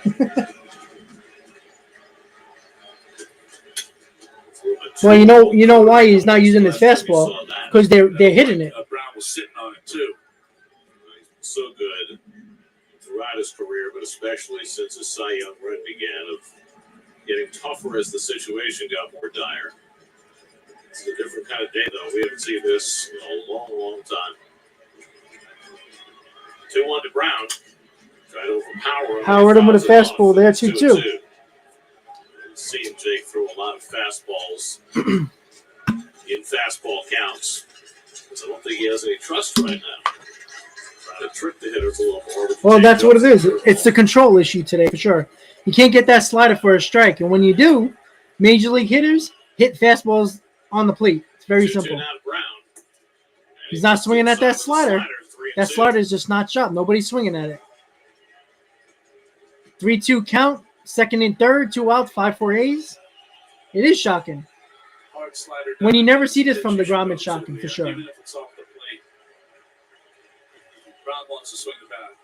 Well, you know why he's not using his fastball, because they're hitting it. Brown was sitting on it too. He's been so good throughout his career, but especially since his Cy Young run began, of getting tougher as the situation got more dire. It's a different kind of day, though. We haven't seen this in a long, long time. 2-1 to Brown. Tried to overpower him. Howard him with a fastball there, 2-2. Seeing Jake throw a lot of fastballs in fastball counts. Because I don't think he has any trust right now. Trying to trick the hitters a little more. Well, that's what it is. It's the control issue today for sure. You can't get that slider for a strike. And when you do, major league hitters hit fastballs on the plate. It's very simple. He's not swinging at that slider. That slider is just not sharp. Nobody's swinging at it. 3-2 count. Second and third, 2 outs, 5-4 A's. It is shocking. Hard slider. When you never see this from DeGrom, it's shocking for sure. Even if it's off the plate. Brown wants to swing the bat.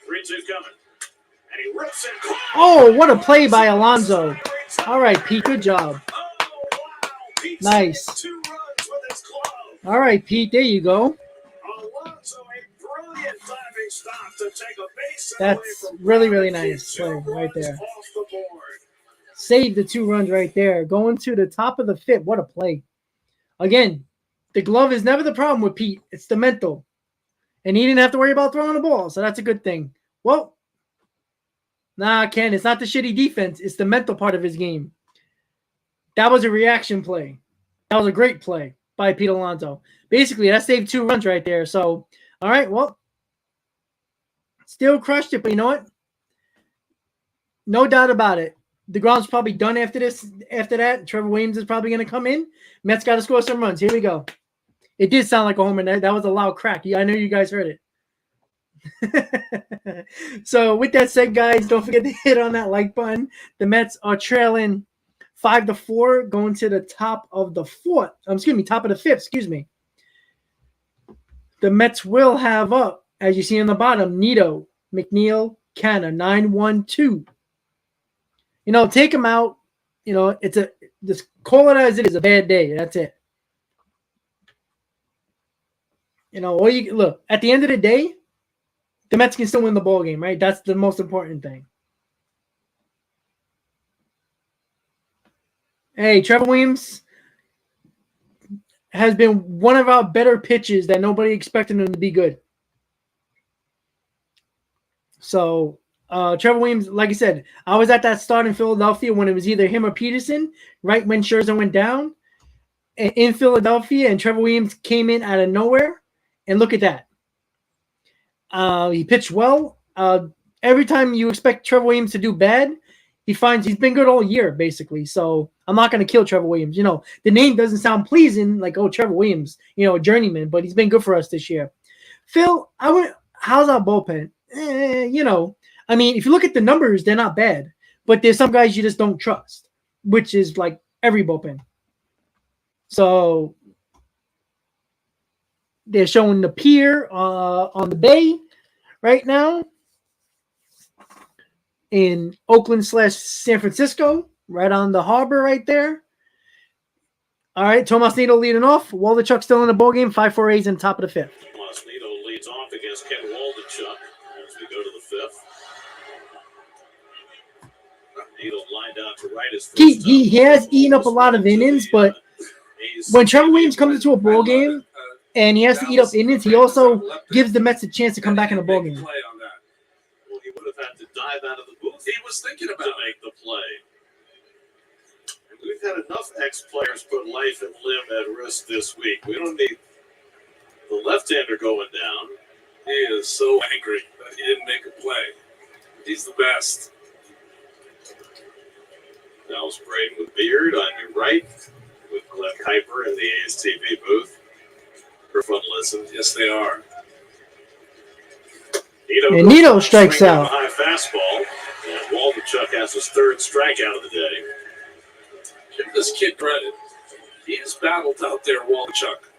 3-2 coming. And he rips it. Oh, what a play by Alonso. All right, Pete, good job. Nice. 2 runs with his glove. All right, Pete, there you go. Alonso, a brilliant diving stop to take a base That's really, really nice play right there. off the board. Save the 2 runs right there. Going to the top of the 5th. What a play. Again, the glove is never the problem with Pete. It's the mental. And he didn't have to worry about throwing the ball, so that's a good thing. Well, nah, Ken, it's not the shitty defense. It's the mental part of his game. That was a reaction play. That was a great play by Pete Alonso. Basically, that saved 2 runs right there. So, all right, well, still crushed it, but you know what? No doubt about it. DeGrom's probably done after this. After that, Trevor Williams is probably going to come in. Mets got to score some runs. Here we go. It did sound like a homer. That was a loud crack. I know you guys heard it. So with that said, guys, don't forget to hit on that like button. The Mets are trailing 5-4, going to the top of the 4th. Top of the 5th. Excuse me. The Mets will have up, as you see on the bottom, Nito, McNeil, Canna, 9-1-2. Take them out. Just call it as it is, a bad day. That's it. You know, or you look at the end of the day, the Mets can still win the ball game, right? That's the most important thing. Hey, Trevor Williams has been one of our better pitches that nobody expected him to be good. So, Trevor Williams, like I said, I was at that start in Philadelphia when it was either him or Peterson, right when Scherzer went down in Philadelphia, and Trevor Williams came in out of nowhere. And look at that. He pitched well. Every time you expect Trevor Williams to do bad, he's been good all year, basically. So I'm not going to kill Trevor Williams. You know, the name doesn't sound pleasing, like, oh, Trevor Williams, you know, journeyman, but he's been good for us this year. Phil, how's our bullpen? You know, I mean, if you look at the numbers, they're not bad, but there's some guys you just don't trust, which is like every bullpen. So they're showing the pier on the bay right now in Oakland/San Francisco, right on the harbor right there. All right, Tomas Nido leading off. Waldichuk still in the ball game. 5-4 A's in top of the fifth. Tomas Nido leads off against Ken Waldichuk as we go to the fifth. Nido lined out to right his first He has eaten up a lot of innings, but when Trevor Williams comes into a ball game and he has to eat up innings, he also gives the Mets a chance to come back in the ball game. Well, he would have had to dive out of the booth. He was thinking about to make the play. And we've had enough ex-players put life and limb at risk this week. We don't need the left-hander going down. He is so angry that he didn't make a play. He's the best. Dallas Braden with Beard on your right, with Glenn Kuiper in the A's TV booth. For fun listens. Yes, they are. And Nido strikes out. A high fastball, and Waldichuk has his third strikeout of the day. Give this kid credit. He has battled out there, Waldichuk.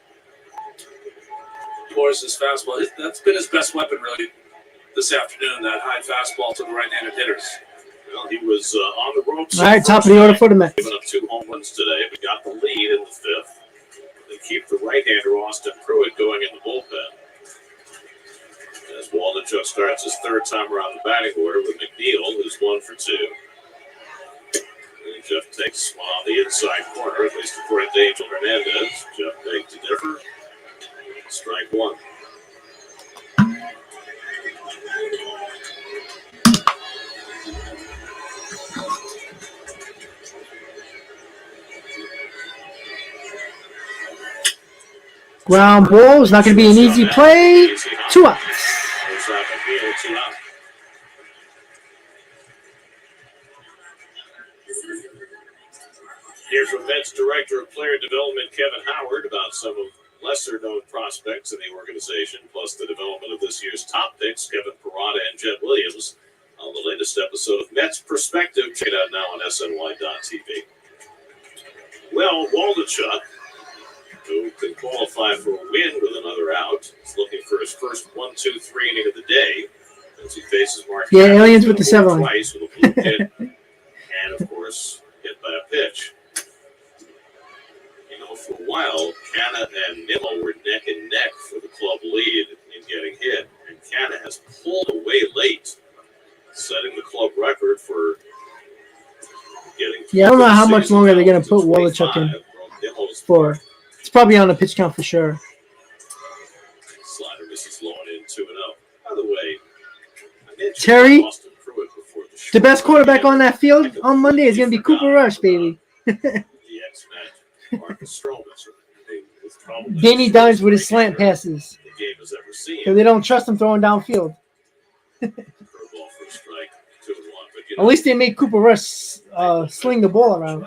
Pours his fastball. That's been his best weapon, really, this afternoon, that high fastball to the right-handed hitters. Well, he was on the ropes. All right, top of the order for the Mets. Giving up 2 home runs today. We got the lead in the fifth. They keep the right-hander Austin Pruitt going in the bullpen. As Waldichuk starts his third time around the batting order with McNeil, who's 1 for 2. And Jeff takes one on the inside corner, at least according to Angel Hernandez. Jeff begged to differ. Strike 1. Ground ball is not going to be an easy play. 2 outs. Here's from Mets Director of Player Development Kevin Howard about some of lesser-known prospects in the organization, plus the development of this year's top picks, Kevin Parada and Jed Williams, on the latest episode of Mets Perspective. Check it out now on SNY.TV. Well, Waldichuk, who can qualify for a win with another out, is looking for his first 1-2-3 inning of the day as he faces Mark. Yeah, aliens with the 7. Twice with a blue hit, and of course, hit by a pitch. You know, for a while, Canna and Nimmo were neck and neck for the club lead in getting hit, and Canna has pulled away late, setting the club record for getting. Yeah, I don't know how much longer they're going to put Waldichuk in for. It's probably on a pitch count for sure. Slider misses low and in 2-0. By the way, I mentioned Terry, Austin Pruitt before the show. the best quarterback on that field on Monday is going to be Cooper Rush, baby. The ex-Met, Marcus Stroman. is probably Danny dives with his slant passes the game has ever seen. because they don't trust him throwing downfield. For a ball for a strike, 2-1. But, you At least they made Cooper Rush sling the ball around.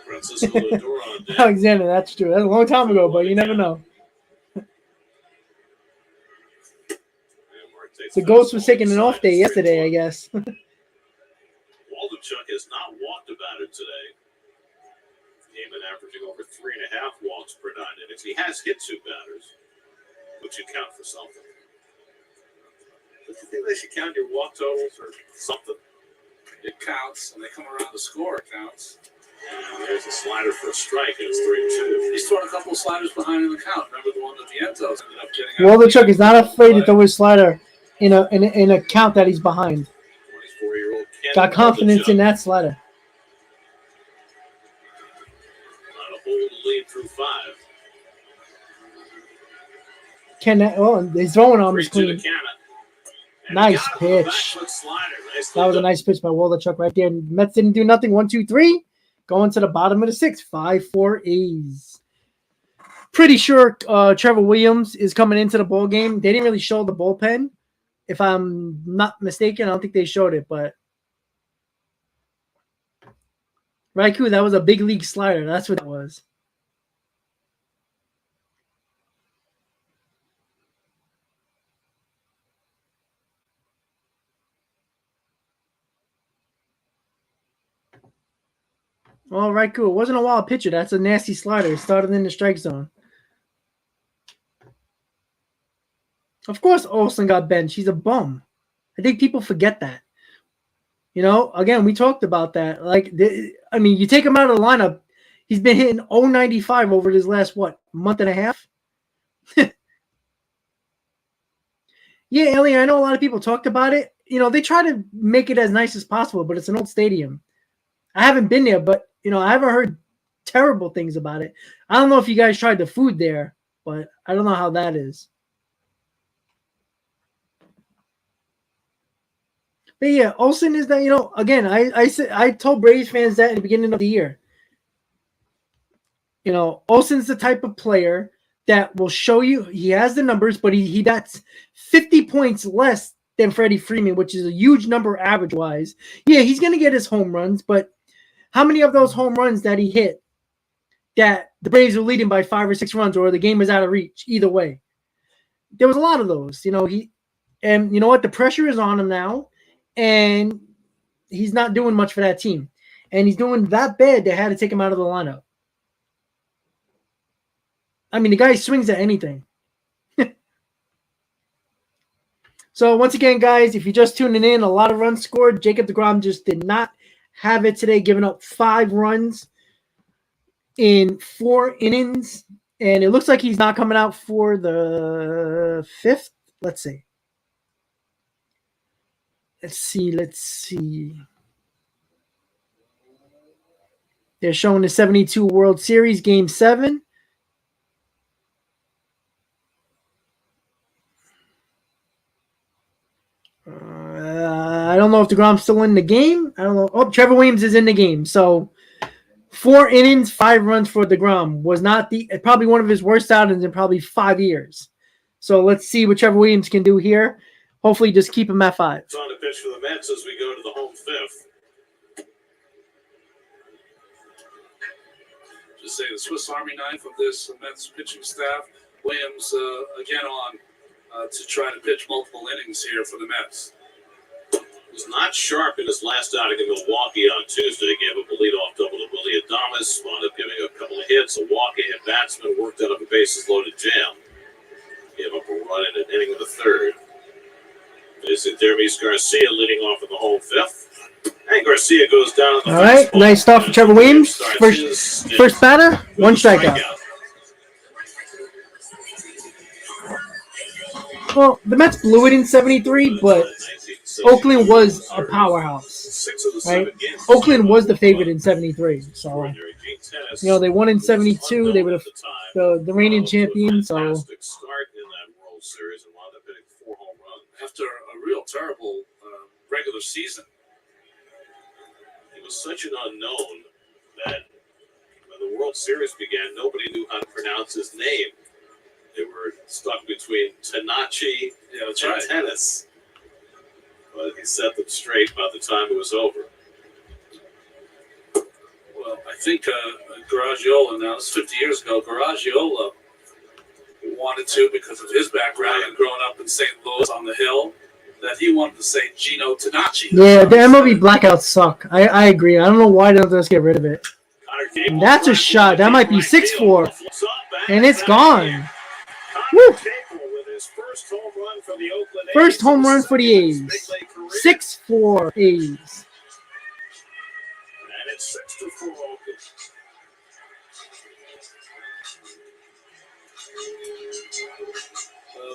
Francisco Lindor on deck. Alexander, that's true. That's a long time ago, but you never know. The Ghost was taking an off day yesterday, I guess. Waldichuk has not walked about it today. He been averaging over 3.5 walks per 9 innings. He has hit 2 batters, which should count for something. Don't you think they should count your walk totals or something? It counts, and they come around to score. It counts. And there's a slider for a strike, and it's 3-2. He's thrown a couple of sliders behind in the count. Remember the one at the end ended up getting out. Wolochuk is not afraid to throw his slider in a count that he's behind. 24-year-old Got confidence in that slider. On a hold the lead through 5. He's throwing on his 3-2 to clean. count it. And Nice he got it with a pitch. back foot slider. That was a nice pitch by Wolochuk right there. Mets didn't do nothing. 1-2-3. Going to the bottom of the 6th. 5-4 A's. Pretty sure Trevor Williams is coming into the ball game. They didn't really show the bullpen. If I'm not mistaken, I don't think they showed it, but Raikou, that was a big league slider. That's what it was. All right, cool. It wasn't a wild pitcher. That's a nasty slider. It started in the strike zone. Of course, Olsen got benched. He's a bum. I think people forget that. You know, again, we talked about that. Like, you take him out of the lineup, he's been hitting 0.95 over his last, month and a half? Yeah, Alien, I know a lot of people talked about it. You know, they try to make it as nice as possible, but it's an old stadium. I haven't been there, but, I haven't heard terrible things about it. I don't know if you guys tried the food there, but I don't know how that is. But yeah, Olsen is that, again, I told Braves fans that at the beginning of the year. Olsen's the type of player that will show you he has the numbers, but he that's 50 points less than Freddie Freeman, which is a huge number average-wise. Yeah, he's going to get his home runs, but how many of those home runs that he hit that the Braves were leading by 5 or 6 runs or the game was out of reach? Either way. There was a lot of those. And you know what? The pressure is on him now, and he's not doing much for that team. And he's doing that bad they had to take him out of the lineup. I mean, the guy swings at anything. So, once again, guys, if you're just tuning in, a lot of runs scored. Jacob deGrom just did not have it today, giving up 5 runs in 4 innings. And it looks like he's not coming out for the 5th. Let's see. Let's see. They're showing the 72 World Series Game 7. I don't know if DeGrom's still in the game. I don't know. Oh, Trevor Williams is in the game. So 4 innings, 5 runs for DeGrom was not probably one of his worst outings in probably 5 years. So let's see what Trevor Williams can do here. Hopefully just keep him at 5. It's on the pitch for the Mets as we go to the home 5th. Just say the Swiss Army knife of this Mets pitching staff. Williams again on to try to pitch multiple innings here for the Mets. Was not sharp in his last outing in Milwaukee on Tuesday. Gave up a leadoff double to Willie Adames. Wound up giving a couple of hits. A walk, a hit batsman, worked out of a bases-loaded jam. Gave up a run in an inning of the 3rd. This is Dermis Garcia leading off in the home 5th. And Garcia goes down in the All right, nice start for Trevor Williams. First batter, 1 strikeout. Well, the Mets blew it in 73, but Oakland was a powerhouse, right? Oakland was the favorite in 73, so they won in 72. They were the reigning champions. So start in that World Series and wound up hitting 4 home runs after a real terrible regular season. He was such an unknown that when the World Series began, nobody knew how to pronounce his name. They were stuck between Tanachi and Tennis. But he set them straight by the time it was over. Well, I think Garagiola, now it's 50 years ago, Garagiola wanted to, because of his background and growing up in St. Louis on the Hill, that he wanted to say Gino Tanachi. Yeah, the MLB blackouts suck. I agree. I don't know why they don't just get rid of it. And that's a shot. That might be 6-4. And it's gone. Woo. First home run for the A's. 6-4 A's. It's 6-4 Oakland.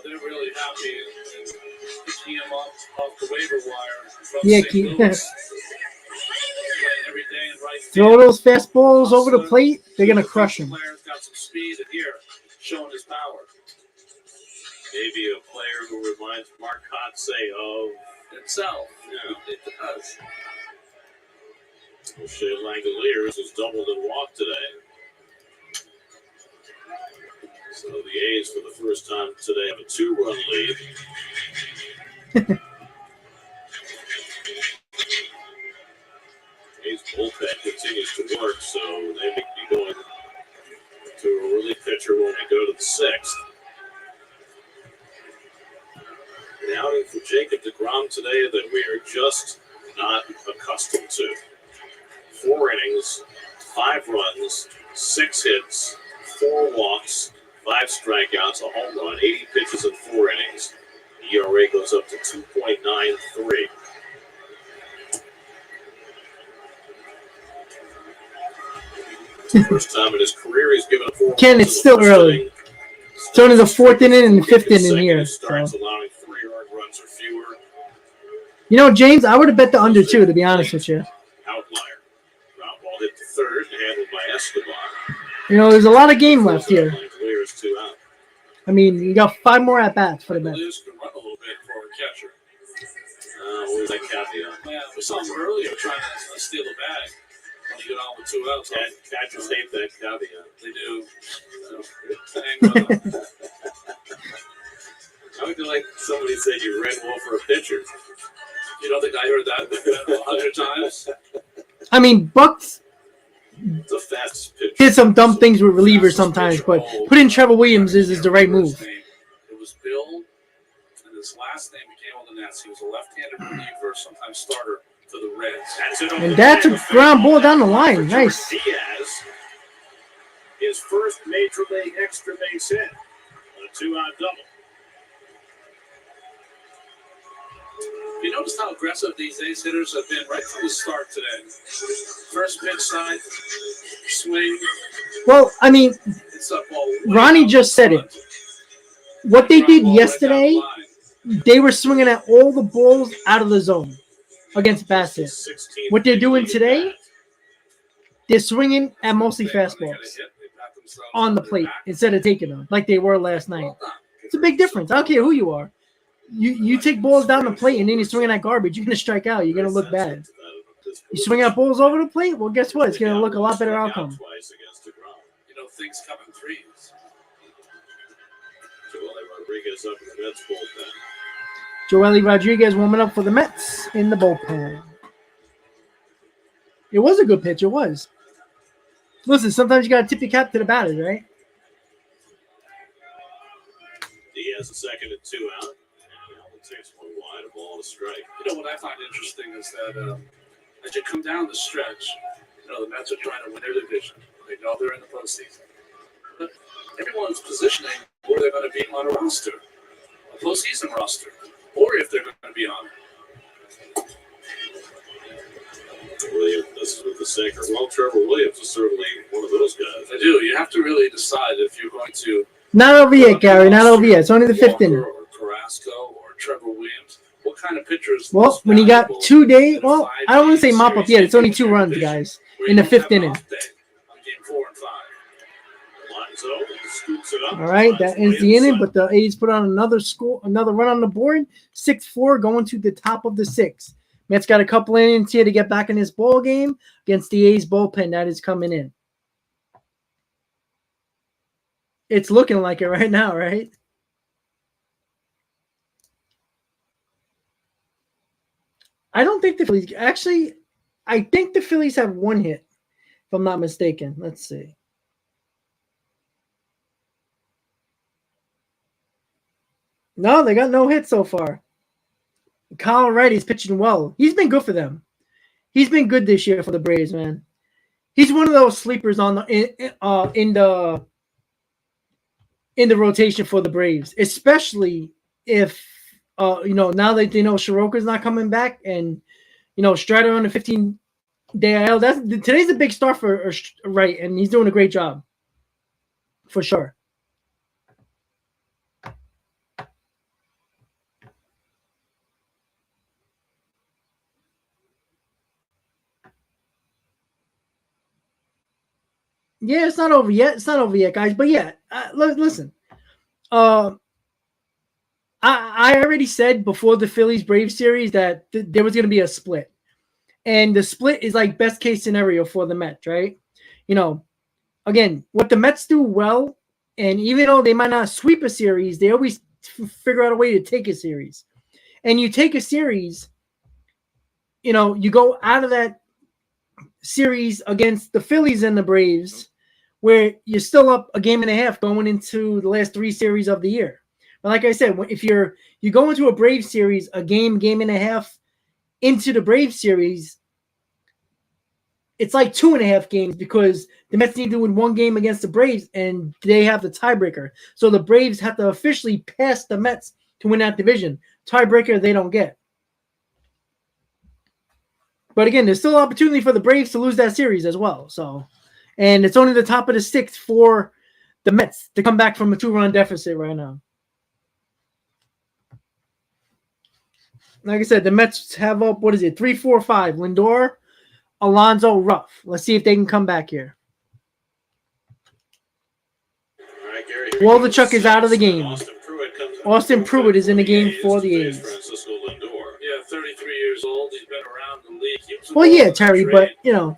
They're really happy and picking him up off the waiver wire from Yeah, St. keep Louis. Playing every day in right throw field. those fastballs over the plate. They're gonna crush him. Player's got some speed and here, showing his power. Maybe a player who reminds Mark Kotze of Itself. Yeah. It does. Shea Langoliers, who's doubled and walked today. So the A's, for the first time today, have a 2-run lead. A's bullpen continues to work, so they may be going to a relief pitcher when we go to the 6th. An outing for Jacob deGrom today that we are just not accustomed to. 4 innings, 5 runs, 6 hits, 4 walks, 5 strikeouts, a home run, 80 pitches in 4 innings. The ERA goes up to 2.93. First time in his career he's given a 4. Ken, it's still early. It's only the 4th inning and the 5th inning here. Starts So. allowing 3 earned runs or fewer. You know, James, I would have bet the under 2, to be honest with you. Outlier. Ground ball hit to third, handled by Escobar. You know, there's a lot of game left here. Langoliers 2 out. I mean, you got 5 more at-bats for the Mets. Langoliers can run a little bit for a catcher. What was that caveat? Yeah, we saw him earlier trying to steal the bag when he got on with 2 outs. Catchers hate that caveat. They do. How would you like somebody said you ran well for a pitcher? You don't think I heard that 100 times? I mean, Bucks It's the fastest pitcher. did some dumb things with relievers sometimes, but putting Trevor Williams is the right move. It was Bill, and his last name became on the Nets. He was a left-handed reliever, sometimes starter for the Reds. And that's a ground ball down the line. Nice. Diaz, his first major league extra base hit, a 2-out double. You notice how aggressive these A's hitters have been right from the start today. First pitch side, swing, Well, I mean, it's up all. Ronnie just said it. What they did yesterday, they were swinging at all the balls out of the zone against Bassett. What they're doing today, they're swinging at mostly fastballs on the plate instead of taking them like they were last night. It's a big difference. I don't care who you are. You take balls down the plate and then you're swinging at garbage, you're going to strike out. You're going to look bad. You swing at balls over the plate, well, guess what? It's going to look a lot better outcome. You know, things come in threes. Joely Rodriguez up in the Mets bullpen. Joely Rodriguez warming up for the Mets in the bullpen. It was a good pitch. It was. Listen, sometimes you got to tip your cap to the batters, right? Diaz a second and 2 out. Allen takes 1 wide, a ball and a strike. You know, what I find interesting is that as you come down the stretch, you know, the Mets are trying to win their division. They know they're in the postseason. But everyone's positioning where they're going to be on a roster, a postseason roster, or if they're going to be on it. Williams, this is with the sinker. Well, Trevor Williams is certainly one of those guys. I do. You have to really decide if you're going to. Not over yet, Gary. Not over yet. It's only the 5th Walker inning. or Carrasco or Trevor Williams. What kind of pitchers? Well, when you got 2 days, well, I don't want to say mop up yet. It's only 2 runs, guys, in the 5th inning. On game 4 and 5. Lonzo scoops it up. All right, that ends the inning, but the A's put on another run on the board. 6-4 going to the top of the 6th. Mets got a couple innings here to get back in this ball game against the A's bullpen that is coming in. It's looking like it right now, right? I don't think the Phillies actually. I think the Phillies have 1 hit, if I'm not mistaken. Let's see. No, they got no hits so far. Kyle Wrighty's pitching well. He's been good for them. He's been good this year for the Braves, man. He's one of those sleepers on the in the rotation for the Braves, especially if now that they know Soroka's not coming back, and Strider on the 15 Today's a big start for Wright, and he's doing a great job, for sure. Yeah, it's not over yet. It's not over yet, guys. But yeah, listen. I already said before the Phillies Braves series that there was going to be a split, and the split is like best case scenario for the Mets, right? You know, again, what the Mets do well, and even though they might not sweep a series, they always figure out a way to take a series. And you take a series, you know, you go out of that series against the Phillies and the Braves, where you're still up a game and a half going into the last 3 series of the year. But like I said, if you go into a Braves series, a game and a half into the Braves series, it's like 2.5 games because the Mets need to win 1 game against the Braves and they have the tiebreaker. So the Braves have to officially pass the Mets to win that division. Tiebreaker they don't get. But again, there's still opportunity for the Braves to lose that series as well. So, and it's only the top of the 6th for the Mets to come back from a 2-run deficit right now. Like I said, the Mets have up, 3, 4, 5. Lindor, Alonso, Ruff. Let's see if they can come back here. Waldichuk is out of the game. Austin Pruitt is in the game for the A's. Yeah, 33 years old. He's been around the league. Well, yeah, Terry, but, you know,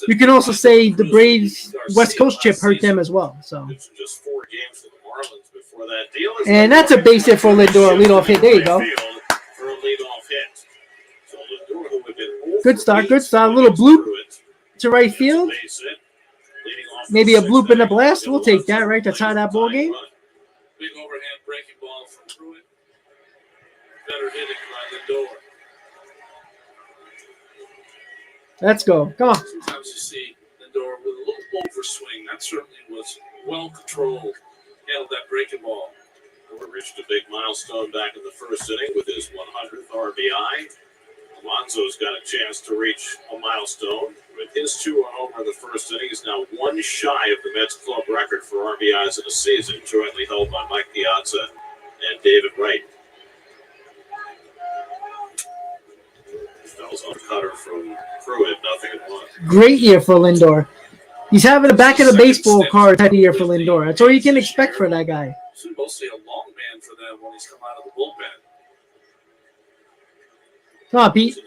you can also say the Braves West Coast chip hurt them as well. So, just 4 games for the Marlins before that deal. and that's a base hit for Lindor, leadoff hit. There you go. Good start, good start. A little bloop to right field. Maybe a bloop and a blast. We'll take that, right, to tie that ball game. Big overhand breaking ball from Pruitt. Better hitting by Lindor. Let's go. Come on. Sometimes you see Lindor with a little overswing. That certainly was well controlled. Handled that breaking ball. Lindor reached a big milestone back in the first inning with his 100th RBI. Alonso's got a chance to reach a milestone. With his 2-run homer in the first inning, he's now 1 shy of the Mets club record for RBIs in a season, jointly held by Mike Piazza and David Wright. That was on cutter from Pruitt, 0-1. Great year for Lindor. He's having a back of the baseball card type of year for Lindor. That's all you can expect for that guy. He's mostly a long man for them when he's come out of the bullpen. Come on, Pete.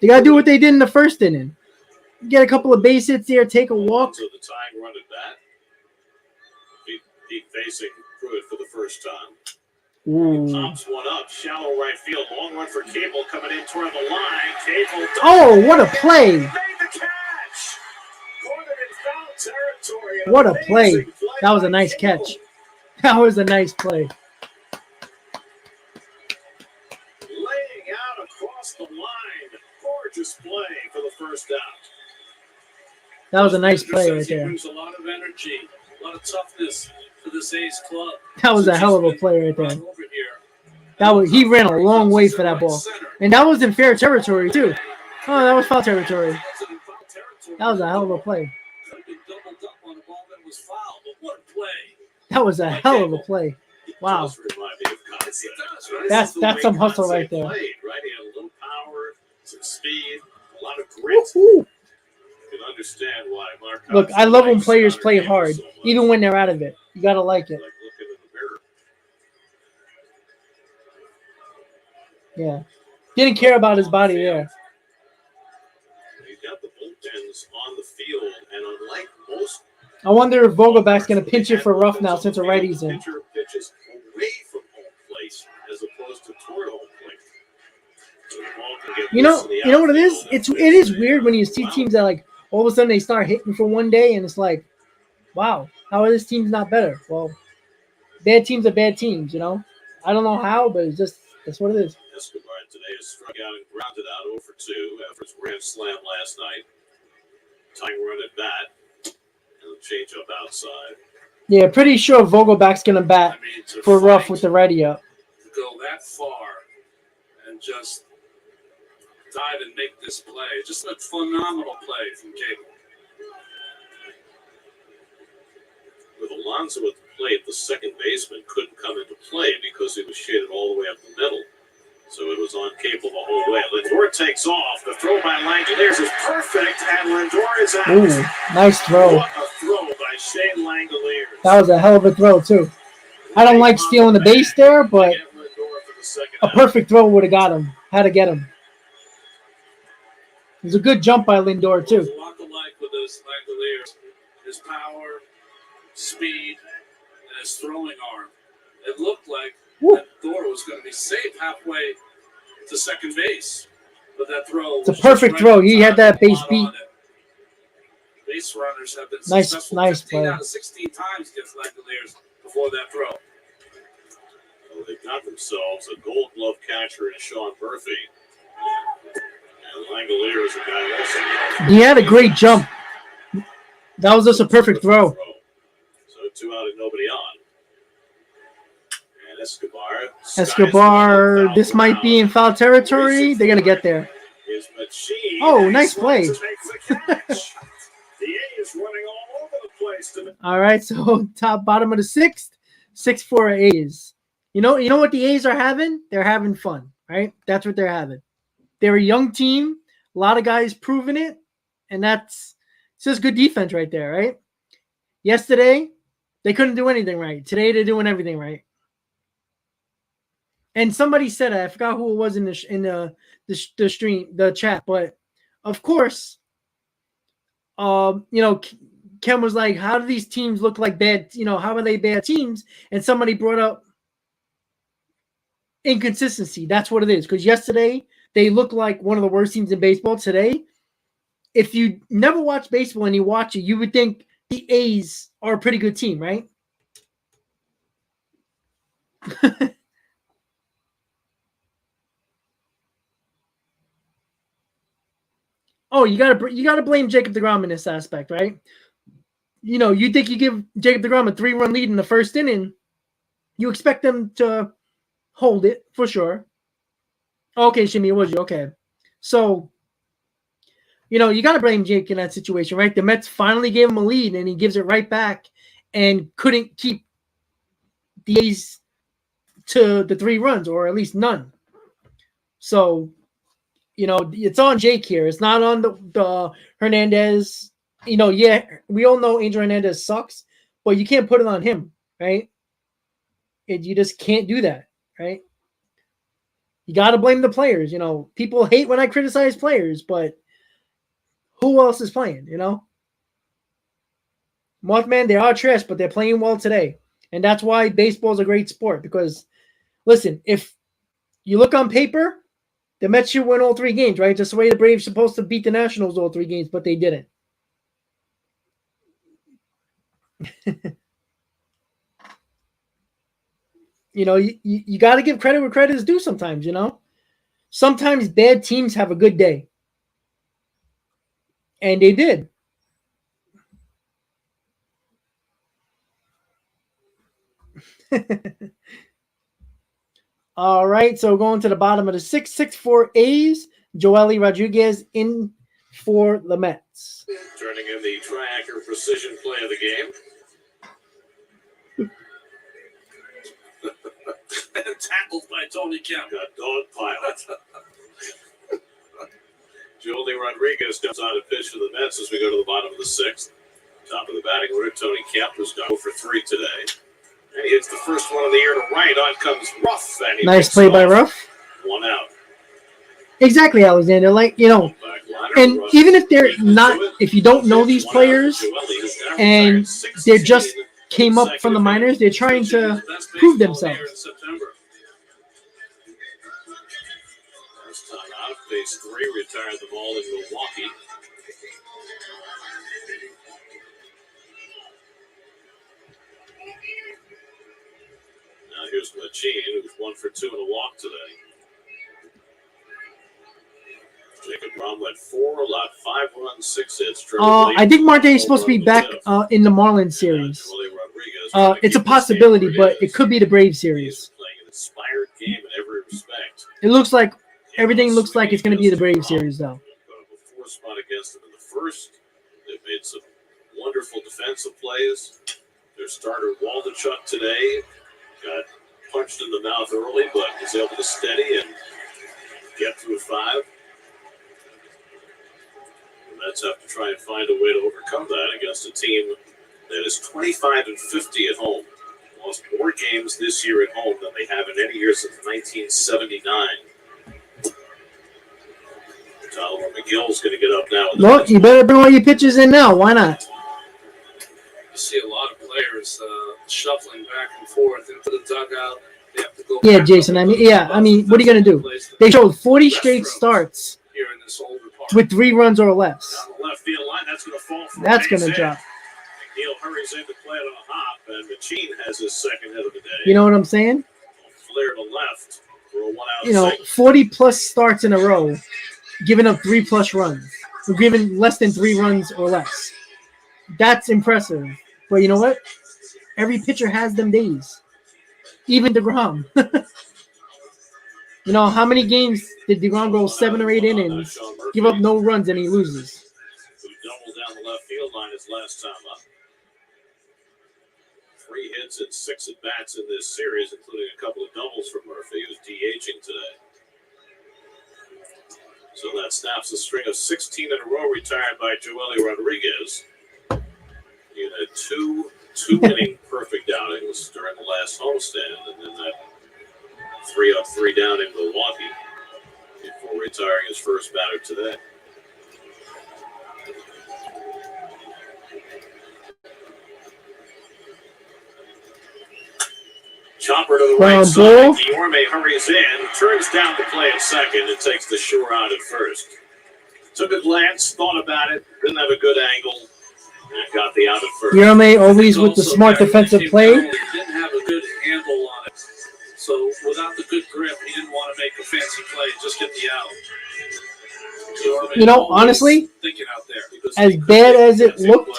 They got to do what they did in the first inning. Get a couple of base hits there, take a walk. So the tying run at bat. Pete facing Pruitt for the first time. Ooh. Pops one up, shallow right field. Long run for Cable coming in toward the line. Cable. Oh, what a play. Made the catch. Cornered in foul territory. What a play. That was a nice catch. That was a nice play. Laying out across the line. Gorgeous play for the first out. That was a nice play right there. Brings a lot of energy, a lot of toughness to this A's club. That was a hell of a play right there. He ran a long way for that ball. And that was in fair territory too. Oh, that was foul territory. That was a hell of a play. That was a hell of a play. Wow. That's some hustle right there. Right, he had a little power, some speed, a lot of grit. Woo-hoo. You can understand why Mark. Look, I love when players play hard, even when they're out of it. You gotta like it. Like looking in the mirror. Yeah. Didn't care about his body there. He's got the bullpens on the field, and unlike most, I wonder if Vogelback's gonna pinch it for Ruff now since a righty's in. pitcher pitches away from home plate as opposed to toward home plate. So the ball can get You know loose in the what it is? outfield. It is weird when you see teams that like all of a sudden they start hitting for one day and it's like, wow, how are this team's not better? Well, bad teams are bad teams, you know? I don't know how, but it's just that's what it is. Escobar today has struck out and grounded out 0 for 2 after his grand slam last night. Tying run at bat and a change up outside. Yeah, pretty sure Vogelback's gonna bat for Ruff with the righty up. To go that far and just dive and make this play. Just a phenomenal play from Cable. With Alonso at the plate, the second baseman couldn't come into play because he was shaded all the way up the middle. So it was on Cable the whole way. Lindor takes off. The throw by Langoliers is perfect, and Lindor is out. Ooh, nice throw. What a throw by Shane Langoliers. That was a hell of a throw, too. I don't like stealing the base there, but a perfect throw would have got him. Had to get him. It was a good jump by Lindor, too. A lot alike with his Langoliers. His power, speed, and his throwing arm. It looked like that Thor was going to be safe halfway to second base. But that throw It's a perfect throw. He had that base beat. Base runners have been Nice successful 15 play. out of 16 times against Langoliers before that throw. Well, they've got themselves a Gold Glove catcher in Sean Murphy. And Langoliers is a guy also. He had a great jump. That was just a perfect throw. So 2 out and nobody on. And Escobar, this might be in foul territory. They're going to get there. Oh, nice play. The A is running all over the place. All right, so bottom of the sixth, 6-4 A's. You know what the A's are having? They're having fun, right? That's what they're having. They're a young team. A lot of guys proving it, and it's just good defense right there, right? Yesterday, they couldn't do anything right. Today, they're doing everything right. And somebody said, I forgot who it was in the stream, the chat, but of course, Ken was like, how do these teams look like bad, how are they bad teams? And somebody brought up inconsistency. That's what it is. Because yesterday, they looked like one of the worst teams in baseball. Today, if you never watch baseball and you watch it, you would think the A's are a pretty good team, right? Oh, you gotta blame Jacob deGrom in this aspect, right? You think you give Jacob deGrom a 3-run lead in the first inning, you expect them to hold it for sure. Okay, Shimmy, was you okay? So, you gotta blame Jake in that situation, right? The Mets finally gave him a lead, and he gives it right back, and couldn't keep the A's to the 3 runs, or at least none. So, it's on Jake here. It's not on the Hernandez. Yeah, we all know Angel Hernandez sucks, but you can't put it on him, right? You just can't do that, right? You got to blame the players. People hate when I criticize players, but who else is playing, Mothman, they are trash, but they're playing well today. And that's why baseball is a great sport, because, listen, if you look on paper, the Mets should win all 3 games, right? Just the way the Braves supposed to beat the Nationals all 3 games, but they didn't. You got to give credit where credit is due sometimes, Sometimes bad teams have a good day. And they did. All right, so going to the bottom of the 6-4 A's, Joely Rodriguez in for the Mets. Turning in the triangular precision play of the game. Tackled by Tony Kemp. Got dog pilot. Joely Rodriguez comes on to pitch for the Mets as we go to the bottom of the 6th. Top of the batting order, Tony Kemp, who's gone for 3 today. And he hits the first one of the year to right. On comes Ruff. And he nice play by Ruff. 1 out. Exactly, Alexander. And even if they're not, if you don't know these players and they just came up from the minors, they're trying to prove themselves. First time out, base 3, retired them all in Milwaukee. Now here's Machine, who's 1 for 2 in a walk today. Jacob Rom went 4, allowed 5 runs, 6 hits. I think Marte is supposed to be back in the Marlins series. It's a possibility, but it could be the Braves series. Playing an inspired game in every respect. It looks like Everything looks like it's going to be the Braves series, though. Put up a 4 spot against them in the first. They've made some wonderful defensive plays. Their starter Waldichuk today got punched in the mouth early, but was able to steady and get through 5. The Mets have to try and find a way to overcome that against a team that is 25-50 at home. Lost more games this year at home than they have in any year since 1979. Tyler McGill's going to get up now. Look, you better bring all your pitchers in now. Why not? You see a lot of players shuffling back and forth into the dugout. They have to go. Yeah, Jason. I mean, what are you going to do? They showed 40 straight starts here in this older park. with 3 runs or less. Down the left field line, that's going to fall for That's a going base to hit. drop. McNeil hurries in to play it on a hop, and Machine has his second hit of the day. You know what I'm saying? Flare to left for a 1-out You know, single. 40-plus starts in a row, giving up 3-plus runs. We're giving less than 3 runs or less. That's impressive. But you know what? Every pitcher has them days. Even DeGrom. You know, how many games did DeGrom go 7 or 8 innings, give up no runs, and he loses? Who doubled down the left field line his last time up. 3 hits and 6 at-bats in this series, including a couple of doubles for Murphy, who's DHing today. So that snaps a string of 16 in a row retired by Joely Rodriguez. He had 2 2-inning perfect outings during the last homestand, and then that 3 up, 3 down in Milwaukee before retiring his first batter today. Chopper to the right side. Guillorme hurries in, turns down the play at second, and takes the sure out at first. Took a glance, thought about it, didn't have a good angle, and got the out at first. Guillorme always with the Also, smart Barry defensive came play. down, he didn't have a good handle on it. So without the good grip, he didn't want to make a fancy play, just get the out. Guillorme You know, always honestly, thinking out there. as bad as it looked,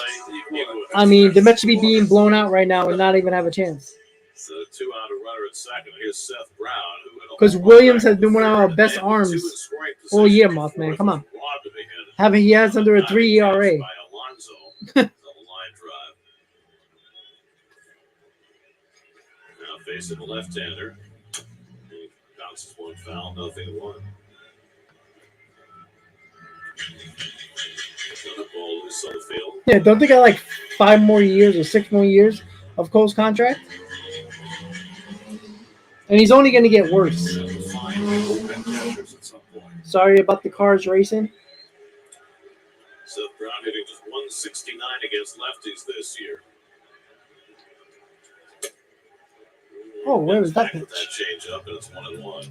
He I mean, the Mets should be being blown out right now and not even have a chance. So 2 out a runner at second. Here's Seth Brown, who had a 'Cause home Williams run has been one of our back best and arms 2 in scoring all year, position Mothman. before Come it on. was robbed of a hit. He has under a Another 3 catch ERA. by Alonso on the line drive. Now facing the left-hander. He bounces one foul, 0-1. Another ball loose on the field. Yeah, don't they got like 5 more years or 6 more years of Cole's contract? And he's only going to get worse. Sorry about the cars racing. Seth Brown hitting just 169 against lefties this year. Oh, where was that Back with pitch? that change up, and it's 1-1.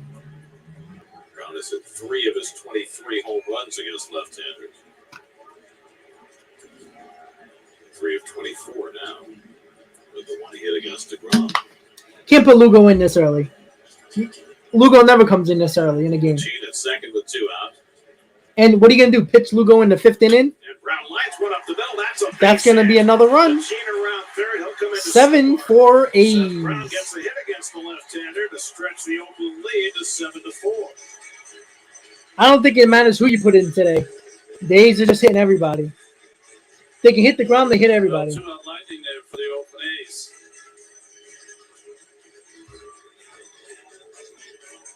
Brown has hit 3 of his 23 home runs against left-handers. 3 of 24 now, with the 1 hit against DeGrom. Can't put Lugo in this early. Lugo never comes in this early in a game. Gene at second with 2 out. And what are you going to do? Pitch Lugo in the 5th inning? And Brown lines one up the middle. That's a base That's going to be hit. another run. Gene around third. He'll come in to 7 score. for Seth A's. Brown gets the hit against the left-hander to stretch the Oakland lead to 7-4. I don't think it matters who you put in today. The A's are just hitting everybody. They can hit the ground, they hit everybody. 2 out lightning there for the Oakland A's.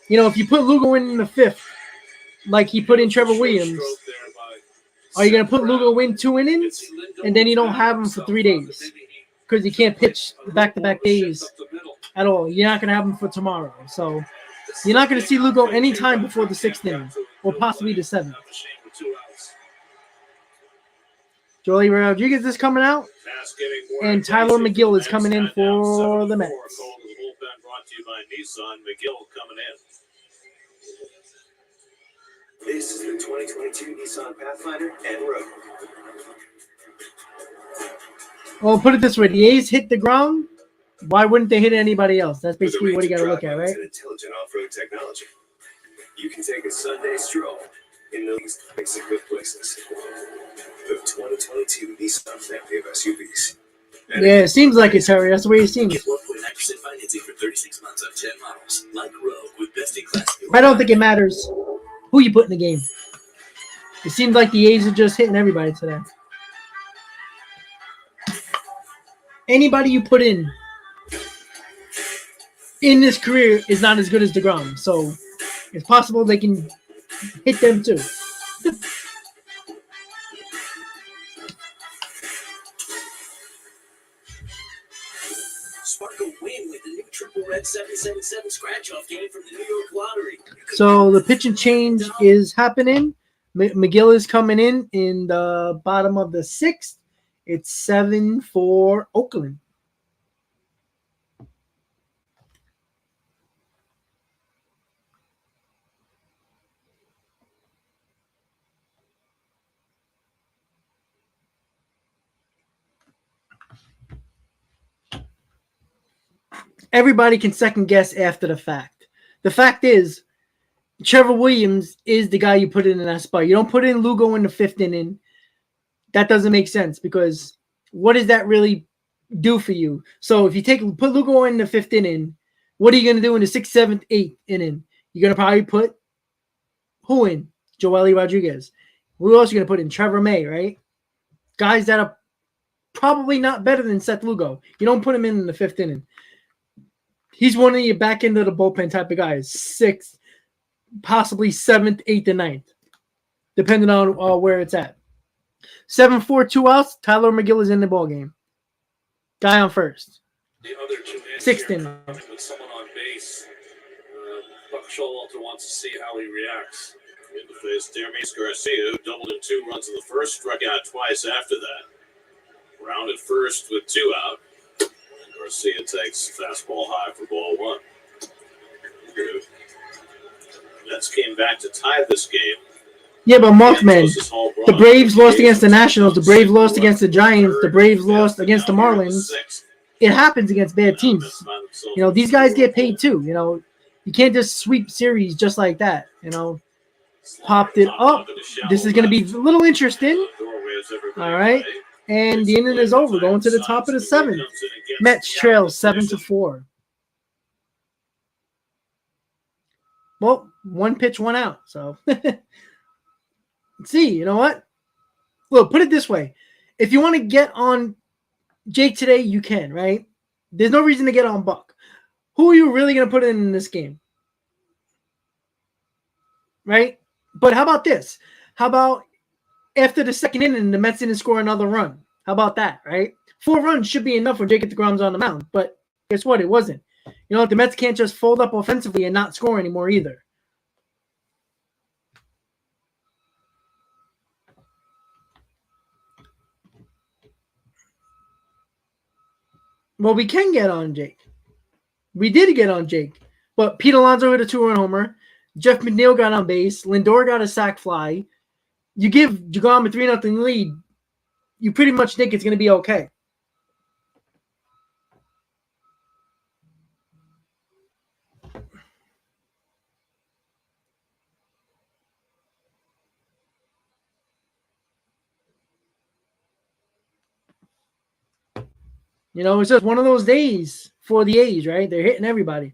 You know, if you put Lugo in the 5th, like he put in Trevor Williams, are you going to put Lugo in 2 innings? And then you don't have him for 3 days because he can't pitch back-to-back days at all. You're not going to have him for tomorrow. So you're not going to see Lugo anytime before the 6th inning or possibly the 7th. Joely Rodriguez is coming out, and Tyler McGill is coming in for the Mets. Brought to you by Nissan. McGill coming in. This is the 2022 Nissan Pathfinder and Rogue. Well, put it this way: the A's hit the ground. Why wouldn't they hit anybody else? That's With a basically what you range got to of look at, drive-bys right? and intelligent off-road technology. You can take a Sunday stroll in the least mix of good places. The 2022 Nissan family of SUVs. And Yeah, it seems like it's Harry. That's the way it seems. Get 1.9% financing for 36 months on 10 models. Like Rogue with best-in-class. I don't think it matters Who you put in the game? It seems like the A's are just hitting everybody today. Anybody you put in this career is not as good as DeGrom. So it's possible they can hit them too. Spark a win with the new Triple Red 777 scratch-off game from the New York Lottery. So the pitch and change is happening. McGill is coming in the bottom of the 6th. It's 7 for Oakland. Everybody can second guess after the fact. The fact is, Trevor Williams is the guy you put in that spot. You don't put in Lugo in the 5th inning. That doesn't make sense because what does that really do for you? So if you put Lugo in the 5th inning, what are you going to do in the 6th, 7th, 8th inning? You're going to probably put who in? Joely Rodriguez. Who else are you going to put in? Trevor May, right? Guys that are probably not better than Seth Lugo. You don't put him in the 5th inning. He's one of your back end of the bullpen type of guys. 6th, possibly 7th, 8th, and 9th, depending on where it's at. 7-4, 2 outs. Tyler McGill is in the ball game. Guy on first. The other 2 6th inning. with someone on base. Buck Showalter wants to see how he reacts. In the face, Dermis Garcia, who doubled in 2 runs in the first, struck out twice after that. Round at first with 2 out. Garcia takes fastball high for ball 1. Good. Mets came back to tie this game. Yeah, but Mothman, the Braves lost against the Nationals. The Braves lost against the Giants. The Braves lost against the Marlins. It happens against bad teams. You know, these guys get paid too. You know, you can't just sweep series just like that. You know, popped it up. This is going to be a little interesting. All right. And the inning is over. Going to the top of the 7th. Mets trail 7-4. Well, 1 pitch, 1 out. So, let's see. You know what? Well, put it this way. If you want to get on Jake today, you can, right? There's no reason to get on Buck. Who are you really going to put in this game? Right? But how about this? How about after the 2nd inning, the Mets didn't score another run? How about that, right? 4 runs should be enough for Jacob DeGrom's on the mound. But guess what? It wasn't. You know, the Mets can't just fold up offensively and not score anymore either. Well, we can get on Jake. We did get on Jake. But Pete Alonso hit a 2-run homer. Jeff McNeil got on base. Lindor got a sac fly. You give DeGrom a 3-0 lead, you pretty much think it's going to be okay. You know, it's just one of those days for the A's, right? They're hitting everybody.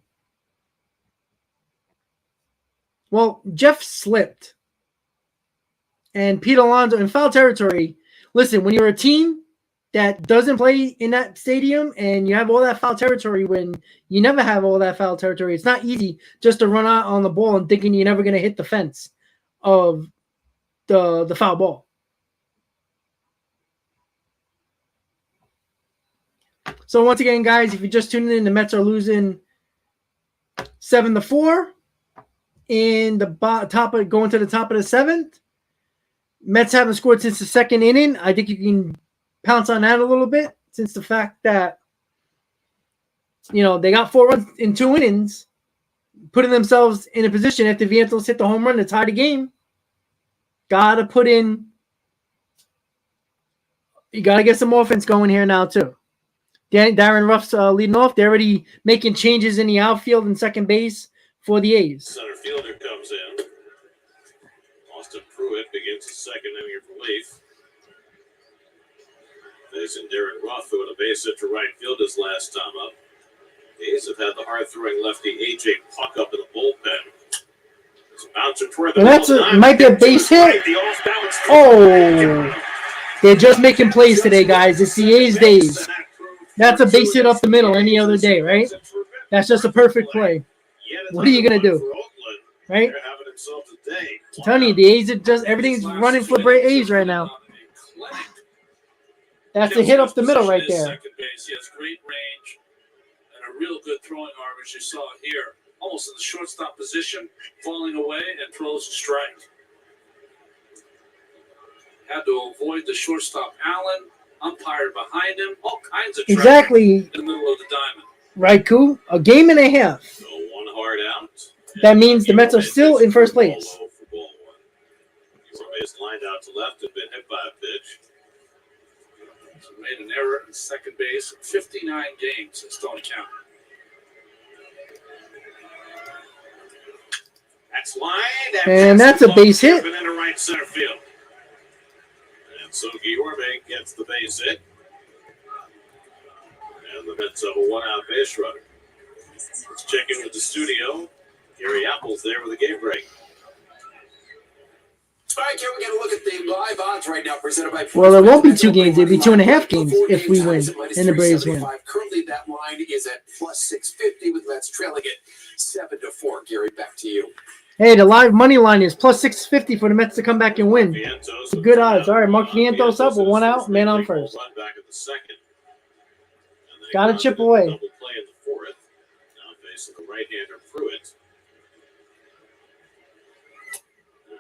Well, Jeff slipped. And Pete Alonso in foul territory. Listen, when you're a team that doesn't play in that stadium and you have all that foul territory when you never have all that foul territory, it's not easy just to run out on the ball and thinking you're never going to hit the fence of the foul ball. So once again, guys, if you're just tuning in, the Mets are losing 7-4 in the going to the top of the 7th. Mets haven't scored since the 2nd inning. I think you can pounce on that a little bit since the fact that, you know, they got 4 runs in 2 innings, putting themselves in a position after Vientos hit the home run to tie the game. Got to get some offense going here now too. Darren Ruff's leading off. They're already making changes in the outfield and second base for the A's. Center fielder comes in. Austin Pruitt begins the 2nd inning of relief. Facing Darren Ruff, who had a base hit to right field his last time up. The A's have had the hard-throwing lefty A.J. Puck up in the bullpen. It's a bouncer toward the And that's middle. might be a base hit. The off-balance Oh, they're just making plays today, guys. It's the A's days. That's a base hit up the middle any other day, right? That's just a perfect play. What are you gonna do, right? I'm telling you, the A's are just everything's running for great A's right now. That's a hit up the middle right there. Second base. He has great range and a real good throwing arm, as you saw here. Almost in the shortstop position, falling away and throws a strike. Had to avoid the shortstop Allen, umpire behind him, all kinds of trouble Exactly. in the middle of the diamond. Right, Koo? A game and a half. So one hard out. That means the Mets are still in first place. Is lined out to left and been hit by a pitch. So made an error in second base. 59 games at Stone County. That's line. And that's a base hit. Into right center field. And so Guillorme gets the base hit. And the Mets have a one-out base runner. Let's check in with the studio. Gary Apple's there with a game break. All right, Ken, we got to look at the live odds right now presented by. Well, there won't be 2 games. It'll be 2.5 games if we win and the Braves win. Currently, that line is at plus 650 with Mets trailing it 7-4. Gary, back to you. Hey, the live money line is plus 650 for the Mets to come back and win. Good odds. All right, Mark Vientos up with 1 out, man on first. Got to chip away. Double play in the fourth. Now facing the right-hander Pruitt.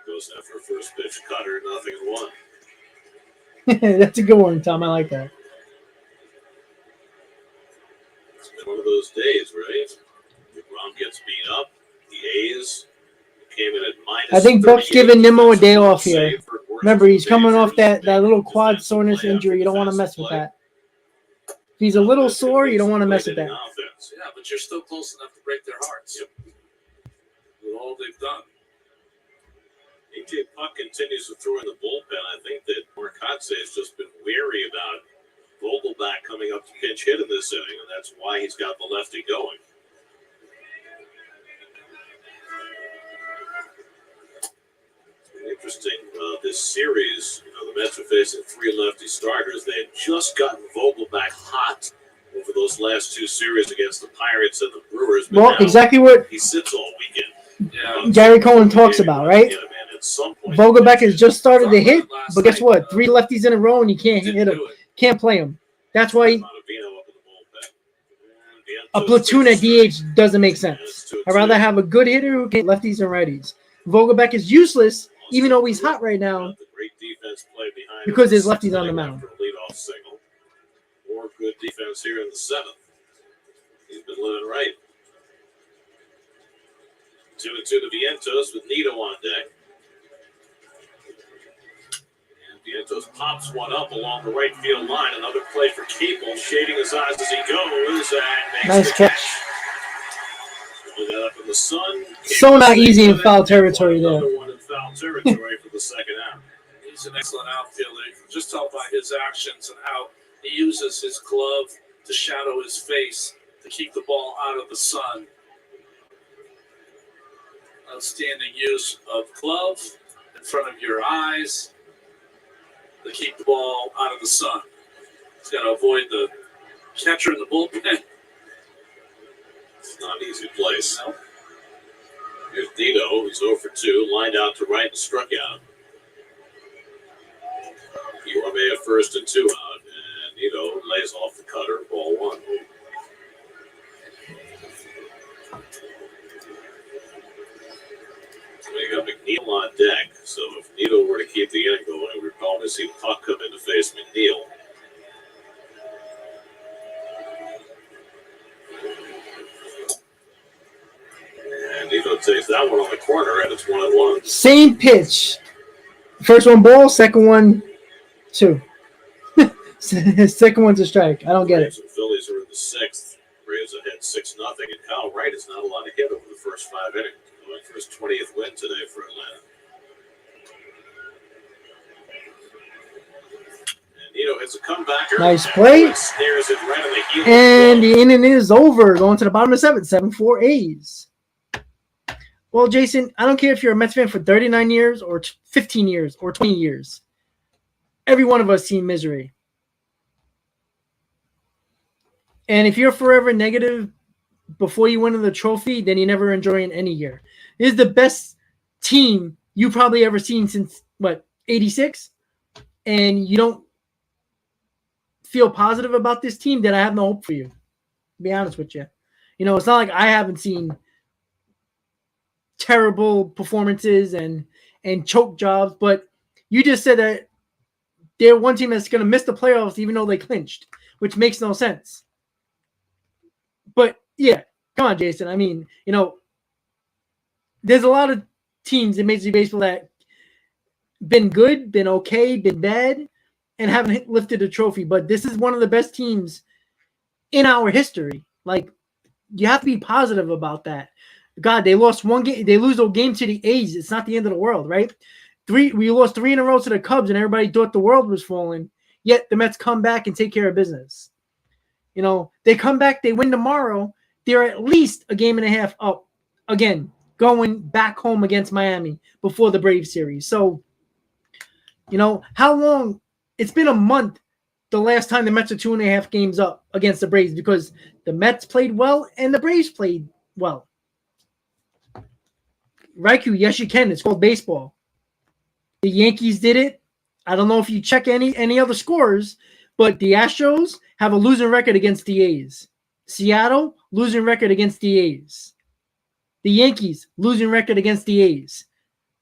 Goes after first pitch cutter, 0-1. That's a good one, Tom. I like that. It's been one of those days, right? DeGrom gets beat up. The A's came in at minus. I think Buck's giving Nimmo a day off here. Remember, he's coming off that little quad soreness injury. You don't want to mess with that. If he's a little sore, you don't want to mess with that. Yeah, but you're still close enough to break their hearts. Yep. With all they've done. AJ Puck continues to throw in the bullpen. I think that Marcotte has just been wary about Vogelback coming up to pinch hit in this inning, and that's why he's got the lefty going. Interesting. This series, the Mets are facing 3 lefty starters. They had just gotten Vogelback hot over those last 2 series against the Pirates and the Brewers. But Well, exactly what he sits all weekend. Yeah. Gary Cohen talks about, right? Vogelback has just started to hit, but guess what? 3 lefties in a row, and you can't hit him. Can't play him. That's why a platoon at DH doesn't make sense. I'd rather have a good hitter who can lefties and righties. Vogelback is useless, even though he's hot right now, because there's lefties on the mound. Leadoff single. More good defense here in the 7th. He's been living right. 2-2 to Vientos with Nito on deck. Vientos pops one up along the right field line. Another play for Capel, shading his eyes as he goes and makes Nice the catch. Put that up in the sun. So not easy in foul territory there. Another one in foul territory for the second out. He's an excellent outfielder. You can just tell by his actions and how he uses his glove to shadow his face to keep the ball out of the sun. Outstanding use of glove in front of your eyes to keep the ball out of the sun. He's got to avoid the catcher in the bullpen. It's not an easy place. Here's Nito. He's 0 for 2. Lined out to right and struck out. Guillorme at first and 2 out. And Nito lays off the cutter. Ball 1. We got McNeil on deck, so if Nito were to keep the inning going, we'd probably see Puck come in to face McNeil. And Nito takes that one on the corner, and it's 1-1. Same pitch. First one ball, second one 2. Second one's a strike. I don't get it. The Phillies are in the 6th. Braves ahead 6-0, and Kyle Wright has not allowed a hit over the first 5 innings. Going for his 20th win today for Atlanta. And Nito hits a comebacker. Nice play. Snares it right on the heel. And the inning is over. Going to the bottom of the 7th. 7-4 A's. Well, Jason, I don't care if you're a Mets fan for 39 years or 15 years or 20 years. Every one of us seen misery. And if you're forever negative before you win the trophy, then you never enjoy it any year. This is the best team you probably ever seen since, 86? And you don't feel positive about this team, then I have no hope for you, to be honest with you. It's not like I haven't seen terrible performances and choke jobs, but you just said that they're one team that's going to miss the playoffs even though they clinched, which makes no sense. But, yeah, come on, Jason. I mean, there's a lot of teams in Major League Baseball that been good, been okay, been bad, and haven't lifted a trophy. But this is one of the best teams in our history. Like, you have to be positive about that. God, they lost one game. They lose a game to the A's. It's not the end of the world, right? We lost 3 in a row to the Cubs, and everybody thought the world was falling. Yet the Mets come back and take care of business. They come back, they win tomorrow. They're at least a game and a half up again, going back home against Miami before the Braves series. So, how long? It's been a month the last time the Mets are 2.5 games up against the Braves because the Mets played well and the Braves played well. Raikou, yes, you can. It's called baseball. The Yankees did it. I don't know if you check any other scores, but the Astros have a losing record against the A's. Seattle, losing record against the A's. The Yankees, losing record against the A's.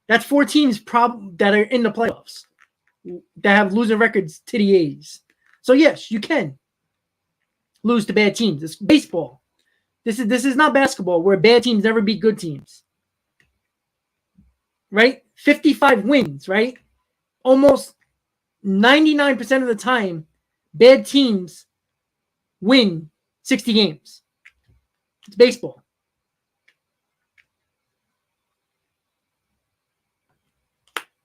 That's 4 teams that are in the playoffs that have losing records to the A's. So, yes, you can lose to bad teams. It's baseball. This is not basketball where bad teams never beat good teams. Right? 55 wins, right? Almost 99% of the time, bad teams win 60 games. It's baseball.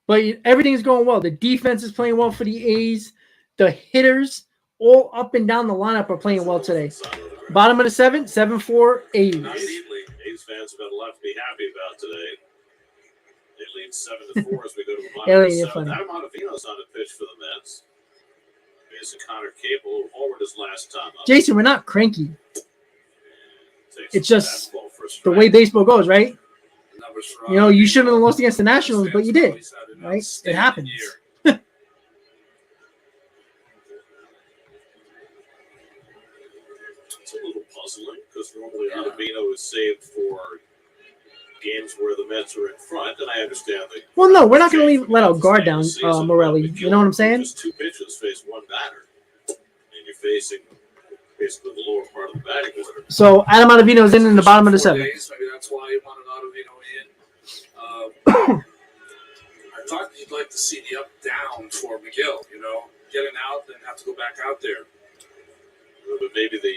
But everything's going well. The defense is playing well for the A's. The hitters all up and down the lineup are playing well today. Bottom of the 7th, 7-4 A's. A's fans have got a lot to be happy about today. They lead 7-4 as we go to the bottom of the 7th. Adam Ottavino's on the pitch for the Mets. Facing Connor Cable, who homered his last time up. Jason, we're not cranky. It's just the way baseball goes, right? You shouldn't have lost against the Nationals, but you did, right? It happens. It's a little puzzling because normally Ottavino is saved for games where the Mets are in front, and I understand that. Well, no, we're not going to let our guard down, Morelli. You know what I'm saying? Just 2 pitches face 1 batter, and you're facing basically the lower part of the batting order. So Adam Ottavino's in the bottom of the 7th. Maybe that's why you wanted Ottavino in. I thought you'd like to see the up-down for McGill, getting out, then have to go back out there. But maybe the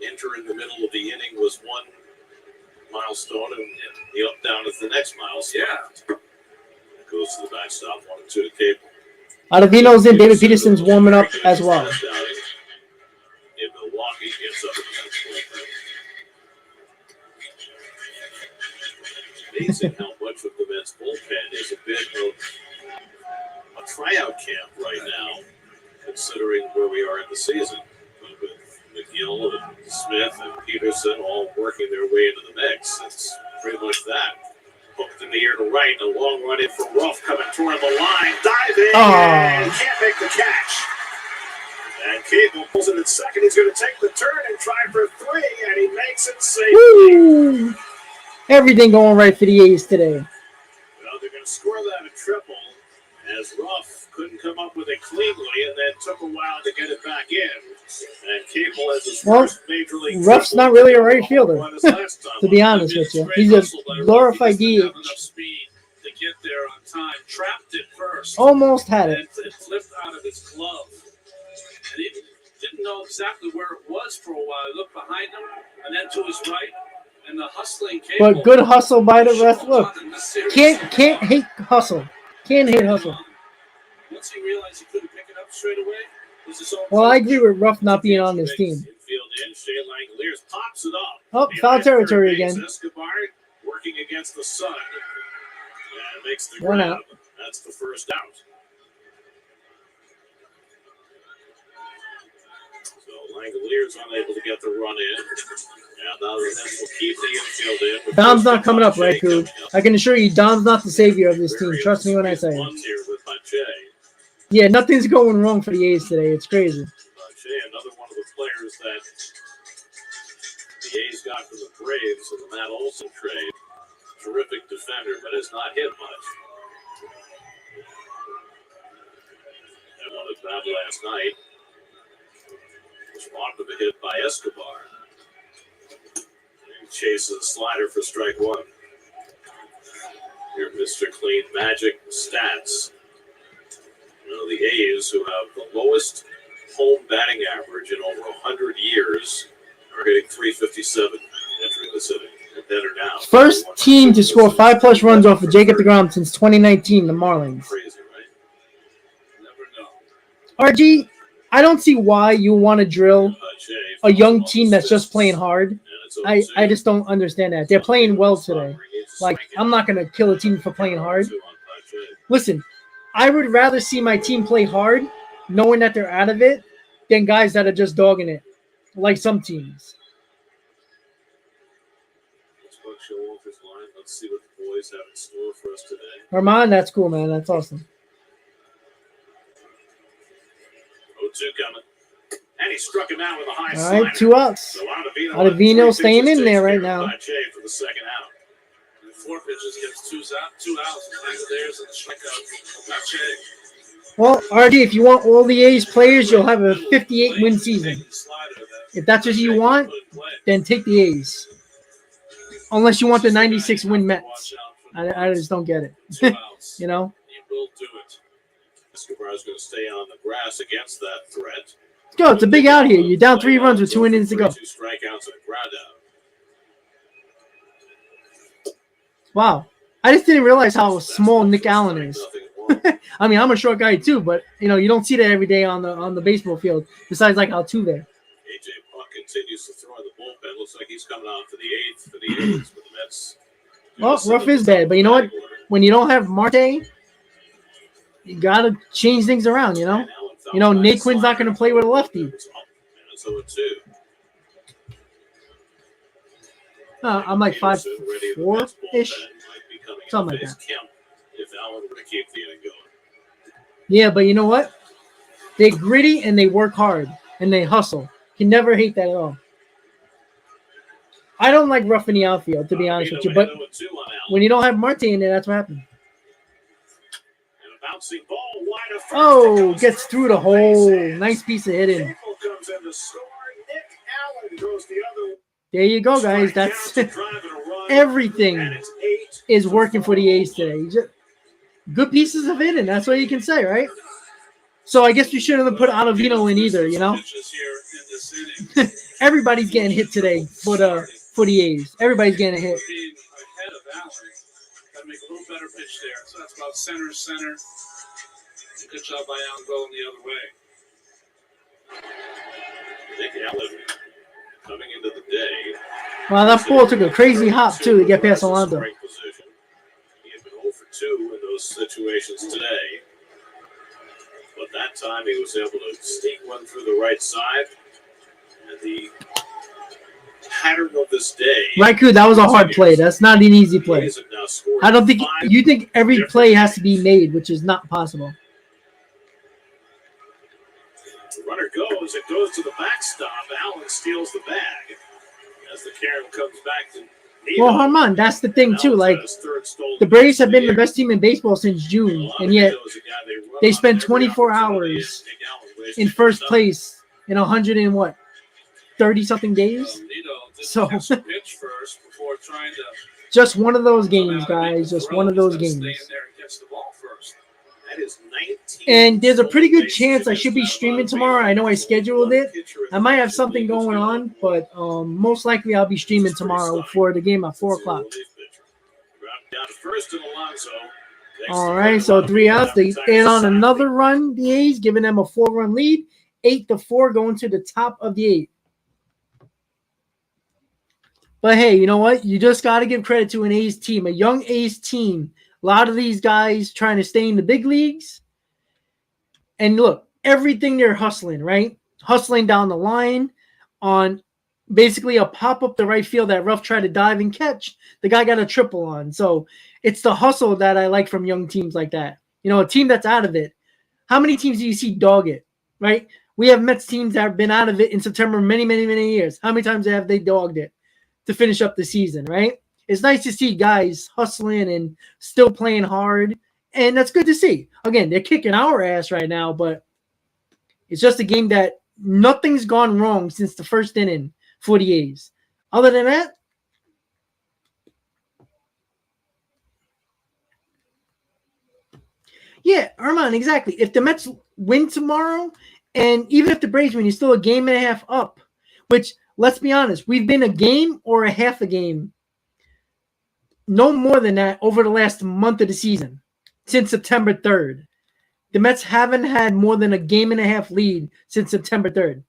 enter in the middle of the inning was one milestone, and the up-down is the next milestone. Yeah. It goes to the backstop, 1-2 to Cable. Ottavino's in. David Peterson's warming up as well. In Milwaukee, gets up in the next bullpen. Amazing how much of the Mets bullpen is a bit of a tryout camp right now, considering where we are in the season. With McGill and Smith and Peterson all working their way into the mix. It's pretty much that. Hooked in the air to right, a long run in for Ruff coming toward the line, diving, and can't make the catch. And Cable pulls it at second. He's going to take the turn and try for 3, and he makes it safely. Woo! Everything going right for the A's today. Well, they're going to score that a triple as Ruff couldn't come up with it cleanly and then took a while to get it back in. And Cable has his first major league. Ruff's not really a right fielder, to be honest with you. He's a glorified DH. Speed to get there on time. Trapped it first. Almost had it. And it flipped out of his glove. And he didn't know exactly where it was for a while. He looked behind him and then to his right. And the hustling Cable. But good hustle by the rest. Look, can't hate hustle. Can't hate hustle. Once he realized he couldn't pick it up straight away, it was his own well, I agree with Ruff not being on this team. Infield in, Shea Langoliers pops it up. Oh, foul territory again. Escobar working working against the sun. And makes the One grab. out. That's the first out. So Langolier's unable to get the run in. And now the Nets will keep the infield in. with Dom's not Houston coming up, Pache right, Coog? coming up. I can assure you, Dom's not the savior of this team. Very Trust me when I say it. ones here with Pache. Yeah, nothing's going wrong for the A's today. It's crazy. Pache, another one of the players that the A's got from the Braves in the Matt Olson trade. Terrific defender, but has not hit much. And one at bat last night was blocked with a hit by Escobar. And chases a slider for strike one. Here, Mr. Clean Magic stats. You know, the A's, who have the lowest home batting average in over 100 years, are hitting 357 entering this inning. And better now. First team to score 5+ runs off of Jacob deGrom since 2019, the Marlins. Crazy, right? Never know. RG, I don't see why you want to drill a young team that's just playing hard. I just don't understand that. They're playing well today. Like, I'm not going to kill a team for playing hard. Listen, I would rather see my team play hard, knowing that they're out of it, than guys that are just dogging it, like some teams. Let's see what the boys have in store for us today. Armand, that's cool, man. That's awesome. 0-2 coming. And he struck him out with a high All slider. right, 2 outs. So Ottavino Ottavino had 3 staying pitches in there takes right care of now. Pache for the second out. And 4 pitches gets 2 outs. Langoliers and the strikeout. Pache. Well, RG, if you want all the A's players, you'll have a 58-win season. If that's what you want, then take the A's. Unless you want the 96-win Mets. I just don't get it. You know? He will do it. Escobar's going to stay on the grass against that threat. Let's go. It's a big out here. You're down 3 runs with 2 innings to go. 2 strikeouts and a ground out. Wow. I just didn't realize how small Nick Allen is. I mean, I'm a short guy too, but you know, you don't see that every day on the baseball field. Besides, like Altuve. AJ Puck continues to throw in the bullpen. Looks like he's coming out for the eighth for the A's for the Mets. Well, rough is bad, but you know what? When you don't have Marte, you gotta change things around. You know. You know, Naquin's not going to play with a lefty. I'm like 5'4"-ish, something like that. If Allen were to keep the inning going. Yeah, but you know what? They're gritty and they work hard and they hustle. You never hate that at all. I don't like roughing the outfield, to be honest with you, but when you don't have Marte in there, that's what happens. Oh, gets through the hole. Nice piece of hitting. There you go, guys. That's everything is working for the A's today. Good pieces of hitting. That's what you can say, right? So I guess we shouldn't have put Ottavino in either, you know? Everybody's getting hit today for the A's. Everybody's getting a hit. Ahead of Allen. Got to make a little better pitch there. So that's about center. Good job by Allen going the other way. Nick Allen coming into the day. Wow, that ball took a crazy hop, too, to get past Alonso. He had been 0 for 2 in those situations today. But that time he was able to sneak one through the right side. And the pattern of this day. Raikou, that was a hard play. That's not an easy play. I don't think you think every play has to be made, which is not possible. The runner goes. It goes to the backstop. Allen steals the bag as the carom comes back to. Well, Harman, that's the thing too. Like the Braves have been the best team in baseball since June, and yet they spent 24 hours in first place in 30-something days. So just one of those games, guys. Just one of those games. And there's a pretty good chance I should be streaming tomorrow. I know I scheduled it. I might have something going on, but most likely I'll be streaming tomorrow for the game at 4 o'clock. All right, so 3 outs. They add on another run, the A's, giving them a 4-run lead. 8-4 going to the top of the 8th. But hey, you know what? You just got to give credit to an A's team, a young A's team. A lot of these guys trying to stay in the big leagues. And look, everything they're hustling, right? Hustling down the line on basically a pop up the right field that Ruff tried to dive and catch. The guy got a triple on. So it's the hustle that I like from young teams like that. You know, a team that's out of it. How many teams do you see dog it, right? We have Mets teams that have been out of it in September many, many, many years. How many times have they dogged it to finish up the season, right? It's nice to see guys hustling and still playing hard, and that's good to see. Again, they're kicking our ass right now, but it's just a game that nothing's gone wrong since the first inning for the A's. Other than that, yeah, Armand, exactly. If the Mets win tomorrow, and even if the Braves win, you're still a game and a half up, which, let's be honest, we've been a game or a half a game, no more than that over the last month of the season, since September 3rd. The Mets haven't had more than a game and a half lead since September 3rd.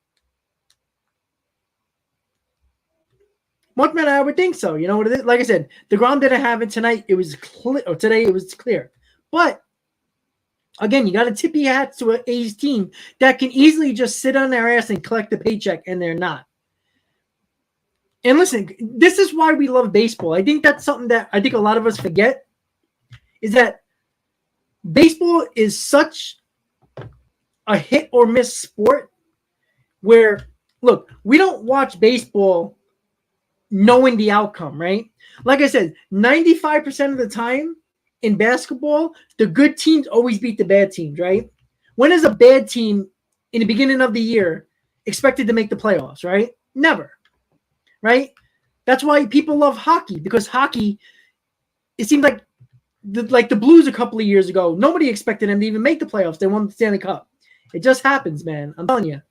Mothman, I would think so. You know what it is? Like I said, DeGrom didn't have it tonight. It was clear, or today it was clear. But again, you got to tip your hats to an A's team that can easily just sit on their ass and collect the paycheck, and they're not. And listen, this is why we love baseball. I think that's something that I think a lot of us forget, is that baseball is such a hit or miss sport where, look, we don't watch baseball knowing the outcome, right? Like I said, 95% of the time in basketball, the good teams always beat the bad teams, right? When is a bad team in the beginning of the year expected to make the playoffs, right? Never, right? That's why people love hockey, because hockey, it seemed like the Blues a couple of years ago, nobody expected them to even make the playoffs. They won the Stanley Cup. It just happens, man. I'm telling you.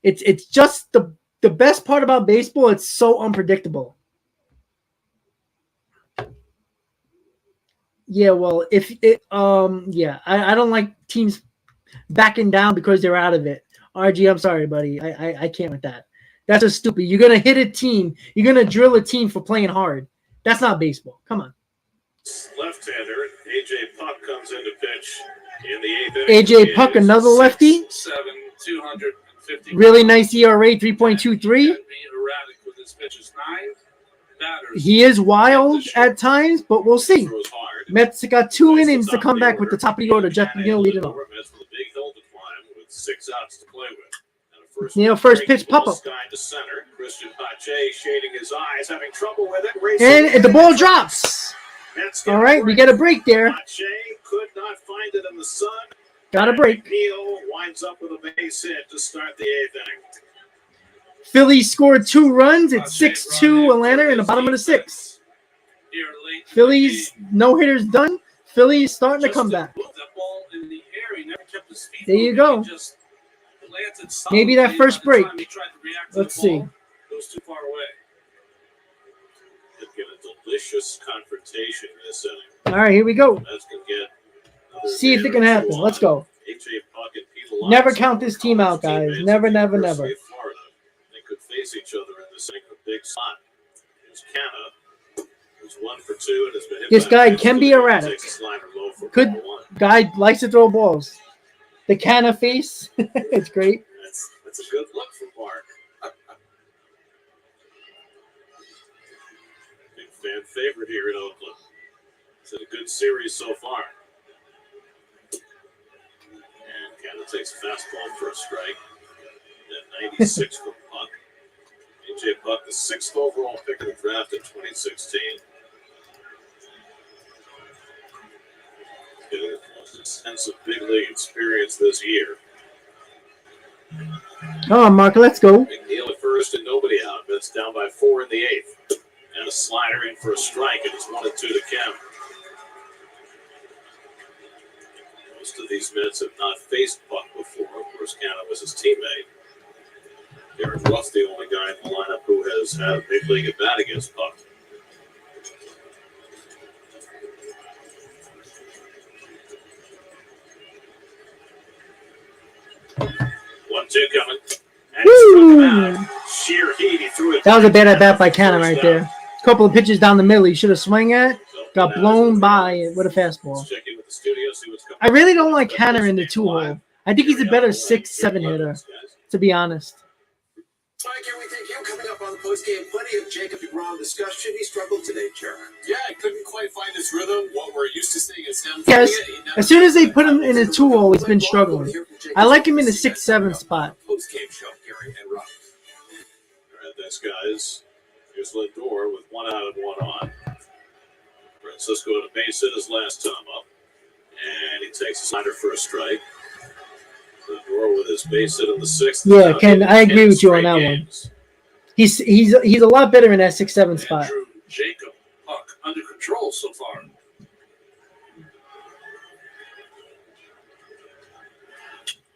It's just the best part about baseball, it's so unpredictable. Yeah, well, I don't like teams backing down because they're out of it. RG, I'm sorry, buddy. I can't with that. That's just stupid. You're going to hit a team. You're going to drill a team for playing hard. That's not baseball. Come on. Left-hander, A.J. Puck comes in to pitch in the eighth inning. A.J. Puck, another lefty. 6'7", 250. Really nice ERA, 3.23. Erratic with his pitches. 9 batters. He is wild at times, but we'll see. Throws hard. Mets got 2 innings to come back with the top of the order. Jeff McNeil leading off. Mets with a big hill to climb with 6 outs to play with. First pitch pop up. To center. Christian Pache shading his eyes, having trouble with it. And the ball drops. All right, we get a break there. Pache could not find it in the sun. Got a break. McNeil winds up with a base hit to start the 8th inning. Phillies scored 2 runs. It's 6-2 Atlanta in the bottom of the 6th. Phillies no hitters done. Phillies starting to come back. There you go. Maybe that first break. Let's see. Goes too far away. Get a delicious confrontation in this inning. All right, here we go. That's gonna get See if it can happen. Let's go. Never count this team out, guys. Never, never, never. They could face each other in this inning. A big slot. There's Canna, who's 1 for 2 and has been hit. This by guy a can be pitch. erratic. Takes a slider low for Good ball 1. guy, likes to throw balls. The Canna face, it's great. That's a good look for Mark. Big fan favorite here in Oakland. It's had a good series so far. And Canada takes a fastball for a strike. At 96 from Puck. A.J. Puck, the 6th overall pick of the draft in 2016. Getting the most extensive big league experience this year. Oh, Mark, let's go. McNeil at first and nobody out. Mets down by 4 in the 8th. And a slider in for a strike, and it's 1-2 to Kemp. Most of these Mets have not faced Puck before. Of course, Canada was his teammate. Aaron Ruff, the only guy in the lineup who has had a big league at bat against Puck. One, two coming. And he struck him Woo! out. Sheer heat. He threw it. That was a bad back at bat by for Cannon first right down. there. A couple of pitches down the middle he should have swung at. Got blown by with a fastball. Let's check in with the studio, see what's coming I really up. don't like Hanner in the 2-hole. I think he's a better 6-7 hitter, to be honest. Mike, here we take him coming up on the postgame. Plenty of Jacob DeGrom discussion. He struggled today, Jared. Yeah, he couldn't quite find his rhythm. What we're used to seeing is him. Yes, He never- as soon as they put him in a 2-hole, he's been struggling. I like him in the 6-7 spot. Postgame show, Gary and Rob. All right, thanks, guys. Here's Lindor with 1 out and 1 on. Francisco had a base hit his last time up. And he takes a slider for a strike. Lindor with his base hit in the 6th. Yeah, Now Ken, hitting I agree 10 with you on straight that one. games. He's a lot better in that 6-7 spot. Andrew Jacob, puck under control so far.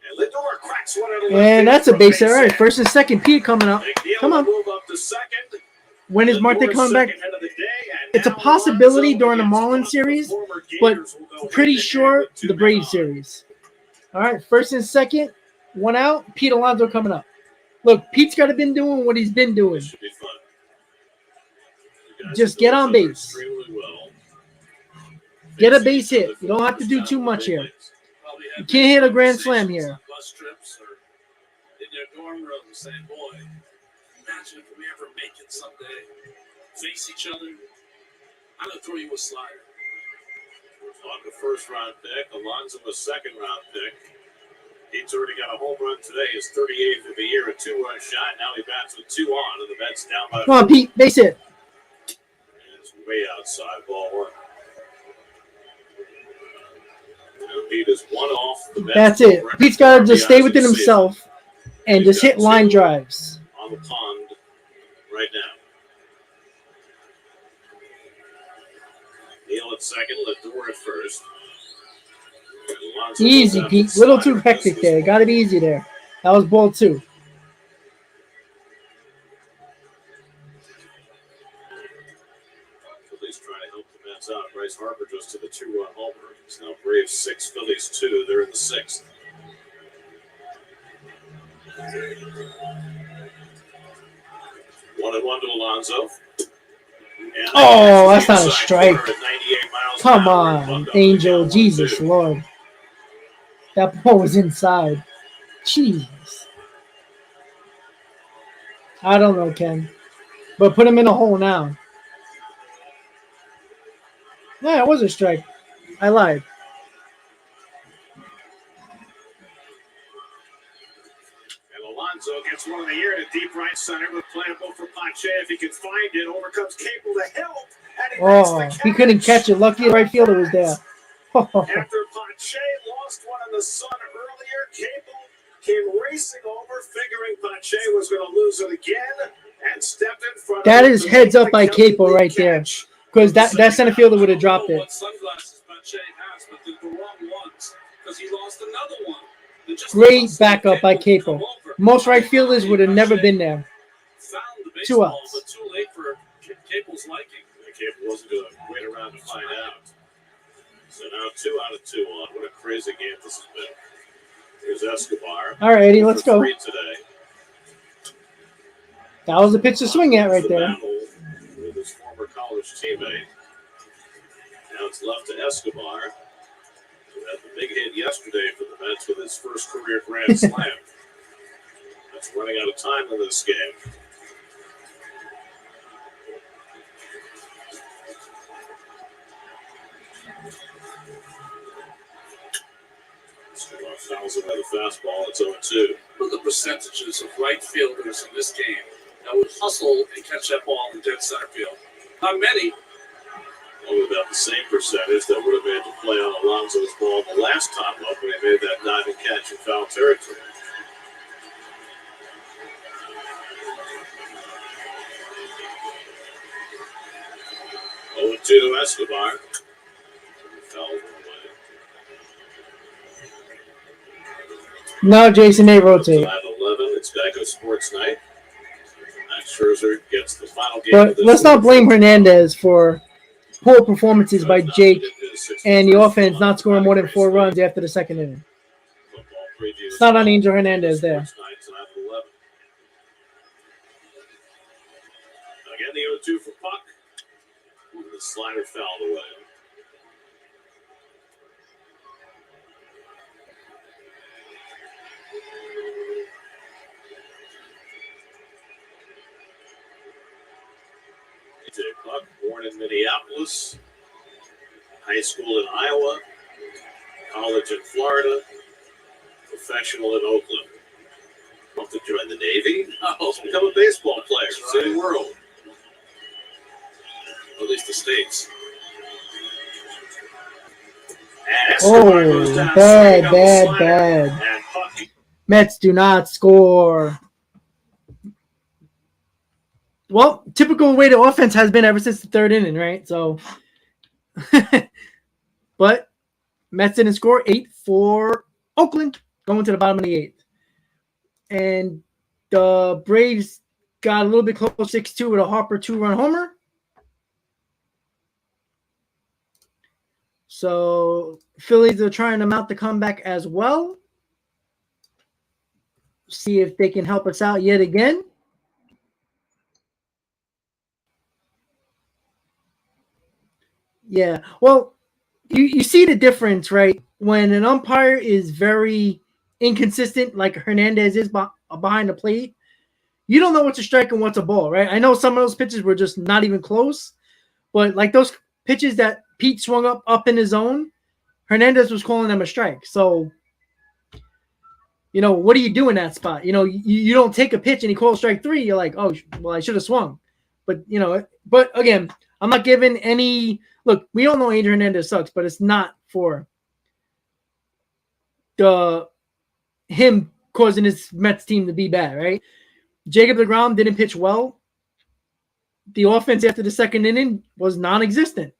And Lindor cracks one out of left And field that's a from base hit. All right, hit. first and second. Pete coming up. McNeil Come on. will move up to second. When is Marte Lindor's coming back? second hit of the day, and It's a now possibility Alonso during the against Marlins one of the series, former but Gators will go pretty hand-to-hand sure with 2 the men Braves on. series. All right, first and second. 1 out. Pete Alonso coming up. Look, Pete's got to been doing what he's been doing. This should be fun. You guys Just are get doing on base. extremely well. Get a base hit. You don't have to do too much here. Probably You had can't hit a grand conversations slam here. on bus trips or in their dorm room saying, boy, imagine if we ever make it someday. Face each other. I'm going to throw you a slider. On the first round pick, Alonso a second round pick. He's already got a home run today. His 38th of the year, a 2-run shot. Now he bats with 2 on, and the Mets down by Come on, 4. Pete. Base hit. It's way outside, ball 1. And Pete is 1 off the Mets. That's it. record Pete's got to just RBIs stay this within season. himself and just hit line drives. On the pond right now. Neal at second, Lindor at first. And Alonso Easy, goes Pete. after Little the too slider. hectic This there. is Got to be easy there. That was ball 2. Phillies trying to help the Mets out. Bryce Harper just to the 2-run homer. It's now Braves 6, Phillies 2. They're in the 6th. One and one to Alonso. And Oh, that's not a inside strike. corner at 98 miles an Come hour. on, Buck up Angel. again, Jesus, 1-2. Lord. That ball was inside. Jesus. I don't know, Ken. But put him in a hole now. Yeah, it was a strike. I lied. And Alonso gets one of the year to deep right center with playable for Pache. If he can find it, overcomes Cable to help. And he makes Oh, the he couldn't catch it. Lucky the right fielder was there. After Pache lost one in the sun earlier, Cable came racing over, figuring Pache was going to lose it again, and stepped in front That of him is to heads make up by the Capo complete right there. catch. Because that center fielder would have dropped I don't know it. what sunglasses Pache has, but they're the wrong ones. Because he lost another one. They're just Great lost. backup by Cable Capo. come over. Most right fielders would have never been there. Found the 2 baseball, outs. but too late for Cable's liking. Cable wasn't going to wait around to find out. So now 2 out of 2 on. What a crazy game this has been. Here's Escobar. All right, Eddie, let's go. 3 today. That was a pitch to swing at right The there. battle with his former college teammate. Now it's left to Escobar, who had the big hit yesterday for the Mets with his first career grand slam. That's running out of time in this game. Escobar fouls it by the fastball. It's 0-2. What are the percentages of right fielders in this game that would hustle and catch that ball in dead center field? Not many. Only about the same percentage that would have made the play on Alonso's ball the last time up when he made that diving catch in foul territory. Oh, 2 to Escobar. Foul away. No, Jason, they rotate. At 11, it's Geico Sports Night. Max Scherzer gets the final game But of this let's not season. blame Hernandez for poor performances by Jake and the offense not scoring more than 4 runs after the second inning. Football preview It's not on Angel Hernandez there. Sports Night tonight at 11. 0-2 for Puck. The slider fouled away. AJ Puck, born in Minneapolis, high school in Iowa, college in Florida, professional in Oakland. Want to join the Navy? Oh, become a baseball player. See the world. At least the States. Oh, bad. Mets do not score. Well, typical way the offense has been ever since the third inning, right? So, but Mets didn't score. 8 for Oakland, going to the bottom of the 8th. And the Braves got a little bit close, 6-2 with a Harper 2-run homer. So Phillies are trying to mount the comeback as well. See if they can help us out yet again. Yeah, well, you see the difference, right? When an umpire is very inconsistent, like Hernandez is behind the plate, you don't know what's a strike and what's a ball, right? I know some of those pitches were just not even close, but like those pitches that Pete swung up in his zone, Hernandez was calling them a strike. So, what do you do in that spot? You don't take a pitch and he calls strike 3. You're like, oh, well, I should have swung. But, but again, I'm not giving any – look, we all know Adrian Hernandez sucks, but it's not for him causing his Mets team to be bad, right? Jacob deGrom didn't pitch well. The offense after the second inning was non-existent.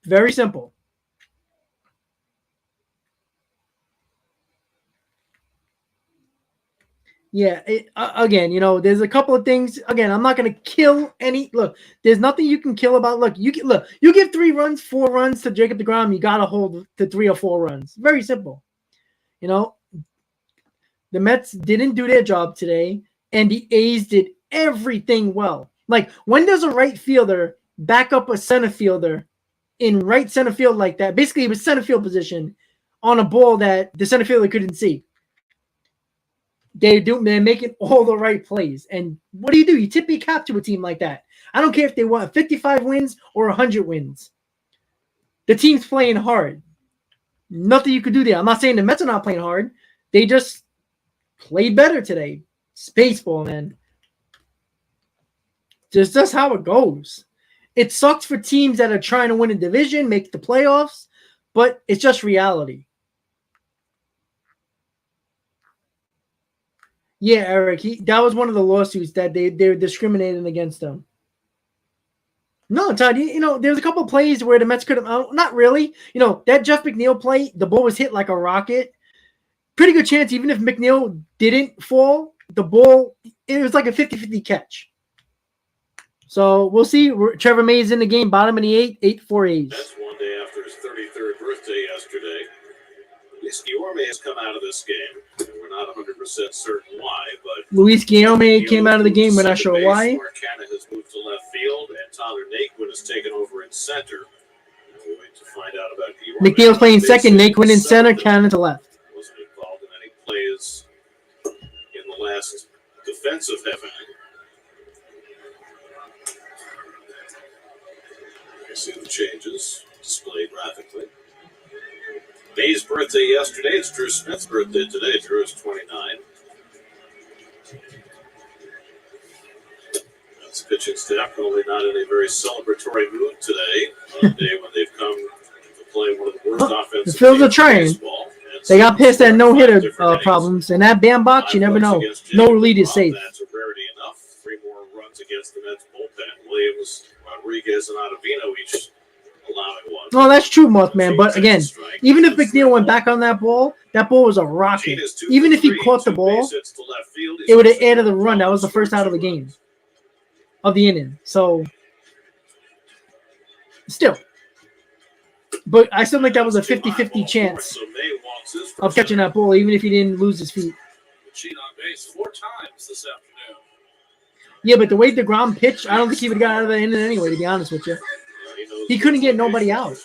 Very simple. Yeah, again, there's a couple of things. Again, I'm not going to kill any. Look, there's nothing you can kill about. Look, you give 3 runs, 4 runs to Jacob deGrom, you got to hold to 3 or 4 runs. Very simple. The Mets didn't do their job today, and the A's did everything well. Like, when does a right fielder back up a center fielder in right center field like that? Basically, it was center field position on a ball that the center fielder couldn't see. They're making all the right plays. And what do? You tip your cap to a team like that. I don't care if they want 55 wins or 100 wins. The team's playing hard. Nothing you could do there. I'm not saying the Mets are not playing hard. They just played better today. It's baseball, man. Just that's how it goes. It sucks for teams that are trying to win a division, make the playoffs, but it's just reality. Yeah, Eric, that was one of the lawsuits that they're discriminating against them. No, Todd, there's a couple of plays where the Mets could have, not really. That Jeff McNeil play, the ball was hit like a rocket. Pretty good chance, even if McNeil didn't fall, the ball, it was like a 50-50 catch. So we'll see. Trevor May's in the game, bottom of the 8 for A's. That's one day after his 33rd birthday yesterday. Luis Guillorme has come out of this game. We're not 100% certain why, but Luis Guillorme came out of the game. We're not sure why. Marcana has moved to left field, and Tyler Naquin has taken over in center. We'll wait to find out about Guillorme. McNeil's playing second, Naquin in center, Cannon to left. Wasn't involved in any plays in the last defensive half inning. You see the changes displayed graphically. May's birthday yesterday. It's Drew Smith's birthday today. Drew is 29. That's pitching staff probably not in a very celebratory mood today. On a day when they've come to play one of the worst offensive the Phils are teams in trying. baseball. They got pissed at no-hitter problems. And that bandbox, you never know. No lead is safe. That's a rarity enough. 3 more runs against the Mets bullpen. Williams, Rodriguez, and Ottavino each allowing one. No, that's true, Mothman. But again, even if McNeil went back on that ball was a rocket. Even if he caught the ball, it would have added the run. That was the first out of the game, of the inning. So, still. But I still think that was a 50-50 chance of catching that ball, even if he didn't lose his feet. Machine on base 4 times this afternoon. Yeah, but the way DeGrom pitched, I don't think he would have got out of the inning anyway, to be honest with you. He couldn't get nobody out.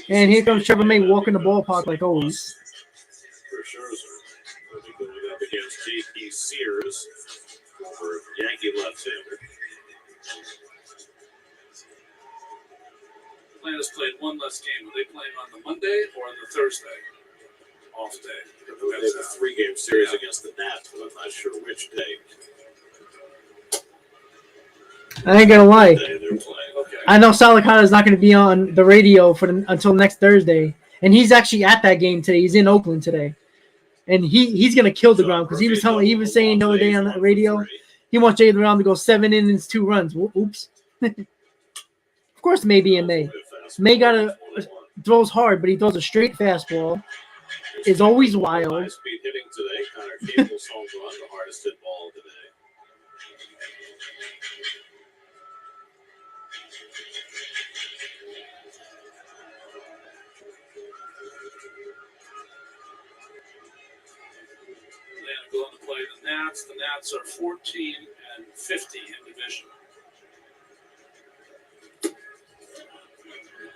And here comes Trevor May walking the ballpark like always. For Scherzer. They'll be going up against J.P. Sears, former Yankee left-hander. Atlanta's played one less game. Are they playing on the Monday or on the Thursday? Off day. They have a 3-game series against the Nats, but I'm not sure which day. I ain't gonna lie. They're playing. Okay. I know Salicata is not going to be on the radio until next Thursday, and he's actually at that game today. He's in Oakland today, and he's going to kill DeGrom because he was saying the other day on the radio he wants Jay DeGrom to go 7 innings, 2 runs. Oops. Of course, maybe in May. May throws hard, but he throws a straight fastball. Is always wild. High-speed hitting today. Connor Cable's home run, the hardest hit ball of the day. Atlanta going to play the Nats. The Nats are 14-50 in division.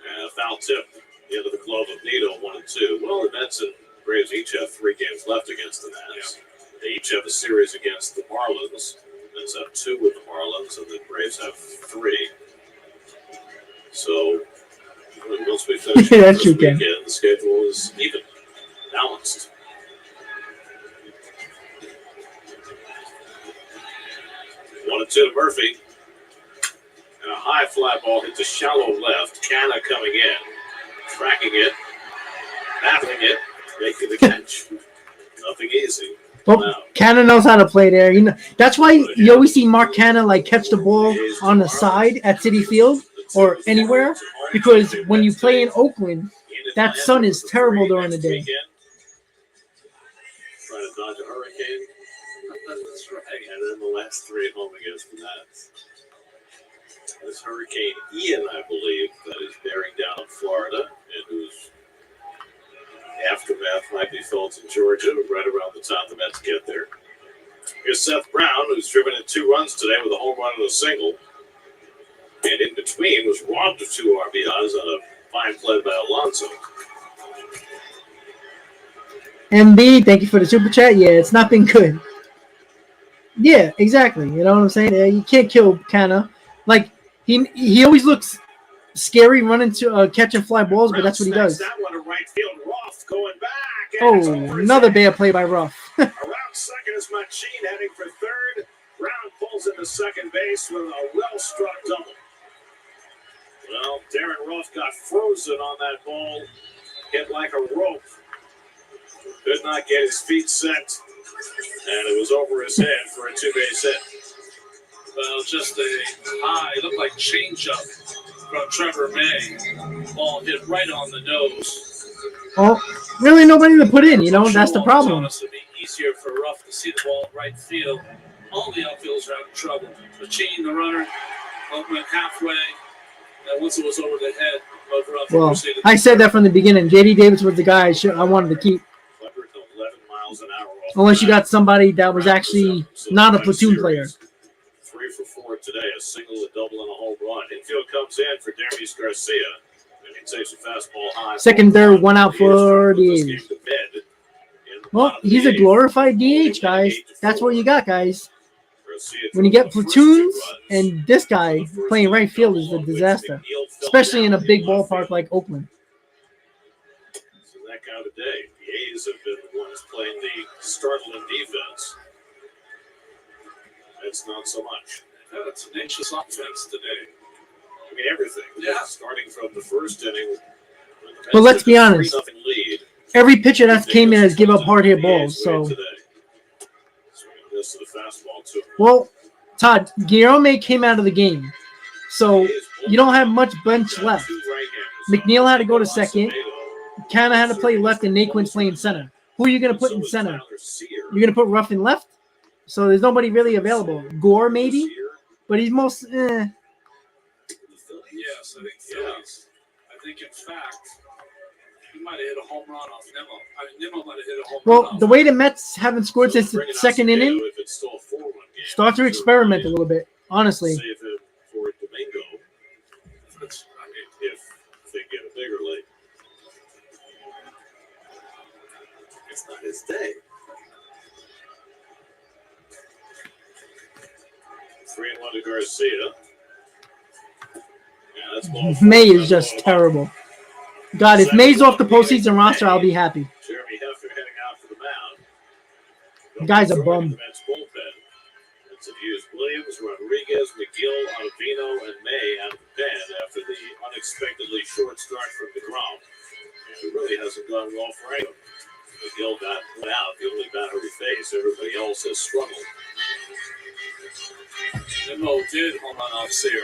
And a foul tip. The end of the glove of Nito, 1-2. Well, the Mets and Braves each have 3 games left against the Nats. Yeah. They each have a series against the Marlins. The Mets have 2 with the Marlins, and the Braves have 3. So, once we finish this weekend, the schedule is even, balanced. One and 2 to Murphy. And a high fly ball hit to shallow left. Canna coming in. Tracking it. Battling it. Making the catch. Nothing easy. Well, Canna knows how to play there. That's why you always see Mark Canna catch the ball on the side at Citi Field or anywhere. Because when you play in Oakland, that sun is terrible during the day. Trying to dodge a hurricane. That's right. And then the last 3 at home against the Nats. This Hurricane Ian, I believe, that is bearing down on Florida and whose aftermath might be felt in Georgia right around the time the Mets get there. Here's Seth Brown, who's driven in 2 runs today with a home run and a single. And in between was robbed of 2 RBIs on a fine play by Alonso. MB, thank you for the super chat. Yeah, it's not been good. Yeah, exactly. You know what I'm saying? You can't kill Canna. He always looks scary running to catching fly balls, but that's what he does. That one to right field. Ruff going back. Oh, another bad play by Ruff. Around second is Machine heading for third. Brown pulls into second base with a well-struck double. Well, Darren Ruff got frozen on that ball. Hit like a rope. Could not get his feet set. And it was over his head for a 2-base hit. Well, just a high, it looked like changeup from Trevor May. Ball hit right on the nose. Well, really nobody to put in, that's the problem. It would be easier for Ruff to see the ball right field. All the outfielders are having trouble. Machine, the runner, went halfway. And once it was over the head of Ruff, well, I said that from the beginning. J.D. Davis was the guy I wanted to keep. 11 miles an hour. Unless you got somebody that was actually not a platoon player. 3 for 4 today, a single, a double, and a home run. Infield comes in for Darius Garcia, and he takes a fastball high. Second, third, 1 out for the A's. Well, he's a glorified DH, guys. That's what you got, guys. When you get platoons, and this guy playing right field is a disaster, especially in a big ballpark like Oakland. So that kind of day, the A's have been the ones playing the startling defense. It's not so much. It's an anxious offense today. I mean, everything. Yeah. Starting from the first inning. But let's be honest. Every pitcher that came in has given up hard hit balls. So, well, Todd, Guillaume came out of the game. So you don't have much bench left. McNeil had to go to second. Canna had to play left, and Naquin's playing center. Who are you going to put in center? You're going to put Ruff in left? So there's nobody really available. Gore, maybe? But he's most... Yes, I think Phillies. I think, in fact, he might have hit a home run off Nimmo. Nimmo might have hit a home run. Well, the way the Mets haven't scored since the second inning, Start to experiment a little bit, honestly. Save it for Domingo if they get a bigger lead. It's not his day. 3-1 to Garcia. Yeah, that's ball four. May is just terrible. God, if May's off the postseason roster, I'll be happy. Jeremy Hefner heading out for the mound. Guy's a bum. The Mets bullpen. It's abused Williams, Rodriguez, McGill, Ottavino, and May out of the pen after the unexpectedly short start from DeGrom. It really hasn't gone well for anyone. McGill got out, the only batter we face. Everybody else has struggled. Nimmo did home run off Sear.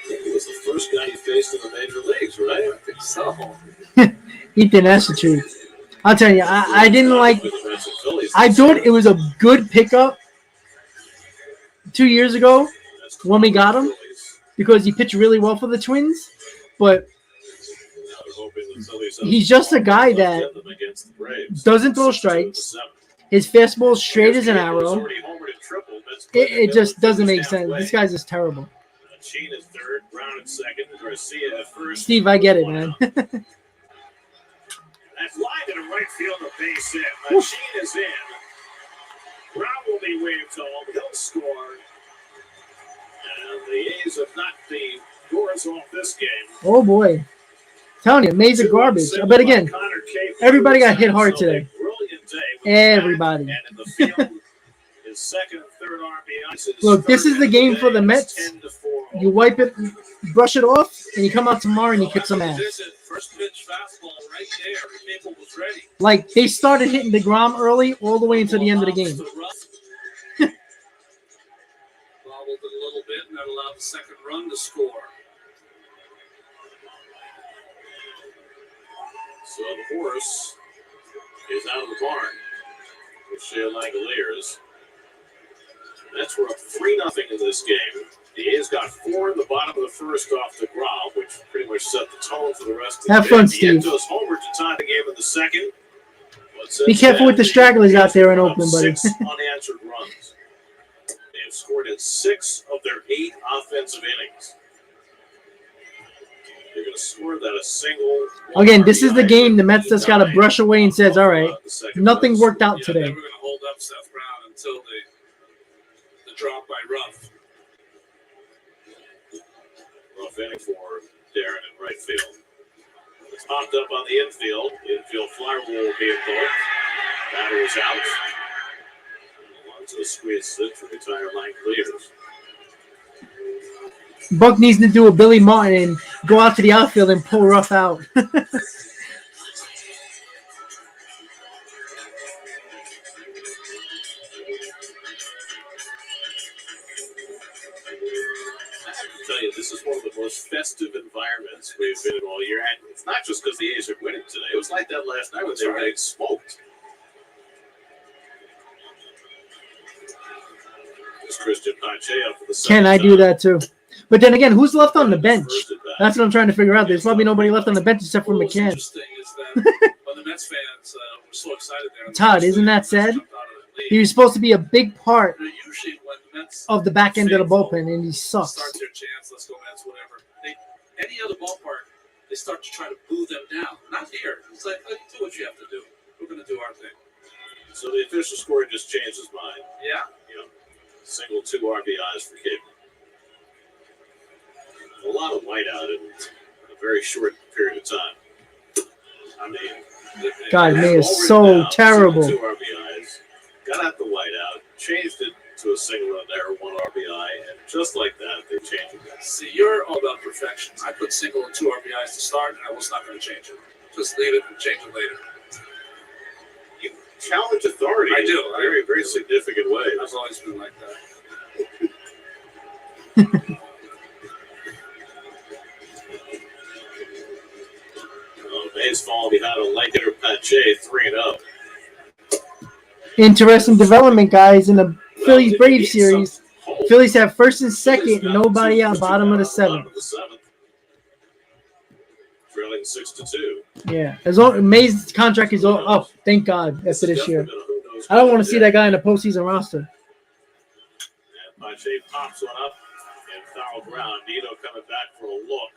I think he was the first guy he faced in the major leagues, right? I think so. Ethan, that's the truth. I'll tell you, I didn't like. I thought it was a good pickup 2 years ago when we got him because he pitched really well for the Twins, but he's just a guy that doesn't throw strikes. His fastball's straight as an arrow. It just doesn't make sense. This guy's just terrible. Sheen is third, Brown at second, Garcia at first. Steve, I get it, man. That fly to the right field, a base hit. Sheen is in. Brown will be waved home. He'll score. And the A's have knocked the doors off this game. Oh boy, telling you, May's a garbage. I bet again, everybody got hit hard today. Everybody. And in the field, his second and third RBIs. Look, this is the game for the Mets. You wipe it, brush it off, and you come out tomorrow and you kick some ass. First pitch fastball right there. Maple was ready. Like, they started hitting DeGrom early all the way until the end of the game. Bobbled it a little bit, and that allowed the second run to score. So the horse is out of the barn with Shea Langoliers. Mets were up 3-0 in this game. The A's got 4 in the bottom of the first off the ground, which pretty much set the tone for the rest of the game. Have fun, Steve. Vientos homered to tie the game in the second. Be careful with the stragglers out there in Oakland, buddy. 6 unanswered runs. They have scored in 6 of their 8 offensive innings. They're going to score that a single. Again, this is the game the Mets just got to brush away and says, all right, nothing worked out today. They were going to hold up Seth Brown until the drop by Ruff. Rough inning for Darren in right field. It's popped up on the infield. Infield fly will be invoked. Batter is out. On to the squeeze it for retired Langoliers. Buck needs to do a Billy Martin and go out to the outfield and pull Ruff out. Tell you, this is one of the most festive environments we've been in all year, and it's not just because the A's are winning today. It was like that last night when they were getting smoked. This Christian Pache up for the second Can I do time. that too? But then again, who's left on the bench? That's what I'm trying to figure out. There's probably nobody left on the bench except for What's McCann. interesting is that when the Mets fans were so excited there. Todd, isn't that sad? He was supposed to be a big part Usually when the Mets of the back end of the bullpen, and he sucks. start their chance, let's go Mets, whatever. Any other ballpark, they start to try to boo them down. Not here. It's like, do what you have to do. We're going to do our thing. So the official score just changed his mind. Yeah. Single 2 RBIs for Cable. A lot of whiteout in a very short period of time. I mean, God, they May had is already so down, terrible. single 2 RBIs, got out the whiteout, changed it to a single run there, 1 RBI, and just like that, they changed it. See, you're all about perfection. I put single and 2 RBIs to start, and I was not going to change it. Just leave it and change it later. You challenge authority I do. in a very, very significant way. I've always been like that. Mays falling behind a light hitter Pache, 3-0. Interesting development, guys, in the Phillies Braves series. Phillies have first and second, nobody out, bottom of the 7th. trailing 6-2. Yeah. As long May's contract is all up. Thank God after this year. I don't want to see that guy in the postseason roster. And Pache pops one up and foul ground. Nino coming back for a look,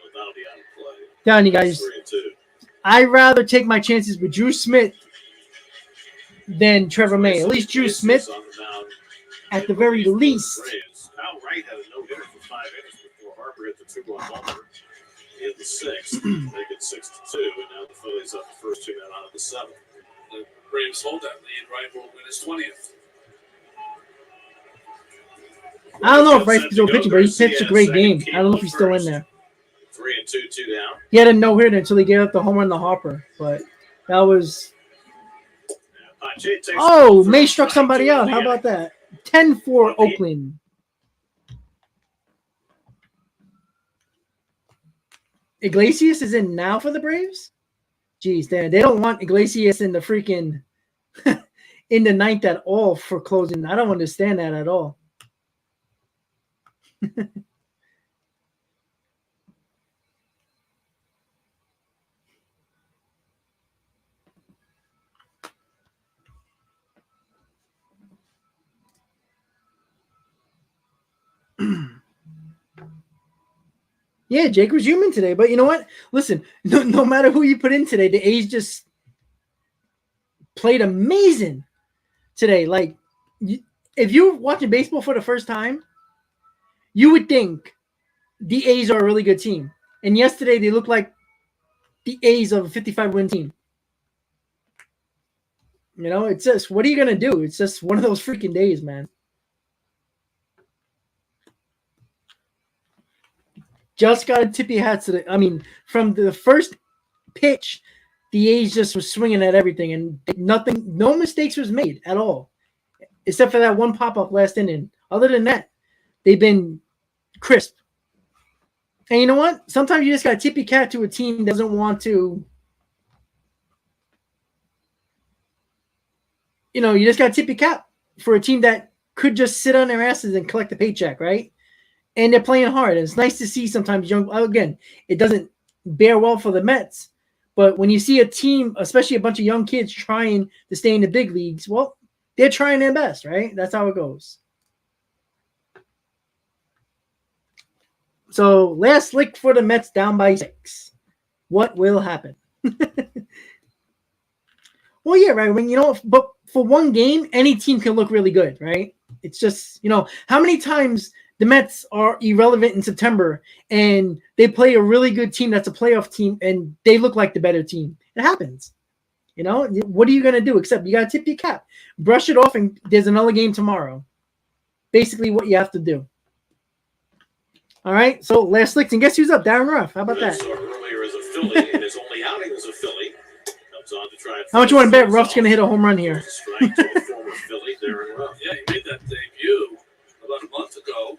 but that'll be out of play. Down, you guys. 3-2. I'd rather take my chances with Drew Smith than Trevor May. At least Drew Smith, at the very least. Kyle Wright had a no-hitter for 5 innings before Harper hit the 2-run homer in the 6th. Make it 6-2, and now the Phillies up the first 2 men out of the 7th. The Braves hold that lead. Wright will win his 20th. I don't know if Wright's still pitching, but he pitched a great game. I don't know if he's still in there. 3-2, 2 down. He had a no-hitter until he gave up the home run to Harper, but that was... Oh, May struck somebody out. How about that? 10-4 Oakland. Iglesias is in now for the Braves? Jeez, they don't want Iglesias in the freaking in the 9th at all for closing. I don't understand that at all. Yeah, Jake was human today, but you know what? Listen, no matter who you put in today, the A's just played amazing today. Like, if you're watching baseball for the first time, you would think the A's are a really good team. And yesterday, they looked like the A's of a 55-win team. You know, it's just, what are you going to do? It's just one of those freaking days, man. Just got to tip your hats to the. I mean, from the first pitch, the A's just was swinging at everything, and no mistakes was made at all, except for that one pop-up last inning. Other than that, they've been crisp. And you know what? Sometimes you just got to tip your hat to a team that doesn't want to. You know, you just got to tip your cap for a team that could just sit on their asses and collect the paycheck, right? And they're playing hard. It's nice to see sometimes young. Again, it doesn't bear well for the Mets, but when you see a team, especially a bunch of young kids trying to stay in the big leagues, well, they're trying their best, right? That's how it goes. So last lick for the Mets, down by 6. What will happen? Well, yeah, right. I mean, you know, but for one game, any team can look really good, right? It's just, you know, how many times the Mets are irrelevant in September and they play a really good team that's a playoff team and they look like the better team. It happens. You know, what are you going to do except you got to tip your cap, brush it off, and there's another game tomorrow. Basically what you have to do. All right, so last licks, and guess who's up? Darren Ruff. How about that? Earlier as a Philly, in his only outing as a Philly, comes on to try. How much you want to bet Ruff's going to hit a home run here? Strike to a former Philly, Darren Ruff. Yeah, he made that debut about a month ago,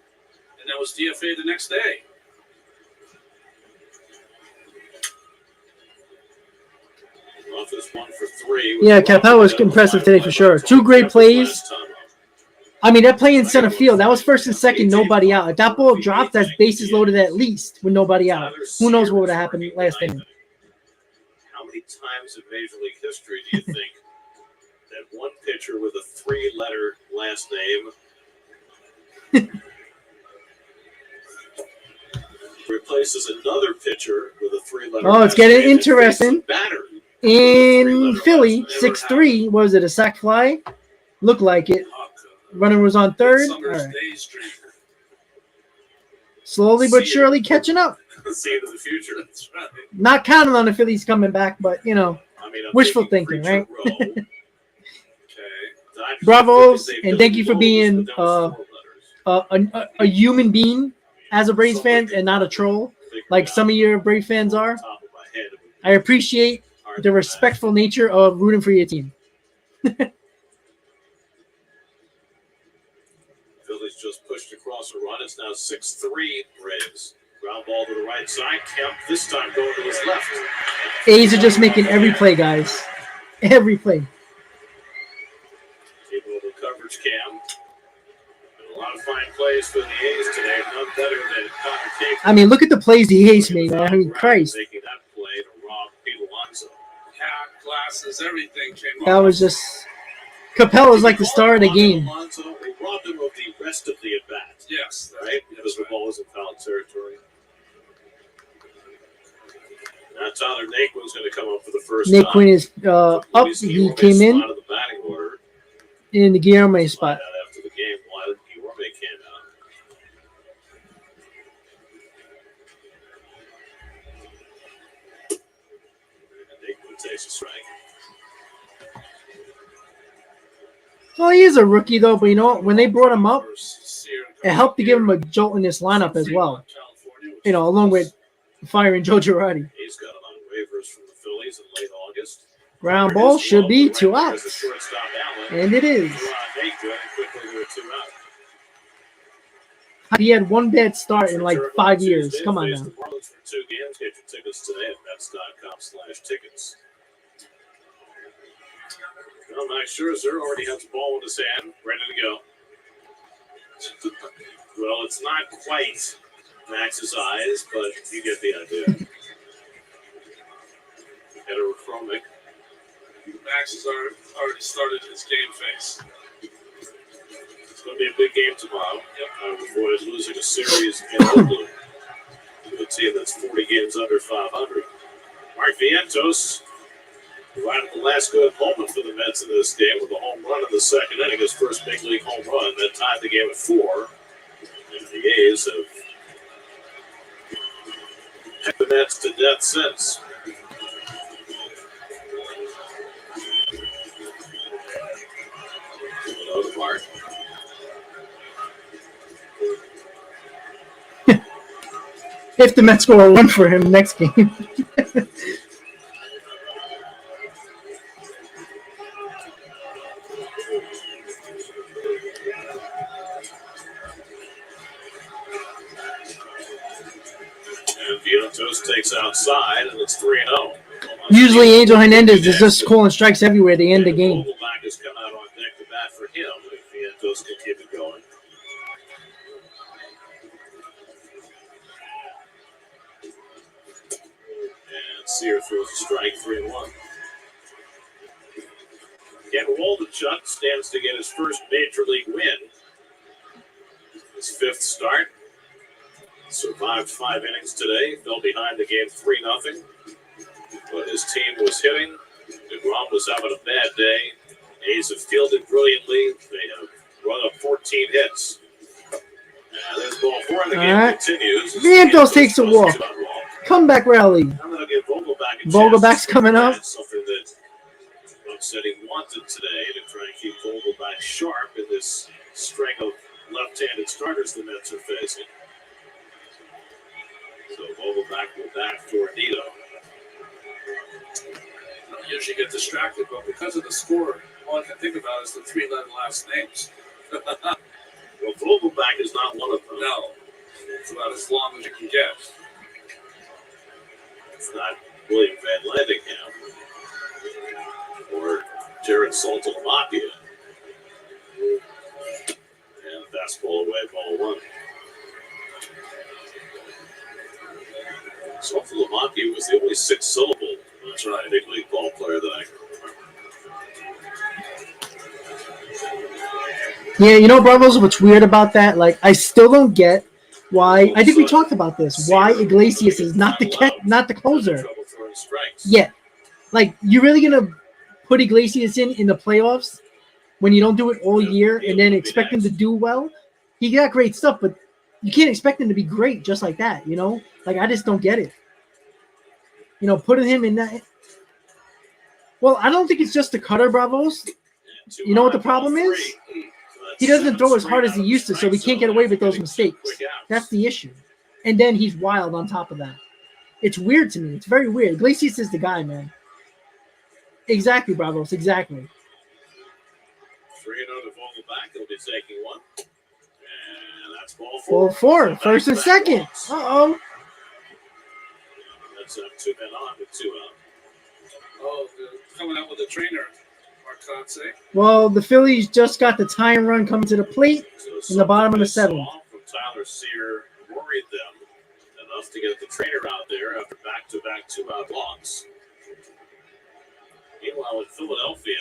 and that was DFA the next day. Ruff is 1 for 3. Yeah, Capel was impressive today for sure. 2 great plays. I mean, they're playing center field. That was first and second, nobody out. If that ball dropped, that's bases loaded at least with nobody out. Who knows what would have happened last inning? How many times in Major League history do you think that one pitcher with a 3-letter last name replaces another pitcher with a 3-letter Oh, it's last getting name and interesting. faces a batter In Philly, 6-3. Was it a sac fly? Looked like it. Runner was on third. All right. Slowly but surely catching up. See into the future. That's right. Not counting on the Phillies coming back, but, you know, I mean, I'm wishful thinking thinking, right? Preacher Row. Okay. Bravos, and thank you for being a human being as a Braves fan and not a troll like some of your Braves fans are. I appreciate the respectful nature of rooting for your team. Phillies just pushed across a run. It's now 6-3 Braves. Ground ball to the right side. Kemp this time going to his left. A's are just making every play, guys. Every play. Keep a little coverage cam. And a lot of fine plays for the A's today. None better than Connor Cape. I mean, look at the plays the A's made, man. I mean, Christ. Making that hat, glasses, everything came That off. was just Capella was like the star of the game. Alonso robbed him of the rest of the at-bat, Yes, right? Because the ball was in foul territory. Now Tyler Naquin's going to come up for the first time. Naquin is up. He came in Out of the batting order. in the Guillermo spot. Find out after the game why Guillermo came out. And Naquin takes a strike. Well, he is a rookie though, but you know what? When they brought him up, it helped to give him a jolt in this lineup as well. You know, along with firing Joe Girardi. He's got him on waivers from the Phillies in late August. Ground ball should be 2 outs. And it is. He had one bad start in like 5 years. Come on now. The Marlins for 2 games. Get your tickets today at Mets.com/tickets. Well, Max Scherzer already has the ball in his hand, ready to go. Well, it's not quite Max's eyes, but you get the idea. Header from Mick. Max has already started his game face. It's going to be a big game tomorrow. Before he's losing a series in Oakland to a team that's 40 games under 500. Mark Vientos provided the last good moment for the Mets in this game with a home run in the second inning, his first big league home run. That tied the game at 4. And the A's have had the Mets to death since. Another mark. If the Mets score a run for him next game. And Vientos takes outside, and it's 3-0. Usually Angel Hernandez is just calling strikes everywhere at the end of the game. Vogelbach has come out on deck to bat for him if Vientos can keep it going. And Sear throws a strike, 3-1. Ken Waldichuk stands to get his first major league win. His 5th start. Survived 5 innings today. Fell behind the game 3-0. But his team was hitting. DeGrom was having a bad day. A's have fielded brilliantly. They have run up 14 hits. And there's ball 4 in the game continues. Vientos takes a walk. Comeback rally. I'm going to give Vogelbach a chance. Vogelbach's coming up. That's something that Buck said he wanted today to try and keep Vogelbach sharp in this string of left-handed starters the Mets are facing. So Vogelbach will bat for Nito. I usually get distracted, but because of the score, all I can think about is the 3-letter last names. Well, Vogelbach is not one of them. No, it's about as long as you can get. It's not William Van Landingham or Jared Saltalamacchia. And fastball away, ball 1. Saltalamacchia was the only 6-syllable big league ball player that I can remember. Yeah, you know, Bravos, what's weird about that? Like, I still don't get why. I think we talked about this. Why Iglesias is not the closer. Yeah. Like, you're really going to put Iglesias in the playoffs when you don't do it all year and then expect him to do well? He got great stuff, but you can't expect him to be great just like that, you know? Like, I just don't get it. You know, putting him in that. Well, I don't think it's just the cutter, Bravos. You know what the problem is? He doesn't throw as hard as he used to, so we can't get away with those mistakes. That's the issue. And then he's wild on top of that. It's weird to me. It's very weird. Iglesias is the guy, man. Exactly, Bravos. Exactly. 3-0 to Vogelbach. He'll be taking one. And that's ball 4. Ball 4. First and second. Uh-oh. That's up 2 men on with 2 out. Oh, coming out with a trainer, Marcotte. Well, the Phillies just got the tying run coming to the plate in the bottom of the 7th. From Tyler Sear worried them enough to get the trainer out there after back-to-back 2-out walks. Now in Philadelphia,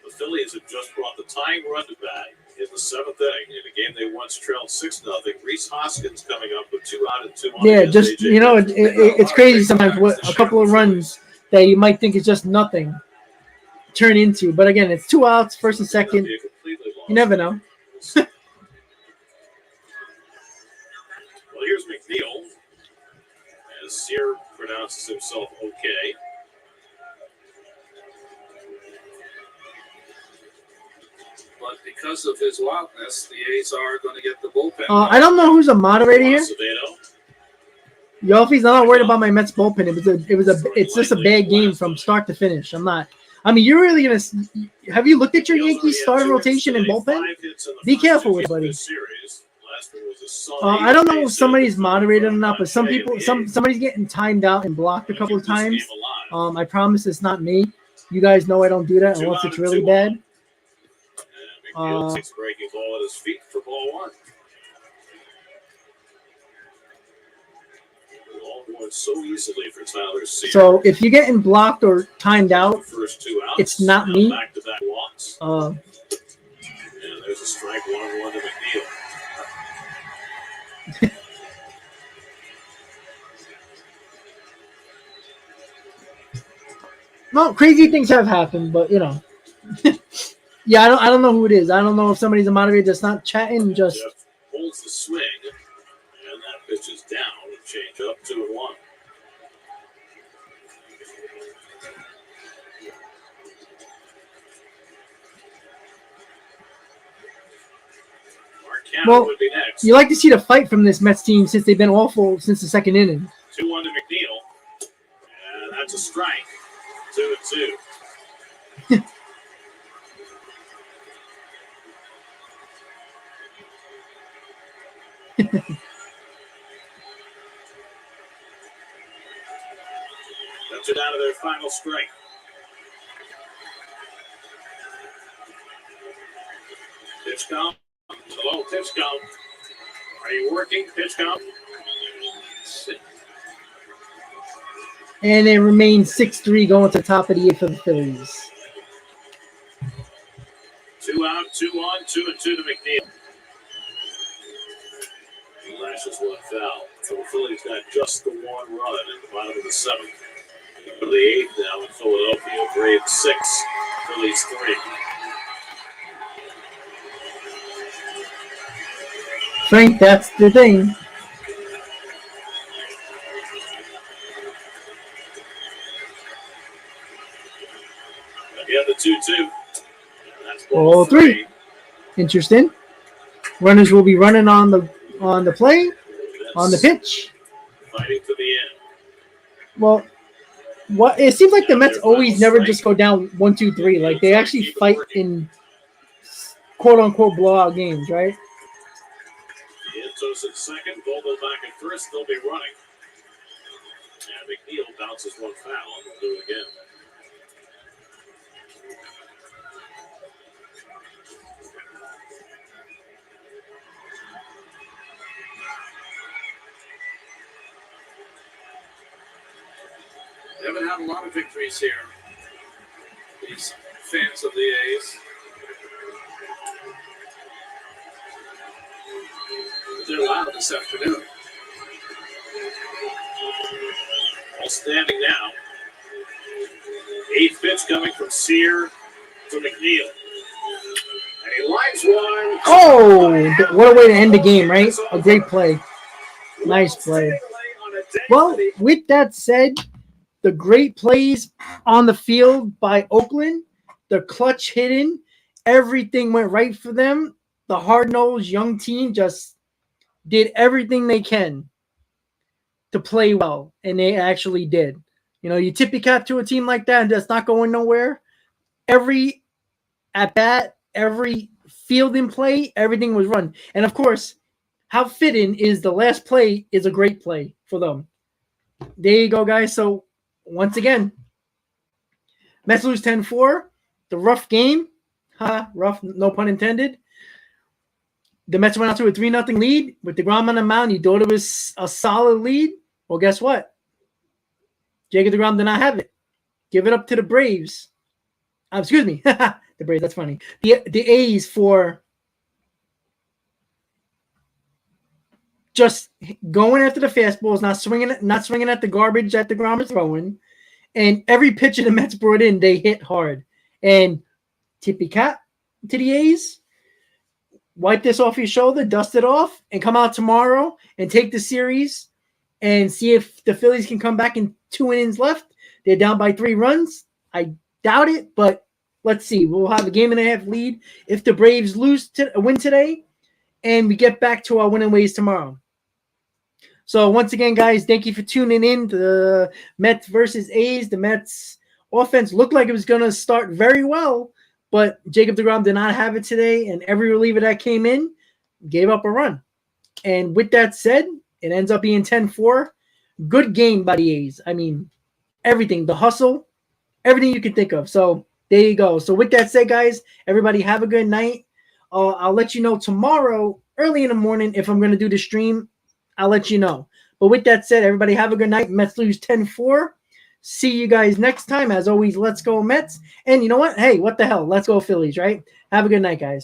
the Phillies have just brought the tying run to bat in the 7th inning in a game they once trailed 6-0. Reese Hoskins coming up with 2 out and 2 on. Yeah, just it's crazy sometimes what a couple of runs that you might think is just nothing turn into. But again, it's 2 outs, first and second. You never know. Well, here's McNeil. As Sear pronounces himself okay. But because of his wildness, the A's are going to get the bullpen. I don't know who's a moderator here. Yo, if he's not worried about my Mets bullpen, it's just a bad game from start to finish. I'm not. I mean, you're really gonna. Have you looked at your Yankees starting rotation and bullpen? Be careful with it, buddy. I don't know if somebody's moderated or not, but somebody's getting timed out and blocked a couple of times. I promise it's not me. You guys know I don't do that unless it's really bad. Takes breaking ball at his feet for ball 1. All going so easily for Tyler Sear. So if you're getting blocked or timed out, First 2 outs, it's not me. Back-to-back walks. And there's a strike 1-1 to McNeil. Well, crazy things have happened, but you know. Yeah, I don't know who it is. I don't know if somebody's a moderator that's not chatting. Just Jeff holds the swing, and that pitch is down. Change up 2-1. well, would be next. You like to see the fight from this Mets team since they've been awful since the second inning. 2-1 to McNeil, and that's a strike. 2-2. That's it out of their final strike. Pitch count. Hello, pitch count. Are you working? Pitch count. And it remains 6-3 going to the top of the 8th for the Phillies. 2 out, 2 on, 2-2 to McNeil. He lashes one foul. So the Phillies got just the 1 run in the bottom of the 7th. For the 8th now in Philadelphia, Braves 6, Phillies 3. Frank, that's the thing. Again, the 2-2. That's ball 3. Interesting. Runners will be running on the play, on the pitch. Fighting to the end. Well, what it seems like the Mets always never just go down 1-2-3. Like they actually fight in quote unquote blowout games, right? Vientos at second, Vogel back at first. They'll be running. And McNeil bounces one foul, and we'll do it again. They haven't had a lot of victories here, these fans of the A's. They're loud this afternoon. All standing now. 8th pitch coming from Sear to McNeil. And he lines one. Oh, what a way to end the game, right? A great play. Nice play. Well, with that said, the great plays on the field by Oakland, the clutch hitting, everything went right for them. The hard-nosed young team just did everything they can to play well, and they actually did. You know, you tip your cap to a team like that and that's not going nowhere. Every at-bat, every fielding play, everything was run. And, of course, how fitting is the last play is a great play for them. There you go, guys. So, once again, Mets lose 10-4. The rough game. Rough, no pun intended. The Mets went out to a 3-0 lead. With DeGrom on the mound, you thought it was a solid lead. Well, guess what? Jacob DeGrom did not have it. Give it up to the Braves. Excuse me, the Braves. That's funny. The A's for just going after the fastballs, not swinging at the garbage that the Grom is throwing, and every pitcher the Mets brought in, they hit hard. And tippy cap to the A's. Wipe this off your shoulder, dust it off, and come out tomorrow and take the series and see if the Phillies can come back in 2 innings left. They're down by 3 runs. I doubt it, but let's see. We'll have a 1.5 lead if the Braves win today, and we get back to our winning ways tomorrow. So once again, guys, thank you for tuning in to the Mets versus A's. The Mets offense looked like it was going to start very well, but Jacob deGrom did not have it today, and every reliever that came in gave up a run. And with that said, it ends up being 10-4. Good game by the A's. I mean, everything, the hustle, everything you can think of. So there you go. So with that said, guys, everybody have a good night. I'll let you know tomorrow, early in the morning, if I'm going to do the stream. I'll let you know. But with that said, everybody have a good night. Mets lose 10-4. See you guys next time. As always, let's go Mets. And you know what? Hey, what the hell? Let's go Phillies, right? Have a good night, guys.